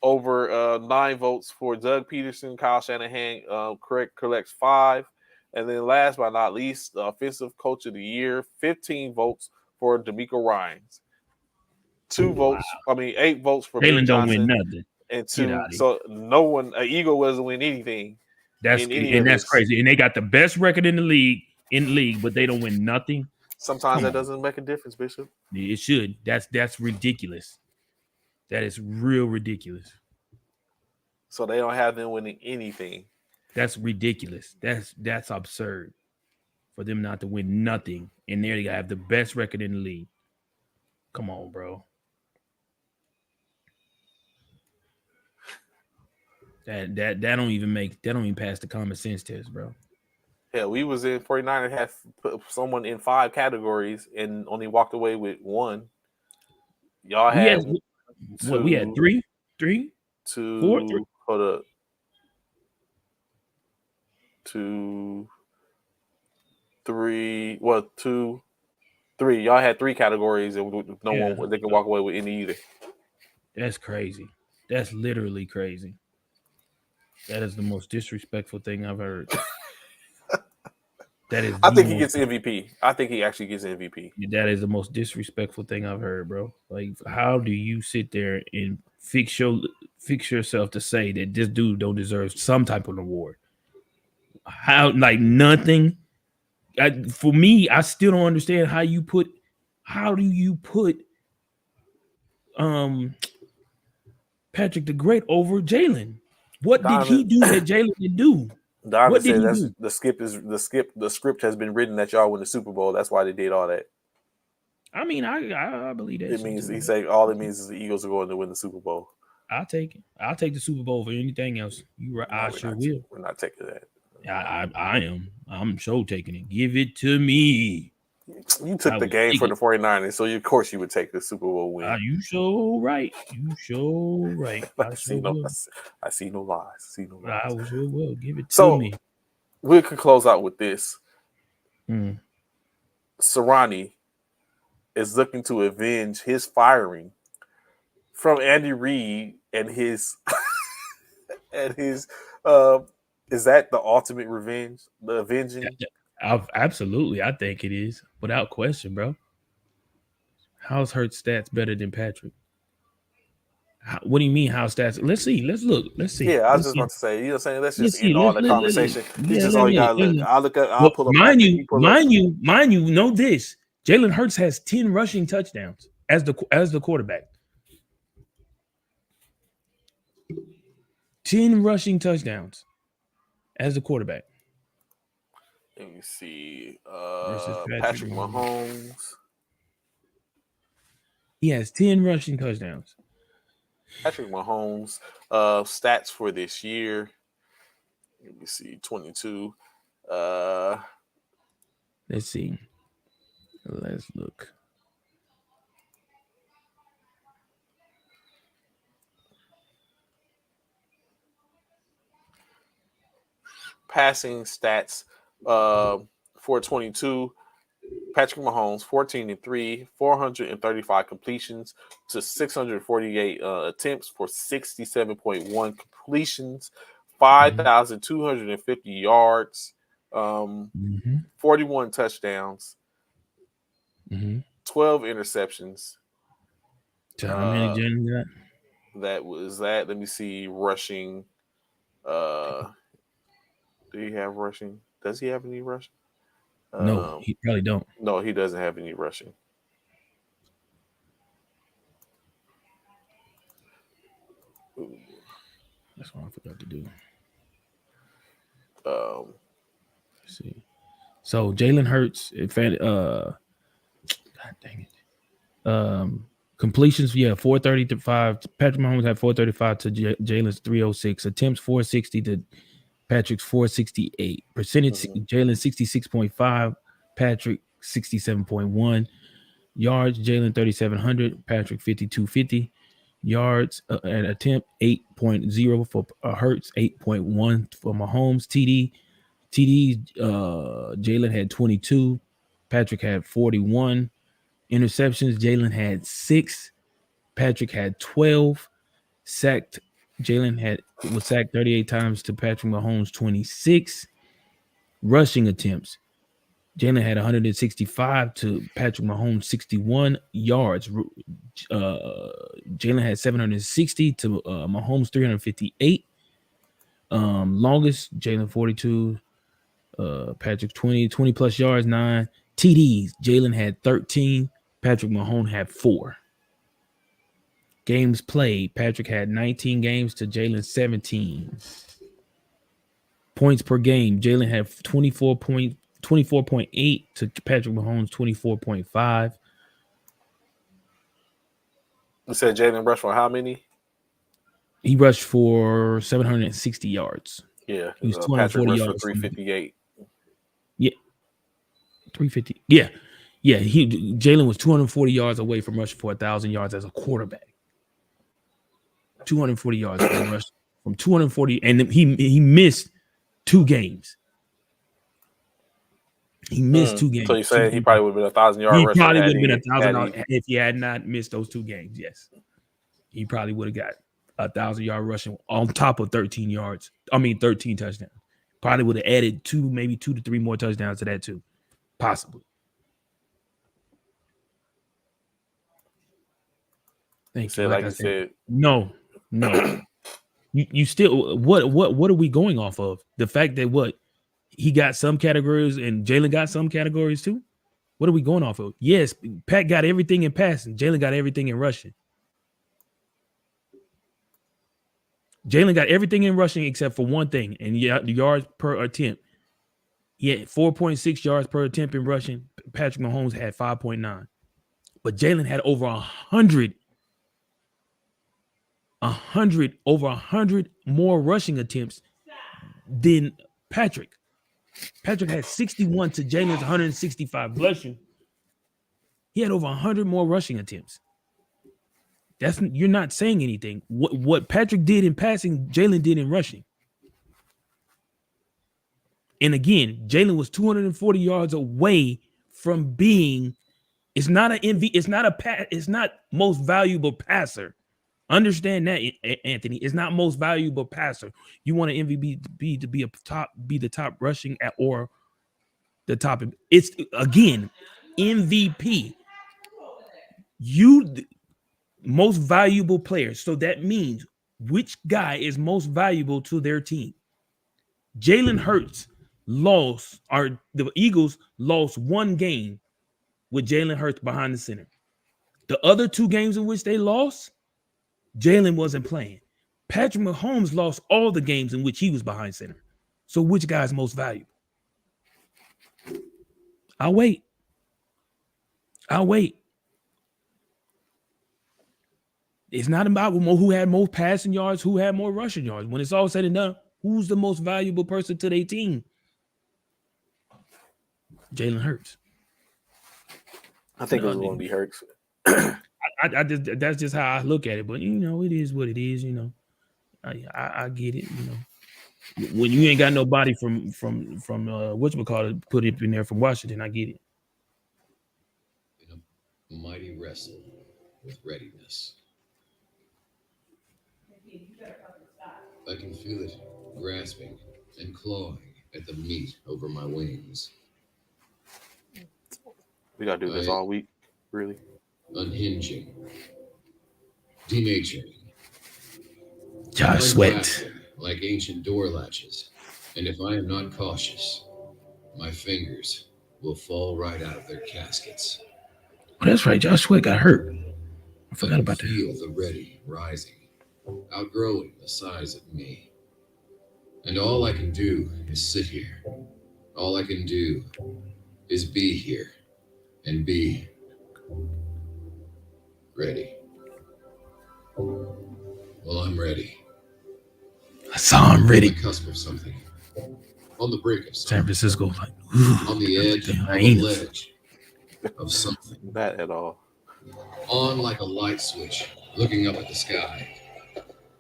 over 9 votes for Doug Peterson. Kyle Shanahan collects 5. And then last but not least, the Offensive Coach of the Year, 15 votes for DeMeco Ryans. 8 votes for Jalen Ben don't Johnson. win nothing. And 2, so no one, an Eagle doesn't win anything. That's crazy. And they got the best record in the league, but they don't win nothing. Sometimes that doesn't make a difference, Bishop. It should. That's ridiculous. That is real ridiculous. So they don't have them winning anything. That's ridiculous. That's absurd for them not to win nothing. And there they have the best record in the league. Come on, bro. That don't even pass the common sense test, bro. Hell, we was in 49 and had put someone in 5 categories and only walked away with 1. Y'all We had had what? We had 2, three, 4, 3. 2, hold up, 2, 3. Well, 2, 3. Y'all had 3 categories and no Yeah, one they can walk away with any either. that's crazy. That's literally crazy. That is the most disrespectful thing I've heard. That is. I think he gets MVP. I think he actually gets MVP. That is the most disrespectful thing I've heard, bro. Like, how do you sit there and fix yourself to say that this dude don't deserve some type of award? How, like, nothing? For me, I still don't understand how do you put Patrick the Great over Jalen? What did he do that Jalen didn't do? Donovan What did said he that's do? the script has been written that y'all win the Super Bowl. That's why they did all that. I mean, I believe that. It means he said all it means is the Eagles are going to win the Super Bowl. I'll take it. I'll take the Super Bowl over anything else. You right? No, I sure will. We're not taking that. I am. I'm sure taking it. Give it to me. You took the game for the 49ers, so of course you would take the Super Bowl win. You sure right. You sure right. I see no lies. I sure will. Give it so, to me. We could close out with this. Mm. Sirianni is looking to avenge his firing from Andy Reid and his is that the ultimate revenge? The avenging? Absolutely, I think it is without question, bro. How's Hurts stats better than Patrick? What do you mean? How stats? Let's see. Let's look. Let's see. Yeah, I was just about to say. You know what I'm saying? Let's just end all the conversation. It's just all you gotta look. I'll look up. I'll pull up. Mind you, know this. Jalen Hurts has 10 rushing touchdowns as the quarterback. 10 rushing touchdowns as the quarterback. Let me see. Patrick Mahomes. He has 10 rushing touchdowns. Patrick Mahomes stats for this year. Let me see. 22. Let's see. Let's look. Passing stats for 22. Patrick Mahomes, 14-3, 435 completions to 648 attempts for 67.1 completions, 5,250 yards, 41 touchdowns, 12 interceptions. How many Jalen got? That was that. Let me see. Rushing. Do he have rushing? Does he have any rushing? No, he probably don't. No, he doesn't have any rushing. That's what I forgot to do. Let's see. So Jalen Hurts, God dang it. Completions, 435. Patrick Mahomes had 435 to Jalen's 306. Attempts 460 to Patrick's 468. Percentage, Jalen 66.5, Patrick 67.1. Yards, Jalen 3,700, Patrick 5,250. Yards an attempt 8.0 for Hurts, 8.1 for Mahomes. TDs, Jalen had 22, Patrick had 41. Interceptions, Jalen had 6, Patrick had 12. Sacked, Jalen was sacked 38 times to Patrick Mahomes 26. Rushing attempts, Jalen had 165 to Patrick Mahomes 61. Yards, Jalen had 760 to Mahomes 358. Longest, Jalen 42, Patrick 20 plus yards, 9. TDs, Jalen had 13, Patrick Mahomes had 4. Games played, Patrick had 19 games to Jalen 17. Points per game, Jalen had 24.8 to Patrick Mahomes 24.5. You said Jalen rushed for how many? He rushed for 760 yards. Yeah, he was Patrick 240 rushed yards for 358. 350. Yeah. Jalen was 240 yards away from rushing for 1,000 yards as a quarterback. 240 yards from rush from 240, and he missed 2 games. He missed 2 games. So you saying he probably would have been 1,000-yard rusher? He probably would have been 1,000 if he had not missed those 2 games. Yes, he probably would have got 1,000-yard rushing on top of 13 touchdowns. Probably would have added maybe 2 to 3 more touchdowns to that too, possibly. Thank you. Like I said, no. You still what are we going off of? The fact that he got some categories and Jalen got some categories too? What are we going off of? Yes, Pat got everything in passing. Jalen got everything in rushing. Jalen got everything in rushing except for one thing, and the yards per attempt. He had 4.6 yards per attempt in rushing. Patrick Mahomes had 5.9. But Jalen had over 100 more rushing attempts than Patrick. Patrick had 61 to Jalen's 165. Bless you. He had over 100 more rushing attempts. You're not saying anything. What Patrick did in passing, Jalen did in rushing. And again, Jalen was 240 yards away from being. It's not most valuable passer. Understand that, Anthony. It's not most valuable passer. You want an MVP to be the top rushing or the top. It's again MVP. You most valuable player. So that means which guy is most valuable to their team. Jalen Hurts the Eagles lost 1 game with Jalen Hurts behind the center. The other 2 games in which they lost, Jalen wasn't playing. Patrick Mahomes lost all the games in which he was behind center. So which guy is most valuable? I'll wait. It's not about who had more passing yards, who had more rushing yards. When it's all said and done, who's the most valuable person to their team? Jalen Hurts. I think it was going to be Hurts. That's just how I look at it. But it is what it is. I get it. When you ain't got nobody from whatchamacallit put it in there from Washington, I get it. In a mighty wrestle with readiness. I can feel it grasping and clawing at the meat over my wings. We gotta do this all week, really. Unhinging, denaturing. Josh Sweat. Like ancient door latches, and if I am not cautious, my fingers will fall right out of their caskets. Oh, that's right. Josh Sweat got hurt. I forgot about that. Feel the ready rising, outgrowing the size of me. And all I can do is sit here. All I can do is be here and be ready. Well, I'm ready. I saw him ready. On the cusp of something. On the brink of something. San Francisco, on the edge, on the ledge of something. Not at all. On like a light switch, looking up at the sky.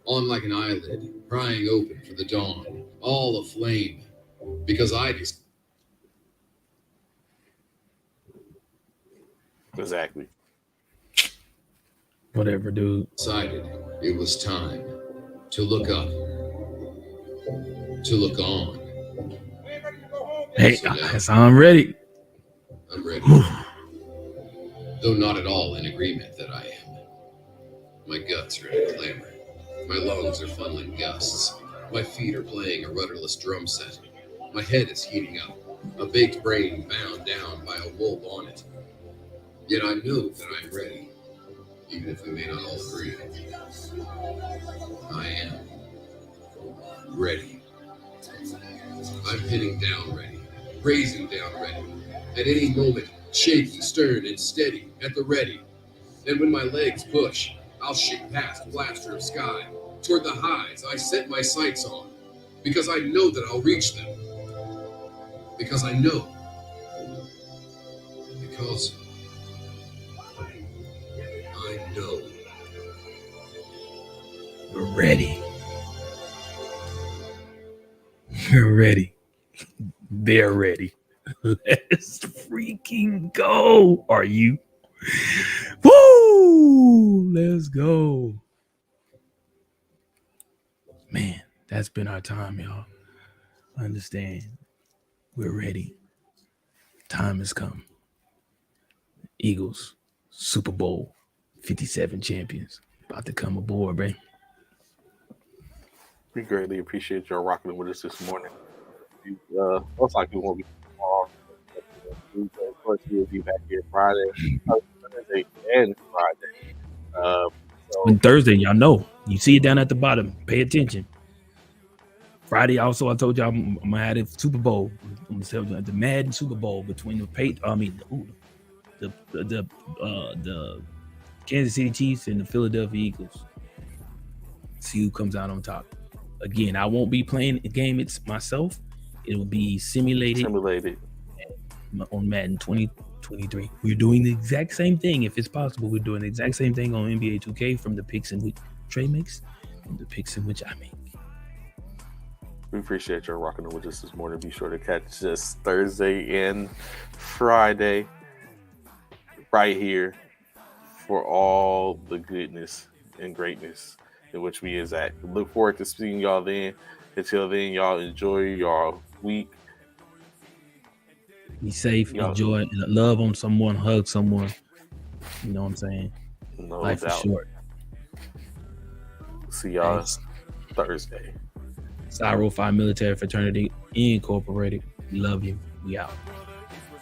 On like an eyelid, prying open for the dawn, all aflame, because I just... Exactly. Whatever, dude. Decided it was time to look up, to look on. Hey, So now, I'm ready. I'm ready. Though not at all in agreement that I am. My guts are in a clamor. My lungs are funneling gusts. My feet are playing a rudderless drum set. My head is heating up, a baked brain bound down by a wool bonnet. Yet I know that I'm ready, even if we may not all agree. I am ready. I'm pinning down ready, raising down ready. At any moment, shaky, stern, and steady, at the ready. And when my legs push, I'll shoot past blaster of sky, toward the highs I set my sights on, because I know that I'll reach them. Because I know Because I know We're ready. We're ready. They're ready. Let's freaking go. Are you? Woo! Let's go. Man, that's been our time, y'all. Understand. We're ready. Time has come. Eagles, Super Bowl 57 champions. About to come aboard, bro. We greatly appreciate y'all rocking with us this morning. Most likely won't be tomorrow. Of course, we'll be back here Friday, Thursday, and Friday. On Thursday, y'all know. You see it down at the bottom. Pay attention. Friday, also, I told y'all I'm gonna have a Super Bowl. I'm gonna tell you the Madden Super Bowl between the Kansas City Chiefs and the Philadelphia Eagles. See who comes out on top. Again, I won't be playing the game. It's myself. It will be simulated on Madden 2023. We're doing the exact same thing. If it's possible, we're doing the exact same thing on NBA 2K from the picks in which Trey makes and the picks in which I make. We appreciate y'all rocking with us this morning. Be sure to catch us Thursday and Friday right here for all the goodness and greatness in which we is at. Look forward to seeing y'all then. Until then, y'all enjoy y'all week. Be safe, enjoy, love on someone, hug someone. You know what I'm saying? No Life doubt. is short. See y'all Thursday. Cyro 5 Military Fraternity Incorporated. We love you. We out.